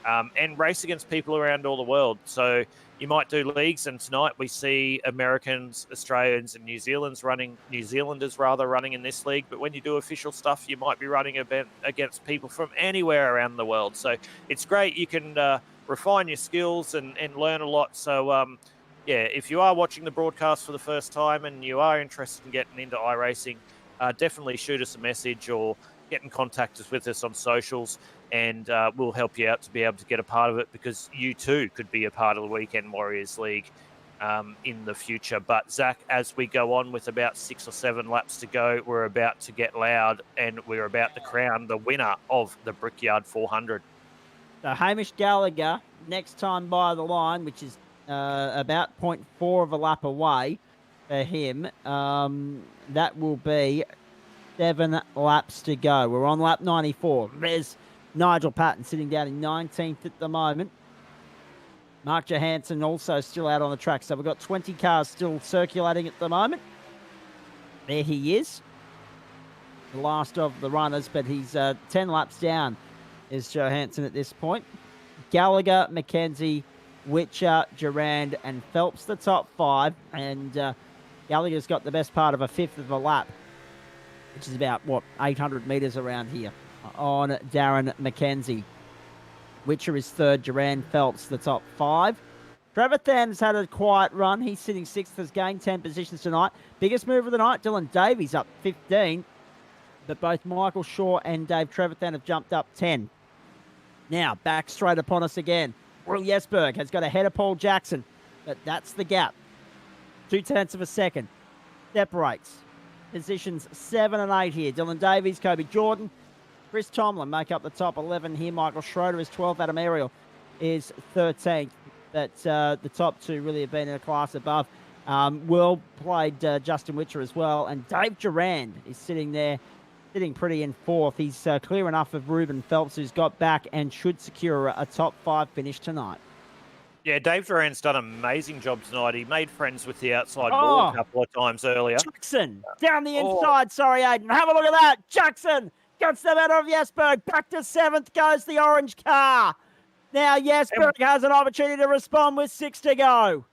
and race against people around all the world. So you might do leagues, and tonight we see Americans, Australians, and New Zealanders running in this league. But when you do official stuff, you might be running against people from anywhere around the world. So it's great. You can refine your skills and learn a lot. So yeah, if you are watching the broadcast for the first time and you are interested in getting into iRacing, definitely shoot us a message or get in contact with us on socials, and we'll help you out to be able to get a part of it, because you too could be a part of the Weekend Warriors League in the future. But Zach, as we go on with about 6 or 7 laps to go, we're about to get loud and we're about to crown the winner of the Brickyard 400. So Hamish Gallagher, next time by the line, which is about 0.4 of a lap away for him. That will be 7 laps to go. We're on lap 94. There's Nigel Patton sitting down in 19th at the moment. Mark Johansson also still out on the track. So we've got 20 cars still circulating at the moment. There he is, the last of the runners, but he's 10 laps down is Johansson at this point. Gallagher, McKenzie, Witcher, Durand, and Phelps, the top 5. And Gallagher's got the best part of a 5th of a lap, which is about, 800 metres around here, on Darren McKenzie. Witcher is 3rd, Durand, Phelps, the top 5. Trevor Tham's had a quiet run. He's sitting 6th, has gained 10 positions tonight. Biggest move of the night, Dylan Davies up 15. But both Michael Shaw and Dave Trevathan have jumped up 10. Now, back straight upon us again. Will Jesberg has got ahead of Paul Jackson, but that's the gap. 0.2 of a second. Separates. Positions 7 and 8 here. Dylan Davies, Kobe Jordan, Chris Tomlin make up the top 11 here. Michael Schroeder is 12th. Adam Ariel is 13th. But the top two really have been in a class above. Well played Justin Witcher as well. And Dave Durand is sitting there, sitting pretty in 4th. He's clear enough of Ruben Phelps, who's got back and should secure a top 5 finish tonight. Yeah, Dave Durand's done an amazing job tonight. He made friends with the outside wall a couple of times earlier. Jackson, down the inside. Sorry, Aiden. Have a look at that. Jackson gets the better of Jesberg. Back to 7th goes the orange car. Now Jesberg has an opportunity to respond with 6 to go.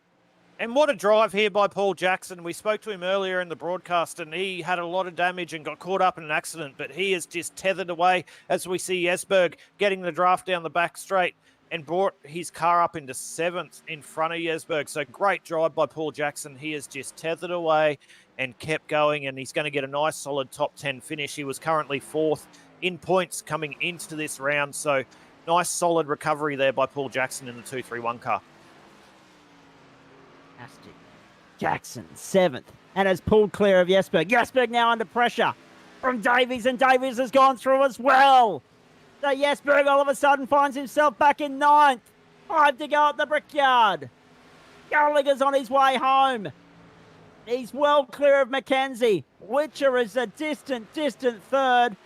And what a drive here by Paul Jackson. We spoke to him earlier in the broadcast and he had a lot of damage and got caught up in an accident, but he is just tethered away as we see Jesberg getting the draft down the back straight and brought his car up into 7th in front of Jesberg. So great drive by Paul Jackson. He is just tethered away and kept going, and he's going to get a nice solid top 10 finish. He was currently 4th in points coming into this round. So nice solid recovery there by Paul Jackson in the 231 car. Fantastic. Jackson, 7th, and has pulled clear of Jesberg. Jesberg now under pressure from Davies, and Davies has gone through as well. So Jesberg all of a sudden finds himself back in 9th. 5 to go at the Brickyard. Gallagher's on his way home. He's well clear of Mackenzie. Witcher is a distant 3rd.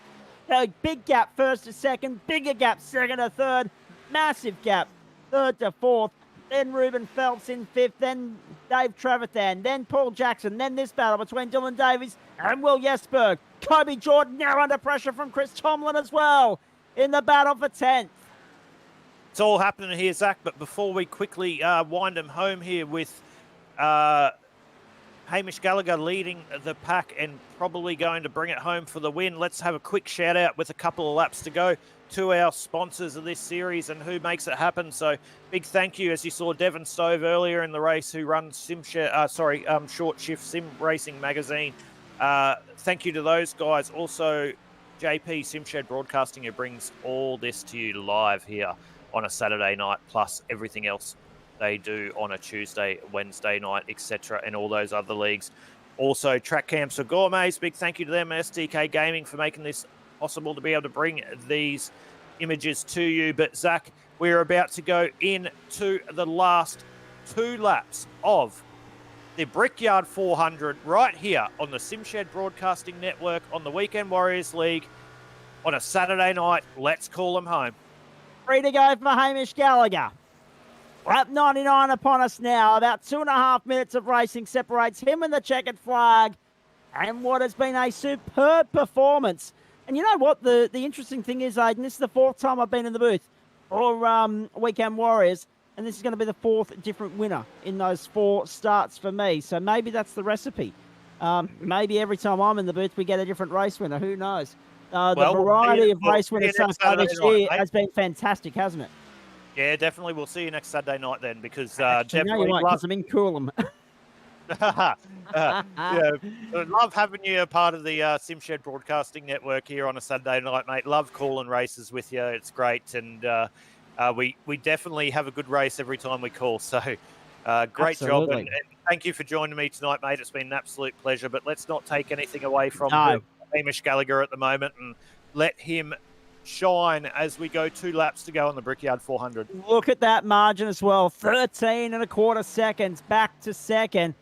A big gap 1st to 2nd. Bigger gap 2nd to 3rd. Massive gap 3rd to 4th. Then Ruben Phelps in 5th. Then Dave Trevathan. Then Paul Jackson. Then this battle between Dylan Davies and Will Jesberg. Kobe Jordan now under pressure from Chris Tomlin as well in the battle for 10th. It's all happening here, Zach, but before we quickly wind them home here with Hamish Gallagher leading the pack and probably going to bring it home for the win, let's have a quick shout out with a couple of laps to go to our sponsors of this series and who makes it happen. So big thank you, as you saw Devon Stove earlier in the race, who runs Short Shift Sim Racing Magazine. Thank you to those guys. Also, JP Simshed Broadcasting, who brings all this to you live here on a Saturday night, plus everything else they do on a Tuesday, Wednesday night, etc., and all those other leagues. Also, Track Camps for Gourmets, big thank you to them, and SDK Gaming for making this possible to be able to bring these images to you. But Zach, we're about to go into the last 2 laps of the Brickyard 400 right here on the Simshed Broadcasting Network on the Weekend Warriors League on a Saturday night. Let's call them home. 3 to go for Hamish Gallagher. Lap 99 upon us now. About 2.5 minutes of racing separates him and the checkered flag and what has been a superb performance. And you know what? The interesting thing is, Aiden, this is the 4th time I've been in the booth for Weekend Warriors, and this is going to be the 4th different winner in those 4 starts for me. So maybe that's the recipe. Maybe every time I'm in the booth, we get a different race winner. Who knows? The variety of race winners so far this year has been fantastic, hasn't it? Yeah, definitely. We'll see you next Saturday night then, because Actually, no, you won't, because I'm in Coolum. Love having you a part of the Simshed Broadcasting Network here on a Saturday night, mate. Love calling races with you. It's great, and we definitely have a good race every time we call. So great job, and thank you for joining me tonight, mate. It's been an absolute pleasure. But let's not take anything away from Hamish Gallagher at the moment, and let him shine as we go 2 laps to go on the Brickyard 400. Look at that margin as well. 13.25 seconds back to 2nd.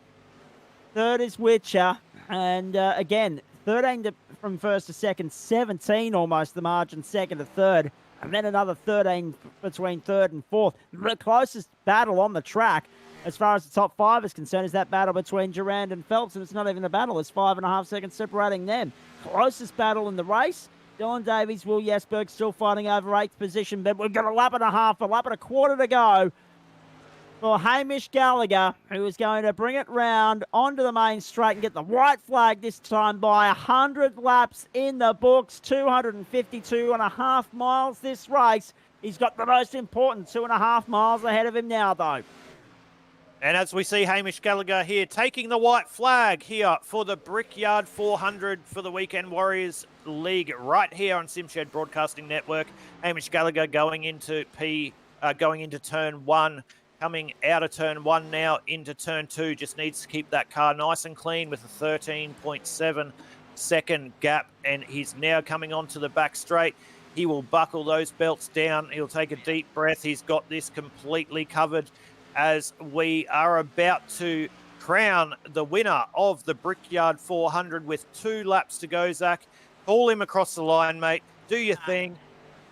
3rd is Witcher. And again, 13 from 1st to 2nd. 17 almost the margin 2nd to 3rd. And then another 13 between 3rd and 4th. The closest battle on the track, as far as the top 5 is concerned, is that battle between Durand and Phelps. And it's not even a battle. It's 5.5 seconds separating them. Closest battle in the race, Dylan Davies, Will Jesberg still fighting over 8th position, but we've got a lap and a quarter to go for Hamish Gallagher, who is going to bring it round onto the main straight and get the white flag this time by 100 laps in the books. 252.5 miles this race. He's got the most important 2.5 miles ahead of him now, though. And as we see Hamish Gallagher here taking the white flag here for the Brickyard 400 for the Weekend Warriors League right here on Simshed Broadcasting Network. Hamish Gallagher going into turn 1, coming out of turn 1 now into turn 2. Just needs to keep that car nice and clean with a 13.7 second gap, and he's now coming onto the back straight. He will buckle those belts down. He'll take a deep breath. He's got this completely covered as we are about to crown the winner of the Brickyard 400 with 2 laps to go, Zach. Call him across the line, mate. Do your thing,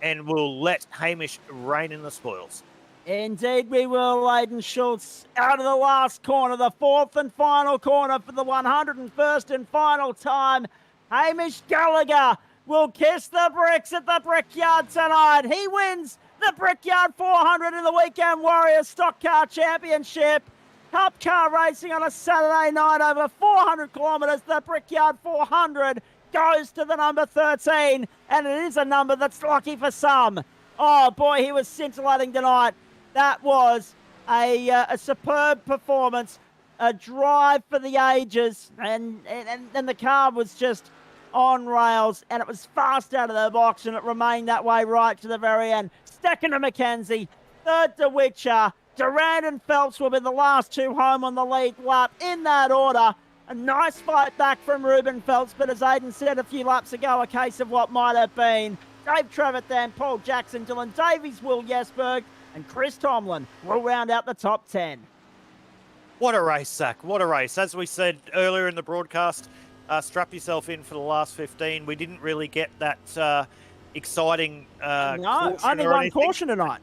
and we'll let Hamish reign in the spoils. Indeed we will, Aiden Schultz, out of the last corner, the 4th and final corner for the 101st and final time. Hamish Gallagher will kiss the bricks at the Brickyard tonight. He wins the Brickyard 400 in the Weekend Warriors Stock Car Championship. Cup car racing on a Saturday night over 400 kilometres. The Brickyard 400 goes to the number 13, and it is a number that's lucky for some. Oh boy, he was scintillating tonight. That was a superb performance, a drive for the ages, and the car was just on rails, and it was fast out of the box, and it remained that way right to the very end. Second to Mackenzie, third to Witcher. Durand and Phelps will be the last 2 home on the lead lap in that order. A nice fight back from Ruben Phelps, but as Aiden said a few laps ago, a case of what might have been. Dave Trevathan, Paul Jackson, Dylan Davies, Will Jesberg, and Chris Tomlin will round out the top 10. What a race, Zach. What a race. As we said earlier in the broadcast, strap yourself in for the last 15. We didn't really get that exciting no, only one caution tonight.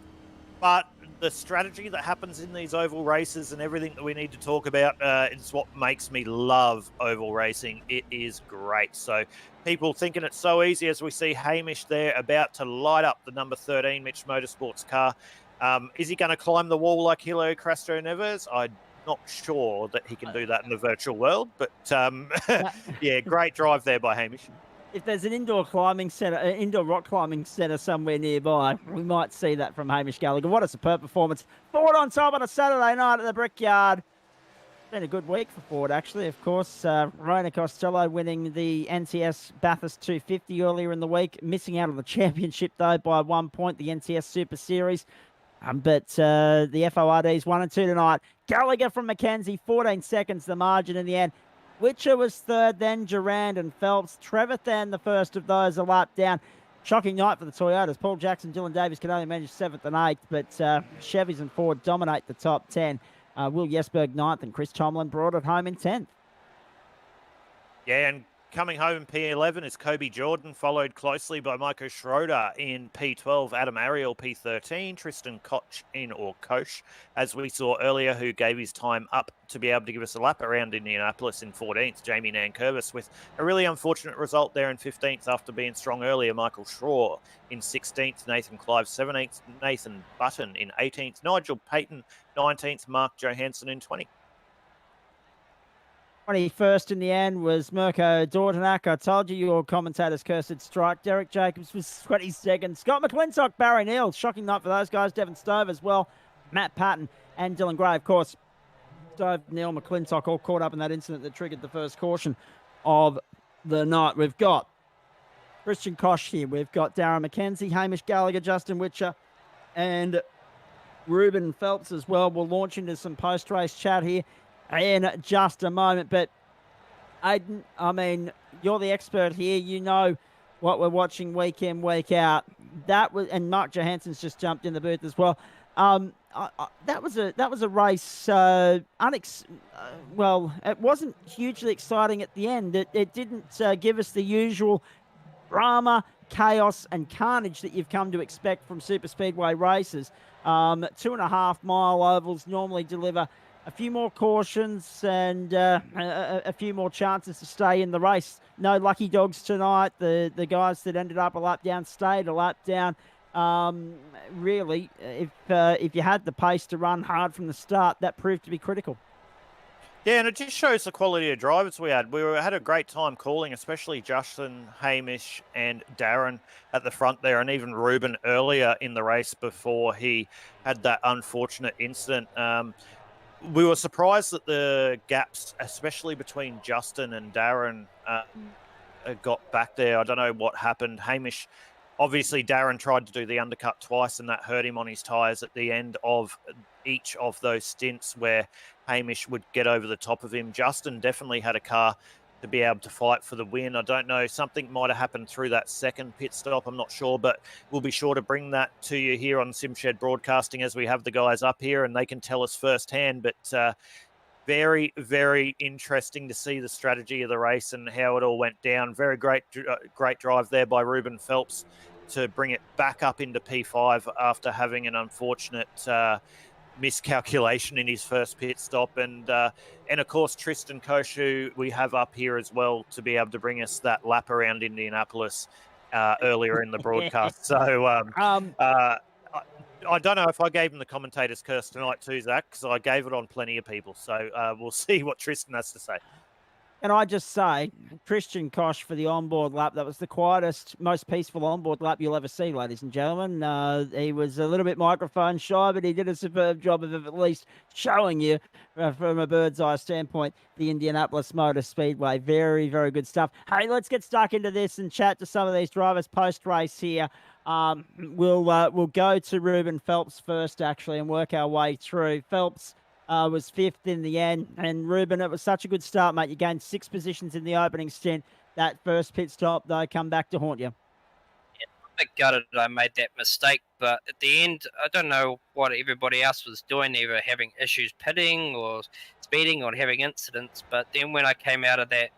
But the strategy that happens in these oval races and everything that we need to talk about is what makes me love oval racing. It is great. So people thinking it's so easy, as we see Hamish there about to light up the number 13 Mitch Motorsports car. Is he going to climb the wall like Hilo Castro Neves? I'm not sure that he can do that in the virtual world, but yeah, great drive there by Hamish. If there's an indoor climbing centre, indoor rock climbing centre somewhere nearby, we might see that from Hamish Gallagher. What a superb performance. Ford on top on a Saturday night at the Brickyard. Been a good week for Ford, actually, of course. Rona Costello winning the NTS Bathurst 250 earlier in the week. Missing out on the championship, though, by 1 point, the NTS Super Series. But the FORDs 1 and 2 tonight. Gallagher from Mackenzie, 14 seconds the margin in the end. Witcher was third, then Durand and Phelps. Trevathan, the first of those, a lap down. Shocking night for the Toyotas. Paul Jackson, Dylan Davies can only manage 7th and 8th, but Chevys and Ford dominate the top 10. Will Jesberg 9th, and Chris Tomlin brought it home in 10th. Yeah, and coming home in P11 is Kobe Jordan, followed closely by Michael Schroeder in P12, Adam Ariel P13, Tristan Koch or Koch, as we saw earlier, who gave his time up to be able to give us a lap around Indianapolis in 14th, Jamie Nankervis, with a really unfortunate result there in 15th after being strong earlier, Michael Schroer in 16th, Nathan Clive 17th, Nathan Button in 18th, Nigel Payton 19th, Mark Johansson in 20th. 21st in the end was Mirko Dordenak. I told you your commentator's cursed strike. Derek Jacobs was 22nd. Scott McClintock, Barry Neal. Shocking night for those guys. Devon Stove as well. Matt Patton and Dylan Gray, of course. Stove, Neal, McClintock all caught up in that incident that triggered the first caution of the night. We've got Christian Koch here. We've got Darren McKenzie, Hamish Gallagher, Justin Witcher, and Ruben Phelps as well. We'll launch into some post-race chat here in just a moment. But Aiden, I mean, you're the expert here. You know what we're watching week in, week out. That was, and Mark Johansson's just jumped in the booth as well. That was a race. Well, it wasn't hugely exciting at the end. It didn't give us the usual drama, chaos, and carnage that you've come to expect from super speedway races. 2.5 mile ovals normally deliver a few more cautions and a few more chances to stay in the race. No lucky dogs tonight. The guys that ended up a lap down stayed a lap down. Really, if you had the pace to run hard from the start, that proved to be critical. Yeah, and it just shows the quality of drivers we had. We had a great time calling, especially Justin, Hamish, and Darren at the front there, and even Ruben earlier in the race before he had that unfortunate incident. We were surprised that the gaps, especially between Justin and Darren, got back there. I don't know what happened. Hamish, obviously Darren tried to do the undercut twice, and that hurt him on his tyres at the end of each of those stints where Hamish would get over the top of him. Justin definitely had a car to be able to fight for the win. I don't know, something might have happened through that second pit stop. I'm not sure, but we'll be sure to bring that to you here on Simshed Broadcasting as we have the guys up here and they can tell us firsthand. But very, very interesting to see the strategy of the race and how it all went down. Very great drive there by Ruben Phelps to bring it back up into P5 after having an unfortunate miscalculation in his first pit stop. And of course, Tristan Koshu we have up here as well to be able to bring us that lap around Indianapolis earlier in the broadcast. So I don't know if I gave him the commentator's curse tonight too, Zach, because I gave it on plenty of people. So we'll see what Tristan has to say. And I just say, Christian Koch for the onboard lap. That was the quietest, most peaceful onboard lap you'll ever see, ladies and gentlemen. He was a little bit microphone shy, but he did a superb job of at least showing you, from a bird's eye standpoint, the Indianapolis Motor Speedway. Very, very good stuff. Hey, let's get stuck into this and chat to some of these drivers post-race here. We'll go to Ruben Phelps first, actually, and work our way through. Phelps was fifth in the end. And Ruben, it was such a good start, mate. You gained 6 positions in the opening stint. That first pit stop, though, come back to haunt you. Yeah, I'm a bit gutted I made that mistake, but at the end, I don't know what everybody else was doing. They were having issues pitting or speeding or having incidents. But then when I came out of that,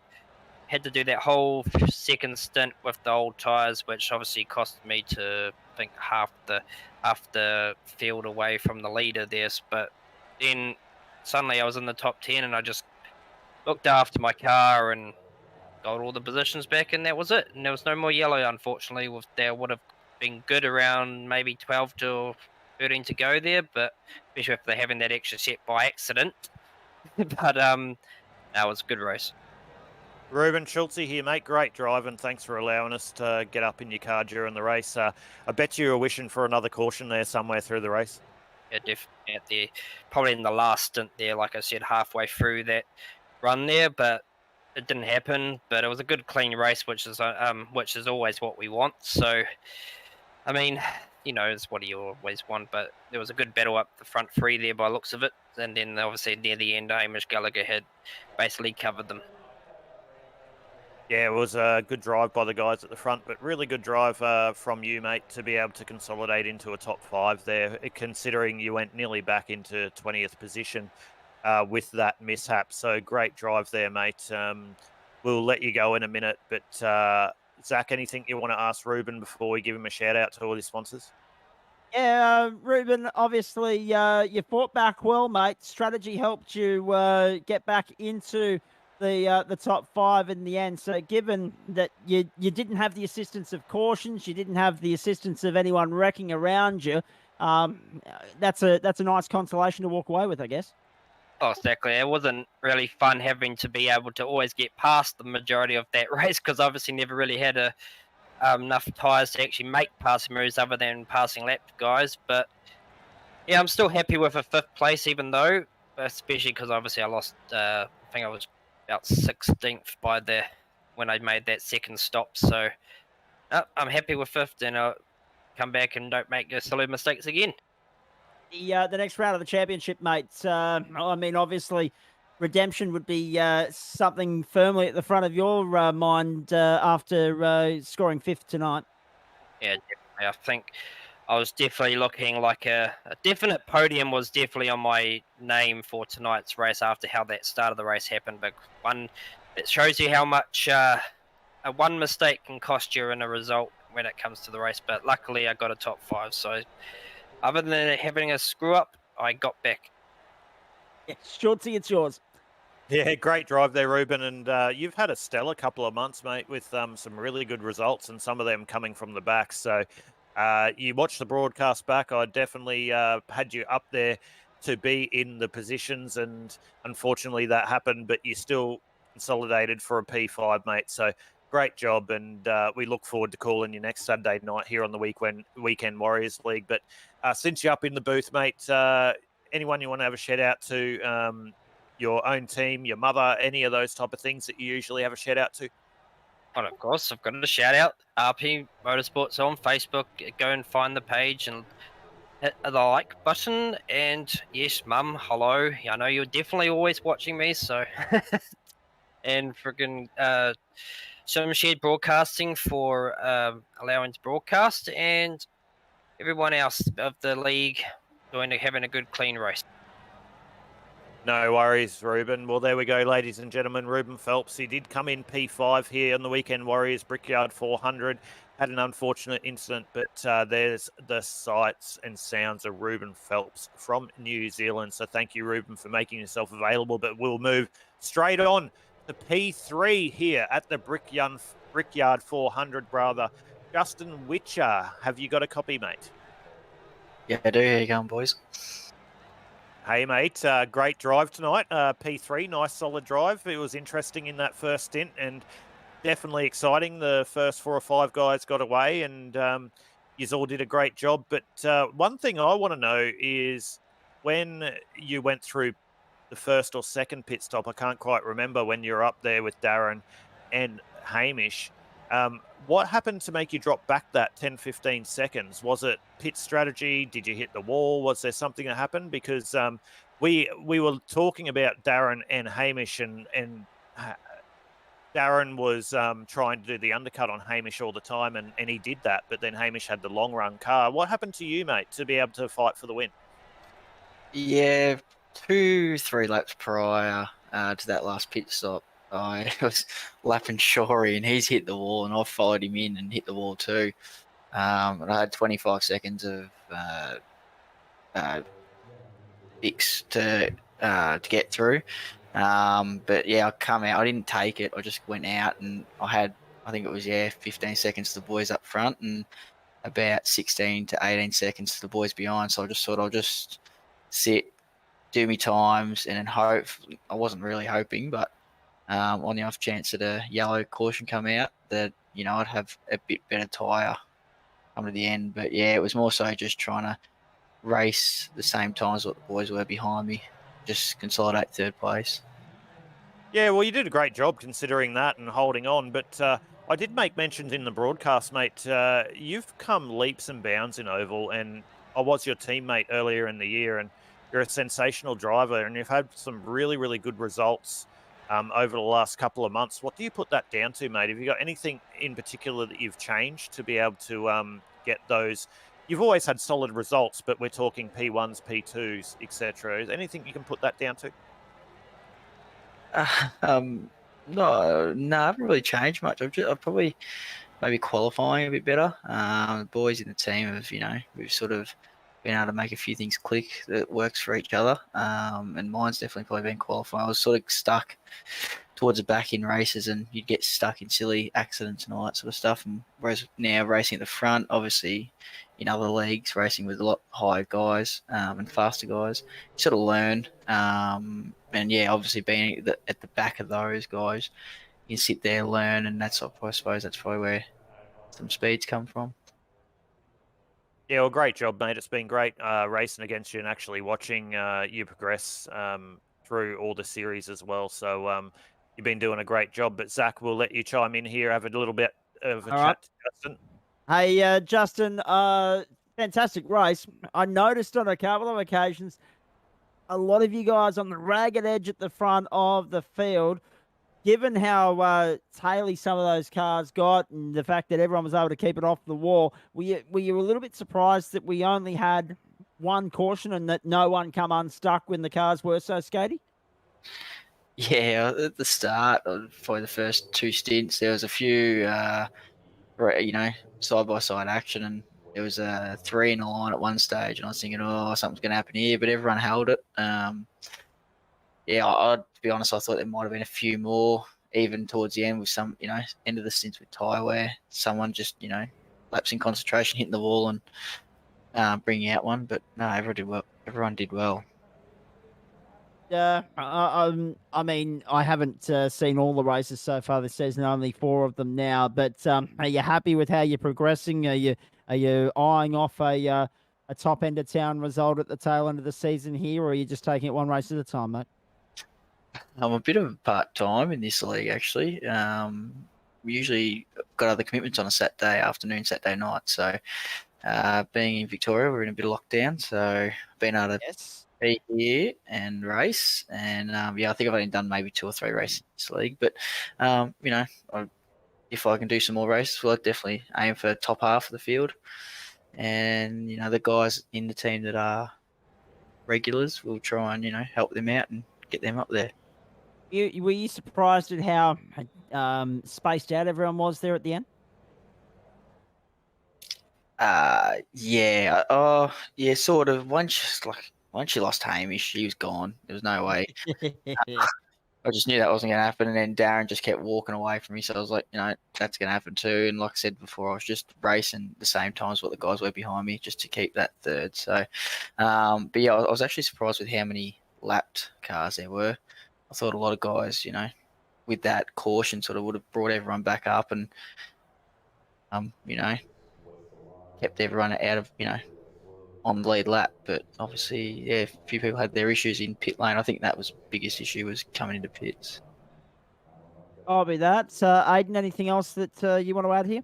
had to do that whole second stint with the old tyres, which obviously cost me to, I think, half the field away from the leader there. But then suddenly I was in the top 10 and I just looked after my car and got all the positions back, and that was it. And there was no more yellow, unfortunately. There would have been good around maybe 12 to 13 to go there, but especially if they're having that extra set by accident. But that was a good race. Ruben Schultze here, mate. Great drive, and thanks for allowing us to get up in your car during the race. I bet you were wishing for another caution there somewhere through the race. Yeah, definitely out there. Probably in the last stint there, like I said, halfway through that run there, but it didn't happen. But it was a good, clean race, which is always what we want. So, I mean, it's what you always want. But there was a good battle up the front three there by looks of it, and then obviously near the end, Hamish Gallagher had basically covered them. Yeah, it was a good drive by the guys at the front, but really good drive from you, mate, to be able to consolidate into a top 5 there, considering you went nearly back into 20th position with that mishap. So great drive there, mate. We'll let you go in a minute, but Zach, anything you want to ask Ruben before we give him a shout out to all his sponsors? Yeah, Ruben, obviously you fought back well, mate. Strategy helped you get back into the top 5 in the end. So given that you didn't have the assistance of cautions, you didn't have the assistance of anyone wrecking around you, that's a nice consolation to walk away with, I guess. Oh, exactly. It wasn't really fun having to be able to always get past the majority of that race, because obviously never really had enough tyres to actually make passing moves other than passing lap guys. But yeah, I'm still happy with a 5th place, even though, especially because obviously I lost, I think I was about 16th when I made that second stop. So I'm happy with 5th, and I'll come back and don't make those silly mistakes again. The next round of the championship, mate. I mean, obviously, redemption would be something firmly at the front of your mind after scoring 5th tonight. Yeah, definitely. I think I was definitely looking like a definite podium was definitely on my name for tonight's race after how that start of the race happened. But it shows you how much one mistake can cost you in a result when it comes to the race. But luckily, I got a top 5. So other than having a screw up, I got back. Yeah, Schultze, it's yours. Yeah, great drive there, Ruben. And you've had a stellar couple of months, mate, with some really good results, and some of them coming from the back. So you watched the broadcast back. I definitely had you up there to be in the positions, and unfortunately that happened, but you still consolidated for a P5, mate. So great job, and we look forward to calling you next Saturday night here on the Weekend Warriors League. But since you're up in the booth, mate, anyone you want to have a shout out to, your own team, your mother, any of those type of things that you usually have a shout out to? Well, of course, I've got a shout out. RP Motorsports on Facebook. Go and find the page and hit the like button. And yes, Mum, hello. I know you're definitely always watching me, so and freaking Shed Broadcasting for allowing to broadcast, and everyone else of the league having a good clean race. No worries, Ruben. Well, there we go, ladies and gentlemen. Ruben Phelps, he did come in P5 here on the Weekend Warriors Brickyard 400. Had an unfortunate incident, but there's the sights and sounds of Ruben Phelps from New Zealand. So thank you, Ruben, for making yourself available. But we'll move straight on to P3 here at the Brickyard 400, brother. Justin Witcher, have you got a copy, mate? Yeah, I do. How you going, boys? Hey, mate, great drive tonight. P3, nice solid drive. It was interesting in that first stint and definitely exciting. The first 4 or 5 guys got away and you all did a great job. But one thing I want to know is when you went through the first or second pit stop, I can't quite remember, when you were up there with Darren and Hamish, what happened to make you drop back that 10, 15 seconds? Was it pit strategy? Did you hit the wall? Was there something that happened? Because we were talking about Darren and Hamish, and Darren was trying to do the undercut on Hamish all the time, and he did that, but then Hamish had the long run car. What happened to you, mate, to be able to fight for the win? Yeah, 2-3 laps prior to that last pit stop, I was lapping Shorey and he's hit the wall, and I followed him in and hit the wall too. And I had 25 seconds of fix to get through. But yeah, I come out. I didn't take it. I just went out, and I think it was 15 seconds to the boys up front and about 16 to 18 seconds to the boys behind. So I just thought I'll just sit, do me times, and then hope. I wasn't really hoping, but on the off chance that a yellow caution come out, that I'd have a bit better tyre come to the end. But yeah, it was more so just trying to race the same times what the boys were behind me, just consolidate third place. Yeah, well, you did a great job considering that and holding on. But I did make mentions in the broadcast, mate. You've come leaps and bounds in Oval, and I was your teammate earlier in the year, and you're a sensational driver, and you've had some really, really good results over the last couple of months. What do you put that down to, mate? Have you got anything in particular that you've changed to be able to get those? You've always had solid results, but we're talking P1s, P2s, etc. Is anything you can put that down to? No, I haven't really changed much. I've probably maybe qualifying a bit better. The boys in the team have, we've sort of been able to make a few things click that works for each other. And mine's definitely probably been qualifying. I was sort of stuck towards the back in races, and you'd get stuck in silly accidents and all that sort of stuff. And whereas now racing at the front, obviously in other leagues, racing with a lot higher guys and faster guys, you sort of learn. And yeah, obviously being at the back of those guys, you can sit there, learn, and I suppose that's probably where some speeds come from. Yeah, well, great job, mate. It's been great racing against you and actually watching you progress through all the series as well. So you've been doing a great job. But Zach, we'll let you chime in here, have a little bit of a chat to Justin. Hey, Justin, fantastic race. I noticed on a couple of occasions a lot of you guys on the ragged edge at the front of the field. Given how taily some of those cars got and the fact that everyone was able to keep it off the wall, were you a little bit surprised that we only had one caution and that no one come unstuck when the cars were so skatey? Yeah, at the start, for the first 2 stints, there was a few, side-by-side action, and there was 3 in a line at one stage, and I was thinking, something's going to happen here, but everyone held it. To be honest, I thought there might have been a few more, even towards the end with some, end of the stints with tyre where someone just, lapsing concentration, hitting the wall and bringing out one. But no, everyone did well. Yeah, I mean, I haven't seen all the races so far this season, only 4 of them now. But are you happy with how you're progressing? Are you eyeing off a top end of town result at the tail end of the season here, or are you just taking it one race at a time, mate? I'm a bit of part-time in this league, actually. We usually got other commitments on a Saturday afternoon, Saturday night. So being in Victoria, we're in a bit of lockdown. So being able to be here and race. And yeah, I think I've only done maybe 2 or 3 races in this league. But you know, if I can do some more races, well, I'd definitely aim for top half of the field. And you know, the guys in the team that are regulars, we'll try and help them out and get them up there. Were you surprised at how spaced out everyone was there at the end? Yeah. Oh, yeah. Sort of. Once you lost Hamish, she was gone. There was no way. I just knew that wasn't going to happen. And then Darren just kept walking away from me. So I was like, that's going to happen too. And like I said before, I was just racing the same time as what the guys were behind me just to keep that third. So, but yeah, I was actually surprised with how many lapped cars there were. I thought a lot of guys, with that caution sort of would have brought everyone back up and, kept everyone out of, on the lead lap. But obviously, yeah, a few people had their issues in pit lane. I think that was the biggest issue, was coming into pits. I'll be that. Aiden, anything else that you want to add here?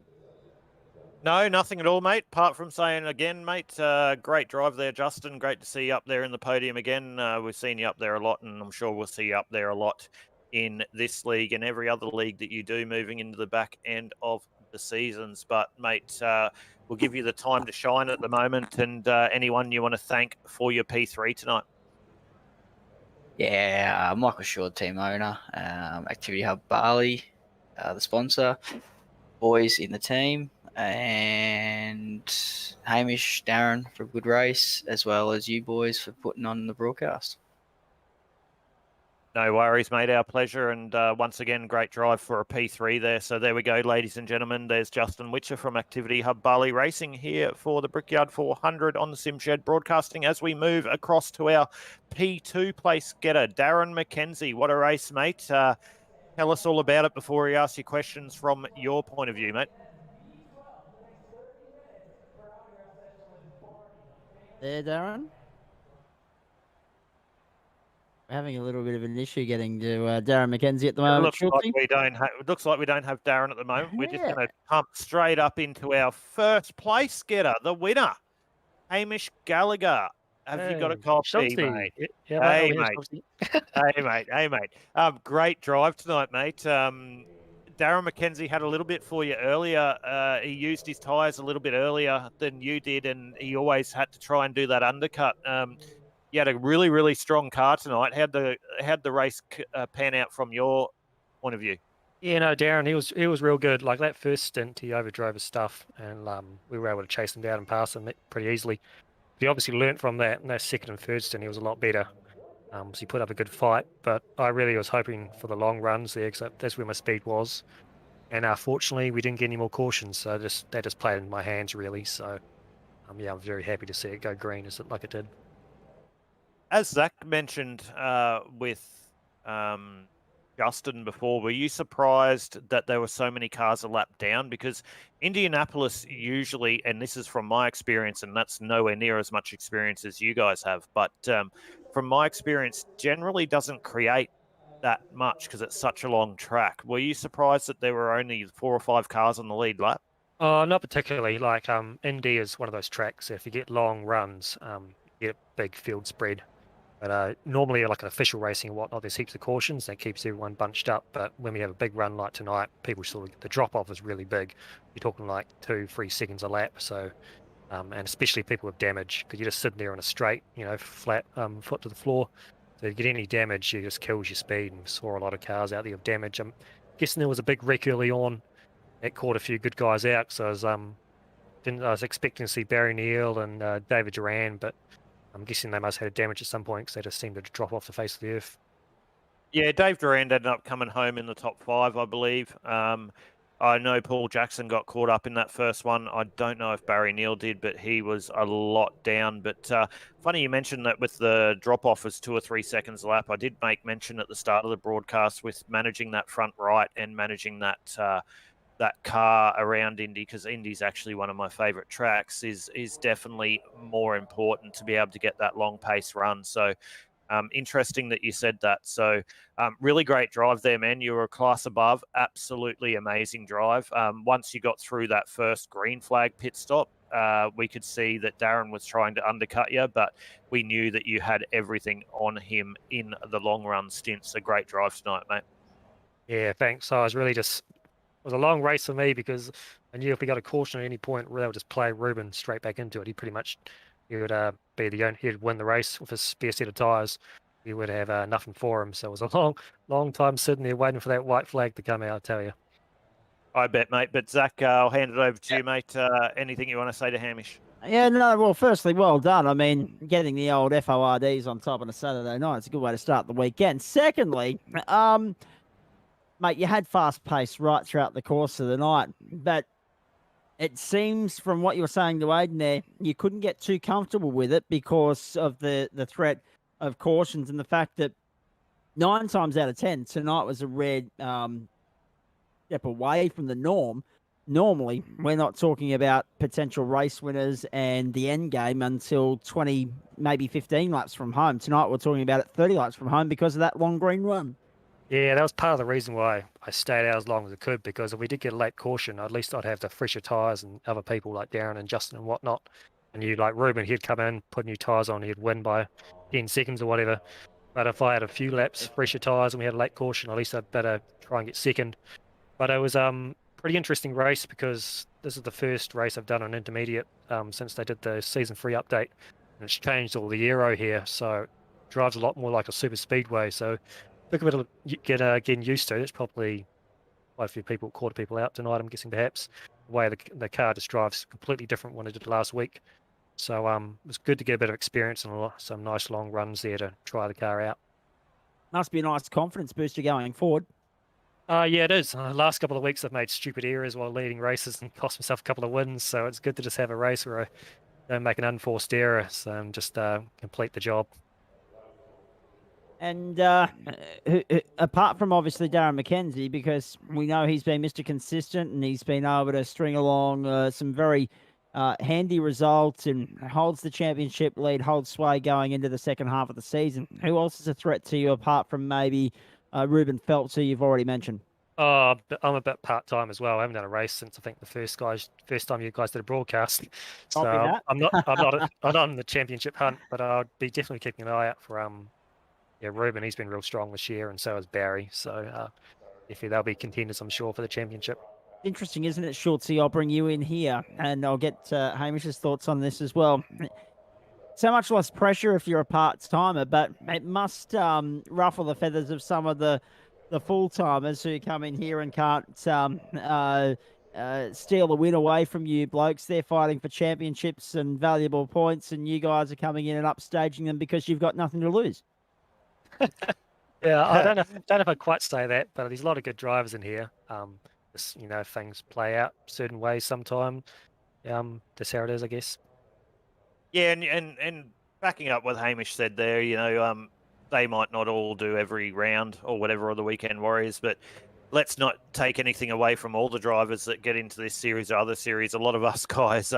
No, nothing at all, mate. Apart from saying again, mate, great drive there, Justin. Great to see you up there in the podium again. We've seen you up there a lot, and I'm sure we'll see you up there a lot in this league and every other league that you do moving into the back end of the seasons. But, mate, we'll give you the time to shine at the moment, and anyone you want to thank for your P3 tonight. Yeah, Michael Shaw, team owner, Activity Hub Bali, the sponsor, boys in the team, and Hamish, Darren for a good race, as well as you boys for putting on the broadcast. No worries, mate. Our pleasure. And once again, great drive for a P3 there. So there we go, ladies and gentlemen. There's Justin Witcher from Activity Hub Bali Racing here for the Brickyard 400 on the Simshed broadcasting as we move across to our P2 place getter, Darren McKenzie. What a race, mate. Tell us all about it before we ask you questions from your point of view, mate. There, Darren. We're having a little bit of an issue getting to Darren McKenzie at the moment. It looks like we don't have Darren at the moment. We're just going to pump straight up into our first place getter, the winner, Hamish Gallagher. Have you got a copy, mate? Yeah, hey, mate. Hey, mate. Great drive tonight, mate. Darren McKenzie had a little bit for you earlier. He used his tyres a little bit earlier than you did, and he always had to try and do that undercut. You had a really, really strong car tonight. How'd the race pan out from your point of view? Yeah, no, Darren, he was real good. Like that first stint, he overdrove his stuff, and we were able to chase him down and pass him pretty easily. He obviously learnt from that. And that second and third stint, he was a lot better. So he put up a good fight. But I really was hoping for the long runs there, because that's where my speed was. And fortunately, we didn't get any more cautions, so that just played in my hands really. So yeah, I'm very happy to see it go green like it did. As Zach mentioned with Justin before, were you surprised that there were so many cars a lap down? Because Indianapolis usually, and this is from my experience, and that's nowhere near as much experience as you guys have, but from my experience, generally doesn't create that much because it's such a long track. Were you surprised that there were only 4 or 5 cars on the lead lap? Not particularly. Like Indy is one of those tracks. If you get long runs, you get a big field spread. But normally, like an official racing and whatnot, there's heaps of cautions that keeps everyone bunched up. But when we have a big run like tonight, people the drop off is really big. You're talking like 2-3 seconds a lap. So, and especially people with damage, because you're just sitting there on a straight, flat foot to the floor. So if you get any damage, it just kills your speed. And we saw a lot of cars out there with damage. I'm guessing there was a big wreck early on that caught a few good guys out. So I was expecting to see Barry Neal and David Duran, but I'm guessing they must have had damage at some point because they just seemed to drop off the face of the earth. Yeah, Dave Durand ended up coming home in the top 5, I believe. I know Paul Jackson got caught up in that first one. I don't know if Barry Neal did, but he was a lot down. But funny you mentioned that with the drop-off was 2 or 3 seconds a lap. I did make mention at the start of the broadcast with managing that front right and managing that car around Indy, because Indy's actually one of my favorite tracks, is definitely more important to be able to get that long pace run. So interesting that you said that. So really great drive there, man. You were a class above. Absolutely amazing drive. Once you got through that first green flag pit stop, we could see that Darren was trying to undercut you, but we knew that you had everything on him in the long run stints. A great drive tonight, mate. Yeah, thanks. So I was really just, it was a long race for me because I knew if we got a caution at any point, they'll just play Ruben straight back into it. He would be the only, he'd win the race with his spare set of tyres. We would have nothing for him. So it was a long time sitting there waiting for that white flag to come out, I tell you. I bet, mate. But Zach, I'll hand it over to you, mate. Anything you want to say to Hamish? Yeah, no, well, firstly, well done. I mean, getting the old FORDs on top on a Saturday night, it's a good way to start the weekend. Secondly, mate, you had fast pace right throughout the course of the night, but it seems from what you were saying to Aiden there, you couldn't get too comfortable with it because of the threat of cautions and the fact that 9 times out of 10 tonight was a red step away from the norm. Normally, we're not talking about potential race winners and the end game until 20, maybe 15 laps from home. Tonight, we're talking about it 30 laps from home because of that long green run. Yeah, that was part of the reason why I stayed out as long as I could, because if we did get a late caution, at least I'd have the fresher tyres and other people like Darren and Justin and whatnot. And you like Ruben, he'd come in, put new tyres on, he'd win by 10 seconds or whatever. But if I had a few laps, fresher tyres, and we had a late caution, at least I'd better try and get second. But it was pretty interesting race because this is the first race I've done on intermediate since they did the season 3 update. And it's changed all the aero here, so it drives a lot more like a super speedway. So look a bit of getting used to. There's probably quite a few people, quarter people out tonight, I'm guessing, perhaps. The way the car just drives completely different when it did last week. So it was good to get a bit of experience and some nice long runs there to try the car out. Must be a nice confidence booster going forward. Yeah, it is. Last couple of weeks I've made stupid errors while leading races and cost myself a couple of wins. So it's good to just have a race where I don't make an unforced error. So just complete the job. And apart from obviously Darren McKenzie, because we know he's been Mr. Consistent and he's been able to string along some very handy results and holds the championship lead, holds sway going into the second half of the season. Who else is a threat to you apart from maybe Ruben Phelps, who you've already mentioned? Oh, I'm a bit part-time as well. I haven't done a race since I think the first time you guys did a broadcast. So I'm not in the championship hunt, but I'll be definitely keeping an eye out for Ruben. He's been real strong this year, and so has Barry. So if they'll be contenders, I'm sure, for the championship. Interesting, isn't it, Schultzy? I'll bring you in here, and I'll get Hamish's thoughts on this as well. So much less pressure if you're a part-timer, but it must ruffle the feathers of some of the full-timers who come in here and can't steal a win away from you blokes. They're fighting for championships and valuable points, and you guys are coming in and upstaging them because you've got nothing to lose. Yeah, I don't know if I'd quite say that, but there's a lot of good drivers in here. Things play out certain ways sometime. That's how it is, I guess. Yeah, and backing up what Hamish said there, they might not all do every round or whatever of the Weekend Warriors, but let's not take anything away from all the drivers that get into this series or other series. A lot of us guys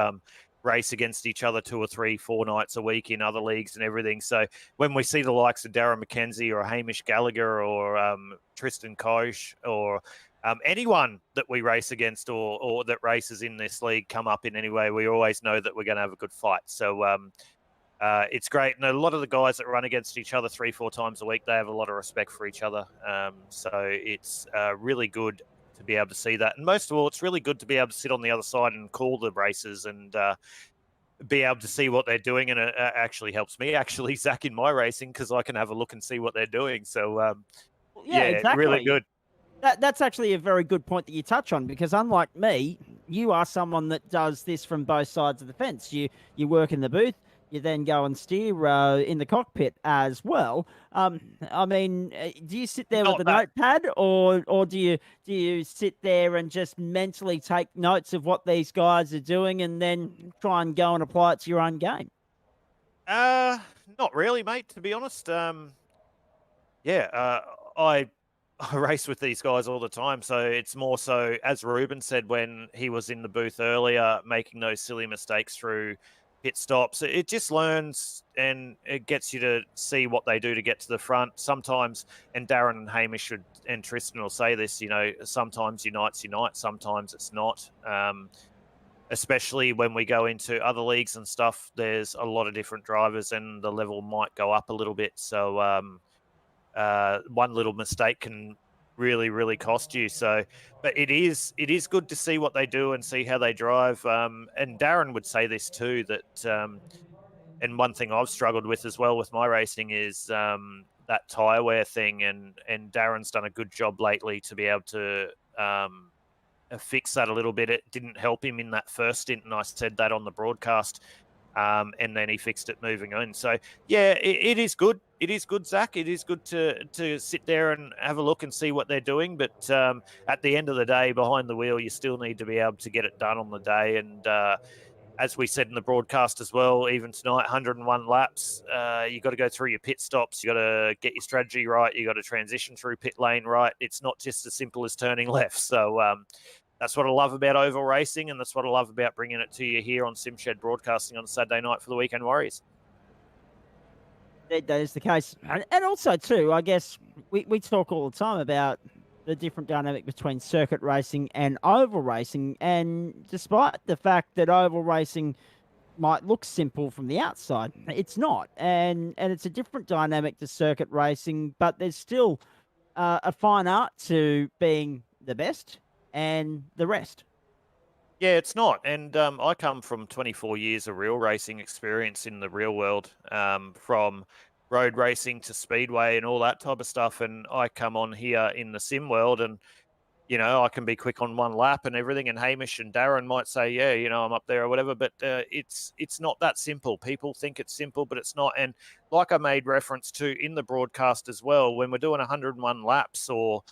race against each other 2 or 3, 4 nights a week in other leagues and everything. So when we see the likes of Darren McKenzie or Hamish Gallagher or Tristan Koch or anyone that we race against or that races in this league come up in any way, we always know that we're going to have a good fight. So it's great. And a lot of the guys that run against each other 3-4 times a week, they have a lot of respect for each other. So it's really good to be able to see that. And most of all, it's really good to be able to sit on the other side and call the races and be able to see what they're doing. And it actually helps me, Zach, in my racing, because I can have a look and see what they're doing. So, exactly. Really good. That's actually a very good point that you touch on, because unlike me, you are someone that does this from both sides of the fence. You work in the booth, you then go and steer in the cockpit as well. I mean, do you sit there with a notepad, or do you sit there and just mentally take notes of what these guys are doing and then try and go and apply it to your own game? Not really, mate, to be honest. I race with these guys all the time, so it's more so, as Ruben said when he was in the booth earlier, making those silly mistakes through pit stops. It just learns and it gets you to see what they do to get to the front. Sometimes, and Darren and Hamish and Tristan will say this, sometimes Unite's Unite, sometimes it's not. especially when we go into other leagues and stuff, there's a lot of different drivers and the level might go up a little bit. So one little mistake can really cost you. So, but it is good to see what they do and see how they drive. And Darren would say this too, that and one thing I've struggled with as well with my racing is that tire wear thing, and Darren's done a good job lately to be able to fix that a little bit. It didn't help him in that first stint, and I said that on the broadcast. And then he fixed it moving on. So yeah, it is good. It is good, Zach. It is good to sit there and have a look and see what they're doing. But at the end of the day, behind the wheel, you still need to be able to get it done on the day. And as we said in the broadcast as well, even tonight, 101 laps, you got to go through your pit stops. You got to get your strategy right. You got to transition through pit lane right. It's not just as simple as turning left. So that's what I love about oval racing, and that's what I love about bringing it to you here on SimShed Broadcasting on Saturday night for the Weekend Warriors. That is the case. And also, too, I guess we talk all the time about the different dynamic between circuit racing and oval racing. And despite the fact that oval racing might look simple from the outside, it's not. And it's a different dynamic to circuit racing, but there's still a fine art to being the best and the rest. Yeah, it's not. And I come from 24 years of real racing experience in the real world, from road racing to speedway and all that type of stuff. And I come on here in the sim world and, you know, I can be quick on one lap and everything. And Hamish and Darren might say, yeah, you know, I'm up there or whatever. But it's not that simple. People think it's simple, but it's not. And like I made reference to in the broadcast as well, when we're doing 101 laps or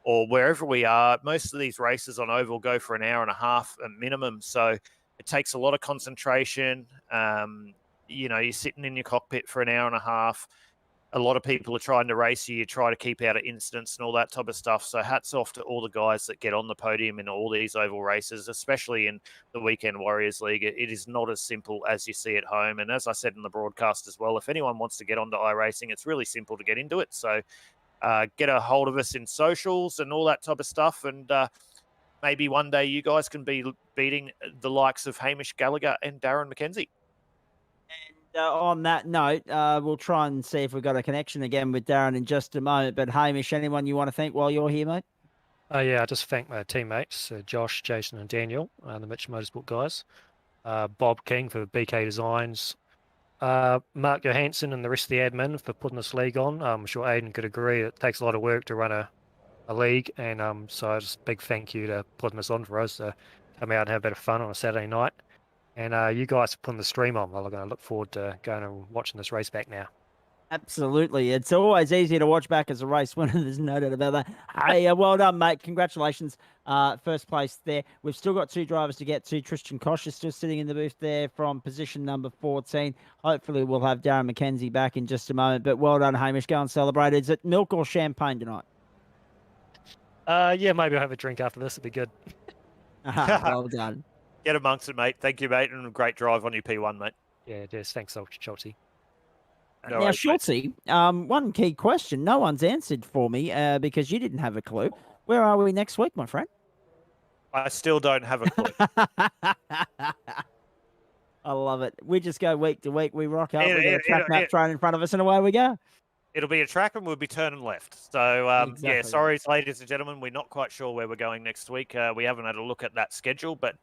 wherever we are, most of these races on oval go for an hour and a half at minimum. So it takes a lot of concentration. You know, you're sitting in your cockpit for an hour and a half. A lot of people are trying to race you. You try to keep out of incidents and all that type of stuff. So hats off to all the guys that get on the podium in all these oval races, especially in the Weekend Warriors League. It is not as simple as you see at home. And as I said in the broadcast as well, if anyone wants to get onto iRacing, it's really simple to get into it. So get a hold of us in socials and all that type of stuff. And maybe one day you guys can be beating the likes of Hamish Gallagher and Darren McKenzie. And on that note, we'll try and see if we've got a connection again with Darren in just a moment. But Hamish, anyone you want to thank while you're here, mate? Yeah, I just thank my teammates, Josh, Jason and Daniel, the Mitch Motorsport guys. Bob King for BK Designs. Mark Johansson and the rest of the admin for putting this league on. I'm sure Aiden could agree it takes a lot of work to run a league, and so just a big thank you to putting this on for us to come out and have a bit of fun on a Saturday night. And you guys for putting the stream on. I'm going to look forward to going and watching this race back now. Absolutely. It's always easier to watch back as a race winner. There's no doubt about that. Hey, well done, mate. Congratulations. First place there. We've still got two drivers to get to. Tristan Kosh is still sitting in the booth there from position number 14. Hopefully we'll have Darren McKenzie back in just a moment. But well done, Hamish. Go and celebrate. Is it milk or champagne tonight? Yeah, maybe I'll have a drink after this. It'd be good. Well done. Get amongst it, mate. Thank you, mate. And a great drive on your P1, mate. Yeah, just thanks, Chelsea. No now, worries, Schultzy, one key question no one's answered for me because you didn't have a clue. Where are we next week, my friend? I still don't have a clue. I love it. We just go week to week. We rock up. We got a track map thrown in front of us, and away we go. It'll be a track and we'll be turning left. So, Exactly. yeah, sorry, ladies and gentlemen. We're not quite sure where we're going next week. We haven't had a look at that schedule, but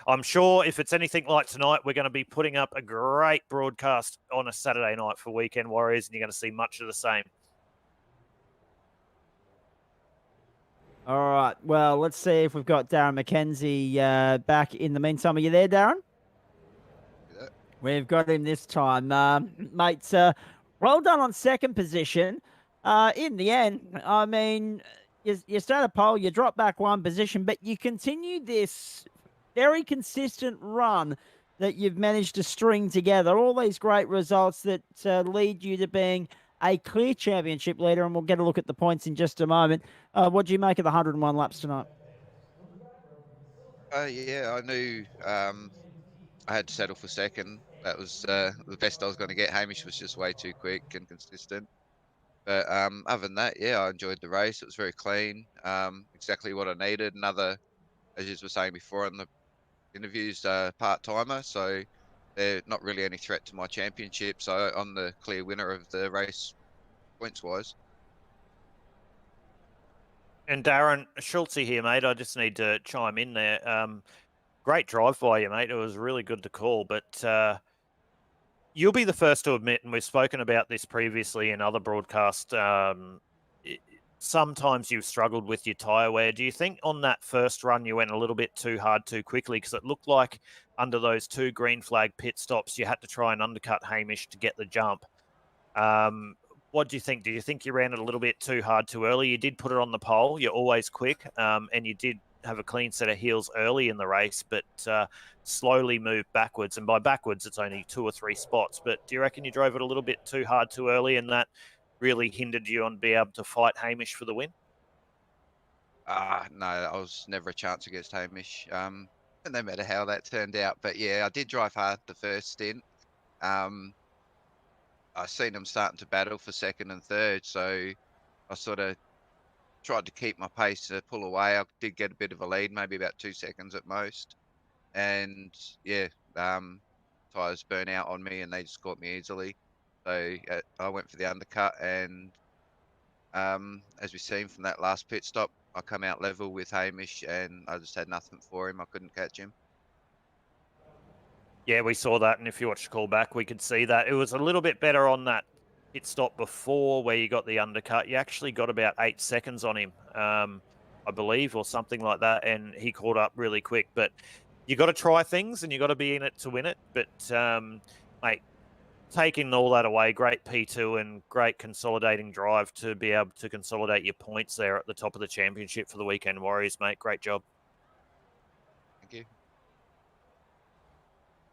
I'm sure if it's anything like tonight, we're going to be putting up a great broadcast on a Saturday night for Weekend Warriors, and you're going to see much of the same. All right. Well, let's see if we've got Darren McKenzie back in the meantime. Are you there, Darren? Yeah. We've got him this time. Mate, well done on second position. In the end, I mean, you start a pole, you drop back one position, but you continue this very consistent run that you've managed to string together. All these great results that lead you to being a clear championship leader, and we'll get a look at the points in just a moment. What do you make of the 101 laps tonight? Yeah, I knew I had to settle for second. That was the best I was going to get. Hamish was just way too quick and consistent. But other than that, yeah, I enjoyed the race. It was very clean, exactly what I needed. Another, as you were saying before, on the interviews part timer, so they're not really any threat to my championship. So I'm the clear winner of the race points wise. And Darren Schultze here, mate. I just need to chime in there. Great drive by you, mate. It was really good to call, but you'll be the first to admit, and we've spoken about this previously in other broadcasts. Sometimes you've struggled with your tyre wear. Do you think on that first run you went a little bit too hard too quickly? Because it looked like under those 2 green flag pit stops, you had to try and undercut Hamish to get the jump. What do you think? Do you think you ran it a little bit too hard too early? You did put it on the pole. You're always quick, and you did have a clean set of heels early in the race, but slowly moved backwards. And by backwards, it's only 2 or 3 spots. But do you reckon you drove it a little bit too hard too early, and that really hindered you on being able to fight Hamish for the win? No, I was never a chance against Hamish, no matter how that turned out. But yeah, I did drive hard the first stint. I seen him starting to battle for second and third, so I sort of tried to keep my pace to pull away. I did get a bit of a lead, maybe about 2 seconds at most. And yeah, tyres burn out on me and they just caught me easily. So I went for the undercut, and as we've seen from that last pit stop, I come out level with Hamish and I just had nothing for him. I couldn't catch him. Yeah, we saw that, and if you watch the call back, we could see that. It was a little bit better on that pit stop before where you got the undercut. You actually got about 8 seconds on him, I believe, or something like that, and he caught up really quick. But you got to try things, and you got to be in it to win it. But, mate, taking all that away, great P2 and great consolidating drive to be able to consolidate your points there at the top of the championship for the Weekend Warriors, mate. Great job. Thank you.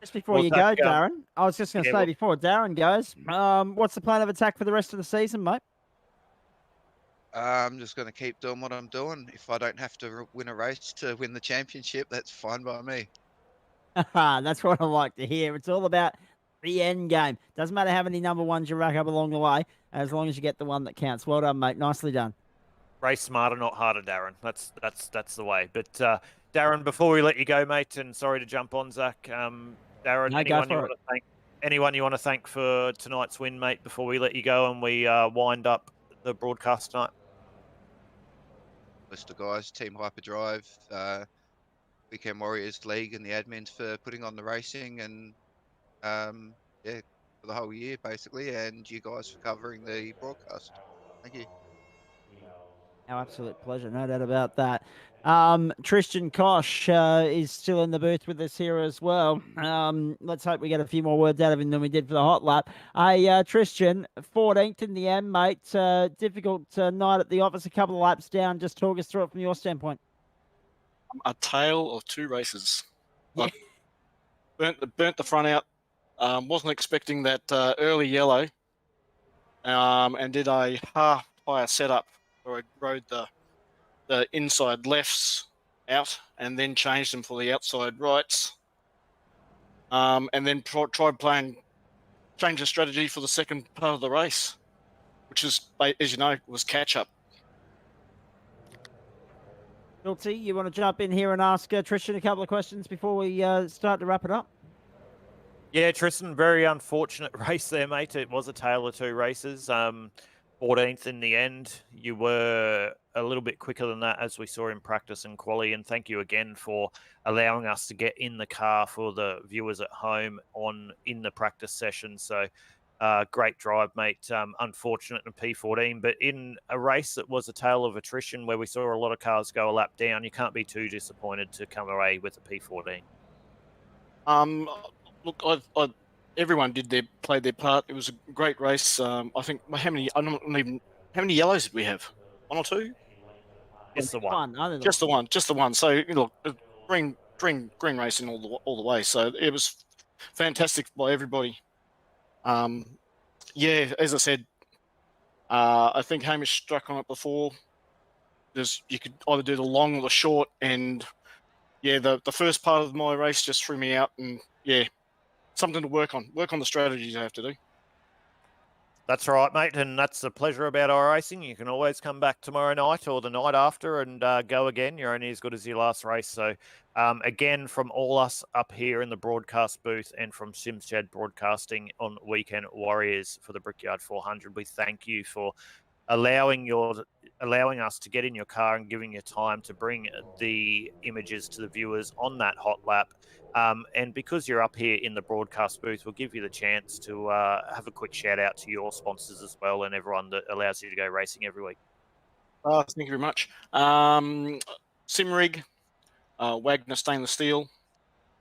Just before you go, Darren, I was just going to say before Darren goes, what's the plan of attack for the rest of the season, mate? I'm just going to keep doing what I'm doing. If I don't have to win a race to win the championship, that's fine by me. That's what I like to hear. It's all about the end game. Doesn't matter how many number ones you rack up along the way, as long as you get the one that counts. Well done, mate. Nicely done. Race smarter, not harder, Darren. That's the way. But Darren, before we let you go, mate, and sorry to jump on, Zach. Darren, anyone you want to thank for tonight's win, mate, before we let you go and we wind up the broadcast tonight? List of guys, Team Hyperdrive, Weekend Warriors League, and the admins for putting on the racing, and yeah, for the whole year basically, and you guys for covering the broadcast. Thank you. Our absolute pleasure, no doubt about that. Tristan Kosh is still in the booth with us here as well. Let's hope we get a few more words out of him than we did for the hot lap. Hey, Tristan, 14th in the end, mate. Difficult night at the office, a couple of laps down. Just talk us through it from your standpoint. A tale of 2 races. Yeah. Burnt the front out. Wasn't expecting that early yellow. And did a half tire setup where I rode the inside lefts out and then changed them for the outside rights. And then tried change the strategy for the second part of the race, which is, as you know, was catch up. Guilty, you want to jump in here and ask Tristan a couple of questions before we start to wrap it up? Yeah, Tristan, very unfortunate race there, mate. It was a tale of 2 races. 14th in the end. You were a little bit quicker than that, as we saw in practice and quali. And thank you again for allowing us to get in the car for the viewers at home in the practice session. So great drive, mate. Unfortunate in P14, but in a race that was a tale of attrition where we saw a lot of cars go a lap down, you can't be too disappointed to come away with a P14. Look, everyone played their part. It was a great race. I think how many yellows did we have? 1 or 2? Just the one. Just the one. So look, green racing all the way. So it was fantastic by everybody. Yeah, as I said, I think Hamish struck on it before. You could either do the long or the short, and yeah, the first part of my race just threw me out, and yeah, something to work on the strategies I have to do. That's right, mate, and that's the pleasure about iRacing. You can always come back tomorrow night or the night after and go again. You're only as good as your last race. So, again, from all us up here in the broadcast booth and from SimShed Broadcasting on Weekend Warriors for the Brickyard 400, we thank you for allowing us to get in your car and giving you time to bring the images to the viewers on that hot lap. And because you're up here in the broadcast booth, we'll give you the chance to have a quick shout out to your sponsors as well and everyone that allows you to go racing every week. Thank you very much. Simrig, Wagner Stainless Steel,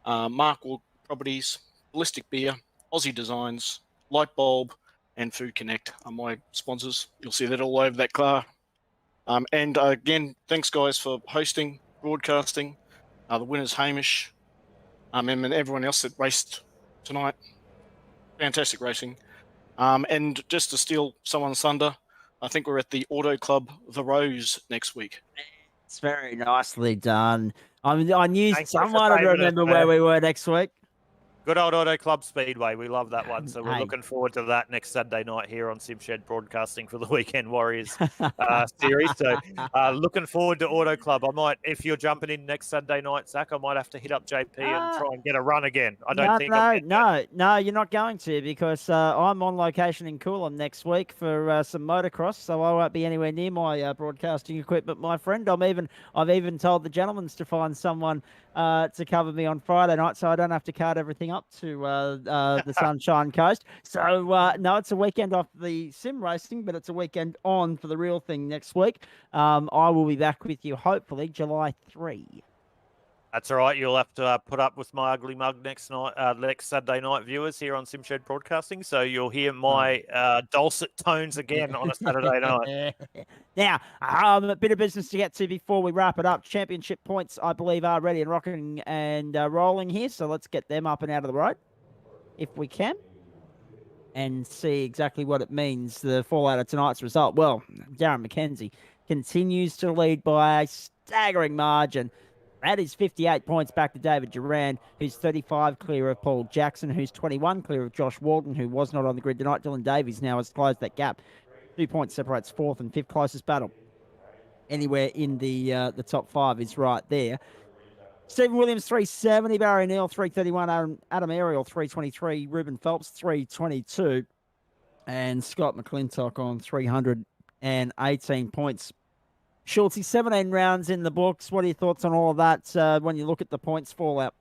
Markwell Properties, Ballistic Beer, Aussie Designs, Lightbulb, and Food Connect are my sponsors. You'll see that all over that car. And again, thanks guys for hosting, broadcasting. The winners, Hamish, and everyone else that raced tonight. Fantastic racing. And just to steal someone's thunder, I think we're at the Auto Club The Rose next week. It's very nicely done. I knew Thanks for someone would saving us remember there. where we were next week. Good old Auto Club Speedway. We love that one. So we're Hey. looking forward to that next Saturday night here on SimShed Broadcasting for the Weekend Warriors series. So looking forward to Auto Club. I might, if you're jumping in next Saturday night, Zach, I might have to hit up JP and try and get a run again. I don't think No, you're not going to, because I'm on location in Coolum next week for some motocross, so I won't be anywhere near my broadcasting equipment, my friend. I've even told the gentlemen to find someone to cover me on Friday night, so I don't have to cart everything up to the Sunshine Coast. So no, it's a weekend off the sim racing, but it's a weekend on for the real thing next week. I will be back with you hopefully July 3. That's all right. You'll have to put up with my ugly mug next Saturday night, viewers, here on SimShed Broadcasting. So you'll hear my dulcet tones again on a Saturday night. Now, a bit of business to get to before we wrap it up. Championship points, I believe, are ready and rocking and rolling here. So let's get them up and out of the road, if we can, and see exactly what it means, the fallout of tonight's result. Well, Darren McKenzie continues to lead by a staggering margin. That is 58 points back to David Duran, who's 35 clear of Paul Jackson, who's 21 clear of Josh Walton, who was not on the grid tonight. Dylan Davies now has closed that gap. 2 points separates fourth and fifth closest battle. Anywhere in the top five is right there. Stephen Williams, 370. Barry Neal, 331. Adam Ariel, 323. Ruben Phelps, 322. And Scott McClintock on 318 points. Schultzy, 17 rounds in the books. What are your thoughts on all of that when you look at the points fallout?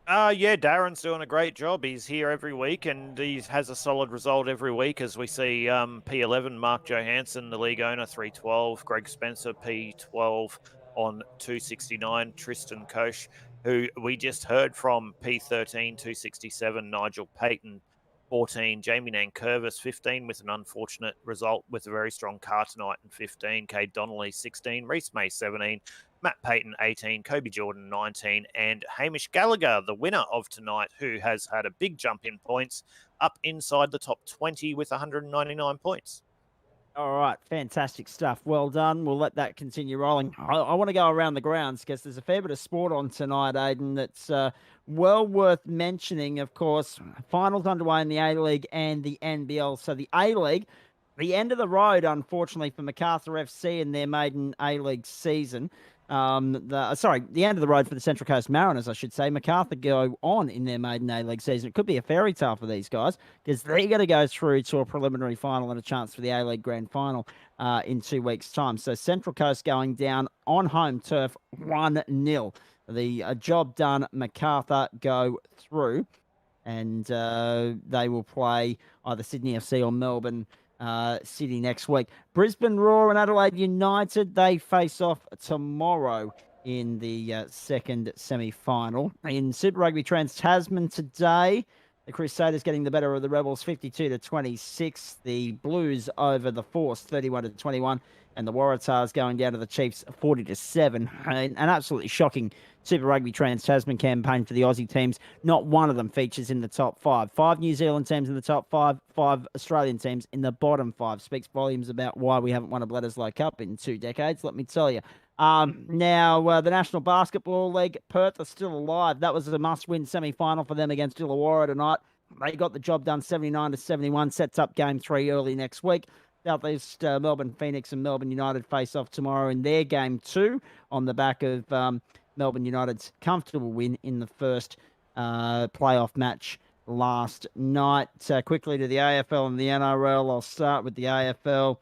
Yeah, Darren's doing a great job. He's here every week and he has a solid result every week, as we see P11, Mark Johansson, the league owner, 312. Greg Spencer, P12 on 269. Tristan Koch, who we just heard from, P13, 267. Nigel Payton, 14. Jamie Nankervis, 15, with an unfortunate result with a very strong car tonight, and 15. Cade Donnelly, 16. Reese May, 17. Matt Payton, 18. Kobe Jordan, 19. And Hamish Gallagher, the winner of tonight, who has had a big jump in points, up inside the top 20 with 199 points. All right, fantastic stuff. Well done. We'll let that continue rolling. I want to go around the grounds because there's a fair bit of sport on tonight, Aidan, that's well worth mentioning. Of course, finals underway in the A-League and the NBL. So the A-League, the end of the road, unfortunately, for MacArthur FC in their maiden A-League season. The end of the road for the Central Coast Mariners, I should say. MacArthur go on in their maiden A-League season. It could be a fairy tale for these guys because they're going to go through to a preliminary final and a chance for the A-League Grand Final in 2 weeks' time. So Central Coast going down on home turf 1-0. The job done, MacArthur go through, and they will play either Sydney FC or Melbourne City next week. Brisbane Roar and Adelaide United, they face off tomorrow in the second semi-final. In Super Rugby Trans-Tasman today, the Crusaders getting the better of the Rebels 52-26. The Blues over the Force 31-21. And the Waratahs going down to the Chiefs 40-7. An absolutely shocking Super Rugby Trans-Tasman campaign for the Aussie teams. Not one of them features in the top five. 5 New Zealand teams in the top 5, 5 Australian teams in the bottom 5. Speaks volumes about why we haven't won a Bledisloe Cup in 2 decades, let me tell you. Now, the National Basketball League, Perth are still alive. That was a must-win semi-final for them against Illawarra tonight. They got the job done 79-71, sets up game 3 early next week. Southeast Melbourne Phoenix and Melbourne United face off tomorrow in their game 2 on the back of Melbourne United's comfortable win in the first playoff match last night. Quickly to the AFL and the NRL. I'll start with the AFL.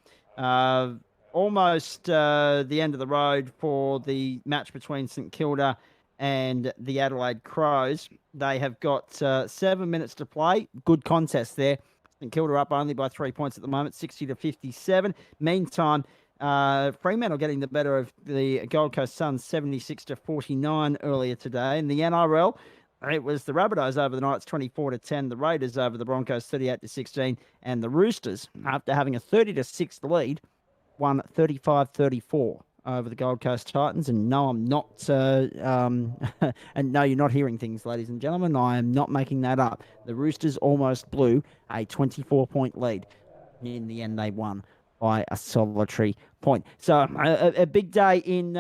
Almost the end of the road for the match between St Kilda and the Adelaide Crows. They have got 7 minutes to play. Good contest there. St Kilda up only by 3 points at the moment, 60-57. Meantime, Fremantle getting the better of the Gold Coast Suns, 76-49 earlier today. In the NRL, it was the Rabbitohs over the Knights, 24-10. The Raiders over the Broncos, 38-16. And the Roosters, after having a 30-6 lead, won 35-34 over the Gold Coast Titans. And no, I'm not, and no, you're not hearing things, ladies and gentlemen. I am not making that up. The Roosters almost blew a 24-point lead. In the end, they won by a solitary point. So a big day in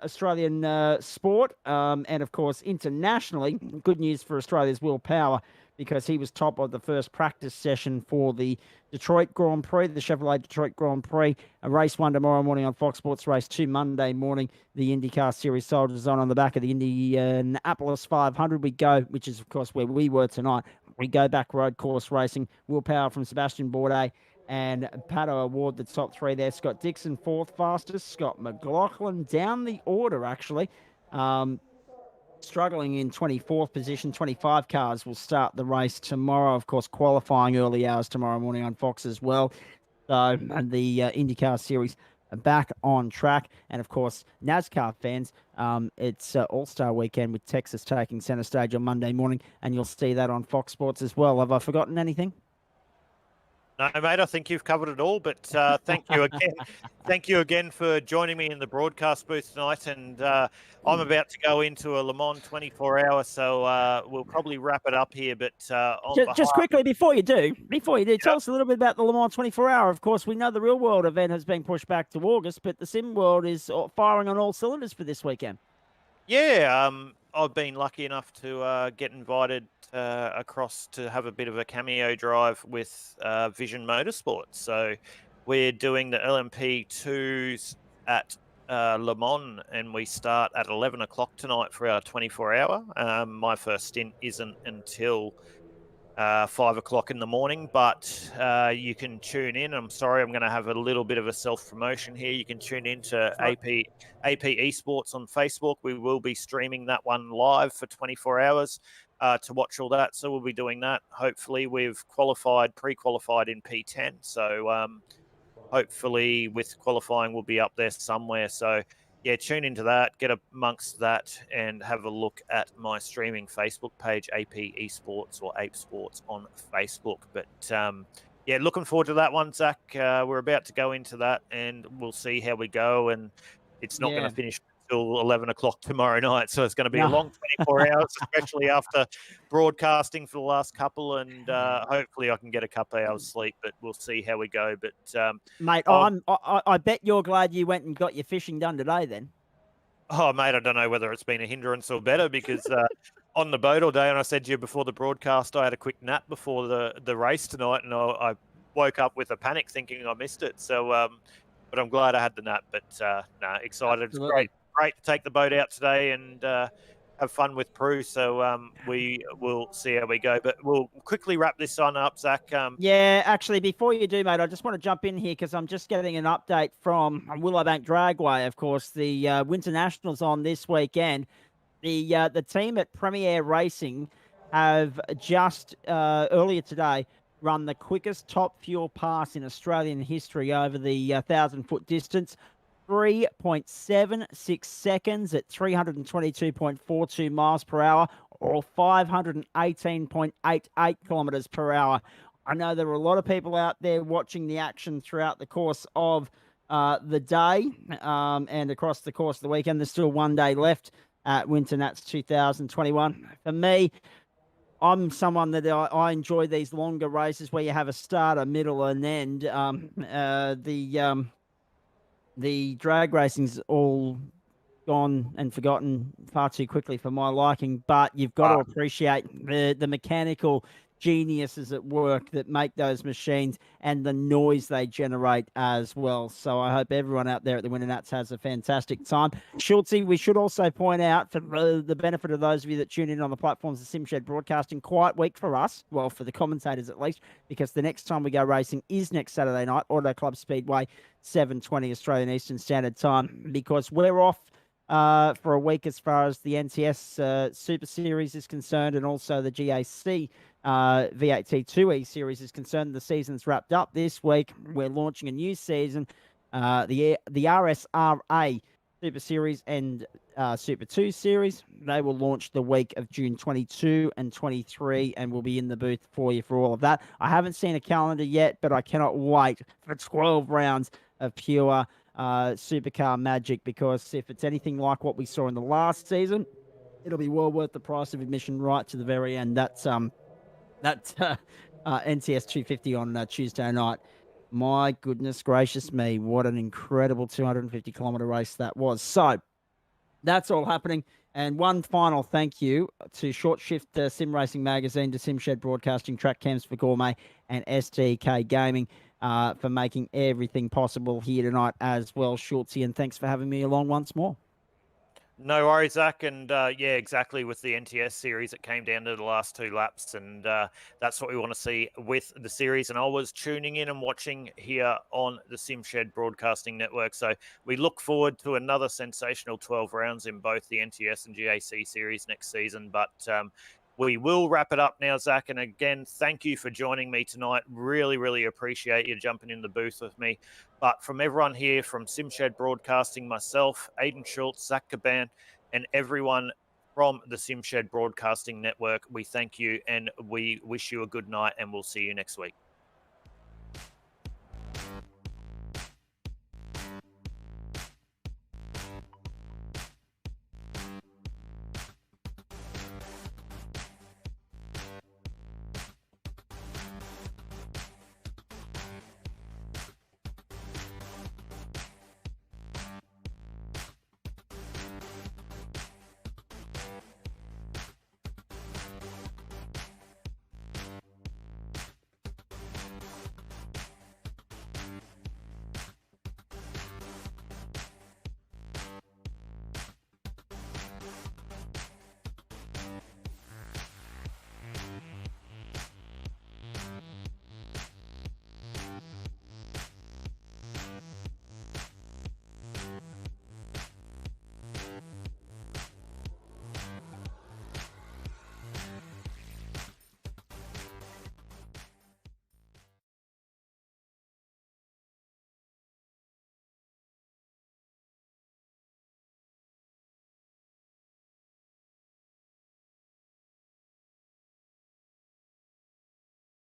Australian sport, and of course internationally. Good news for Australia's Will Power, because he was top of the first practice session for the Detroit Grand Prix, the Chevrolet Detroit Grand Prix. A race 1 tomorrow morning on Fox Sports, race 2 Monday morning. The IndyCar Series Soldiers on the back of the Indianapolis 500 we go, which is of course where we were tonight. We go back road course racing. Will Power from Sebastian Bourdais and Pato award the top 3 there. Scott Dixon, 4th fastest. Scott McLaughlin down the order, actually. Struggling in 24th position. 25 cars will start the race tomorrow. Of course, qualifying early hours tomorrow morning on Fox as well. So, and the IndyCar Series are back on track. And of course, NASCAR fans, it's All-Star Weekend with Texas taking center stage on Monday morning. And you'll see that on Fox Sports as well. Have I forgotten anything? No, mate, I think you've covered it all, but thank you again. Thank you again for joining me in the broadcast booth tonight. And I'm about to go into a Le Mans 24-hour, so we'll probably wrap it up here. But just quickly, before you do, tell us a little bit about the Le Mans 24-hour. Of course, we know the real world event has been pushed back to August, but the sim world is firing on all cylinders for this weekend. Yeah, I've been lucky enough to get invited across to have a bit of a cameo drive with Vision Motorsports. So we're doing the LMP2s at Le Mans, and we start at 11 o'clock tonight for our 24-hour. My first stint isn't until 5 o'clock in the morning, but you can tune in. I'm sorry, I'm going to have a little bit of a self-promotion here. You can tune in to AP Esports on Facebook. We will be streaming that one live for 24 hours to watch all that. So we'll be doing that. Hopefully we've pre-qualified in P10. So hopefully with qualifying, we'll be up there somewhere. So yeah, tune into that, get amongst that, and have a look at my streaming Facebook page, AP Esports or Ape Sports on Facebook. But yeah, looking forward to that one, Zach. We're about to go into that, and we'll see how we go. And it's not going to finish until 11 o'clock tomorrow night, so it's going to be a long 24 hours, especially after broadcasting for the last couple. And hopefully, I can get a couple of hours sleep. But we'll see how we go. But mate, I bet you're glad you went and got your fishing done today, then. Oh, mate, I don't know whether it's been a hindrance or better, because on the boat all day, and I said to you before the broadcast, I had a quick nap before the race tonight, and I woke up with a panic thinking I missed it. So, but I'm glad I had the nap. But excited. Absolutely. It's great to take the boat out today and have fun with Prue. So we will see how we go. But we'll quickly wrap this on up, Zach. Yeah, actually, before you do, mate, I just want to jump in here because I'm just getting an update from Willowbank Dragway. Of course, the Winter Nationals on this weekend. The team at Premier Racing have just earlier today run the quickest top fuel pass in Australian history over the 1,000-foot distance. 3.76 seconds at 322.42 miles per hour, or 518.88 kilometers per hour. I know there were a lot of people out there watching the action throughout the course of the day and across the course of the weekend. There's still 1 day left at Winter Nats 2021. For me, I'm someone that I enjoy these longer races where you have a start, a middle, and end. The drag racing's all gone and forgotten far too quickly for my liking, but you've got to appreciate the mechanical geniuses at work that make those machines and the noise they generate as well. So I hope everyone out there at the Winter Nats has a fantastic time. Schultze, we should also point out, for the benefit of those of you that tune in on the platforms of SimShed Broadcasting, quiet week for us, well, for the commentators at least, because the next time we go racing is next Saturday night, Auto Club Speedway, 7:20 Australian Eastern Standard Time, because we're off for a week as far as the NTS Super Series is concerned, and also the GAC V8T2E Series is concerned. The season's wrapped up this week. We're launching a new season, the RSRA Super Series and Super 2 Series. They will launch the week of June 22 and 23, and we'll be in the booth for you for all of that. I haven't seen a calendar yet, but I cannot wait for 12 rounds of pure supercar magic, because if it's anything like what we saw in the last season, it'll be well worth the price of admission right to the very end. That's NTS 250 on Tuesday night. My goodness gracious me, what an incredible 250-kilometer race that was. So that's all happening. And one final thank you to Short Shift Sim Racing Magazine, to SimShed Broadcasting, Track Cams for Gourmet, and STK Gaming for making everything possible here tonight as well, Schultze. And thanks for having me along once more. No worries, Zach. And yeah, exactly. With the NTS series, it came down to the last 2 laps, and that's what we want to see with the series. And I was tuning in and watching here on the SimShed Broadcasting Network. So we look forward to another sensational 12 rounds in both the NTS and GAC series next season. But we will wrap it up now, Zach. And again, thank you for joining me tonight. Really, really appreciate you jumping in the booth with me. But from everyone here from SimShed Broadcasting, myself, Aidan Schultz, Zach Caban, and everyone from the SimShed Broadcasting Network, we thank you and we wish you a good night, and we'll see you next week.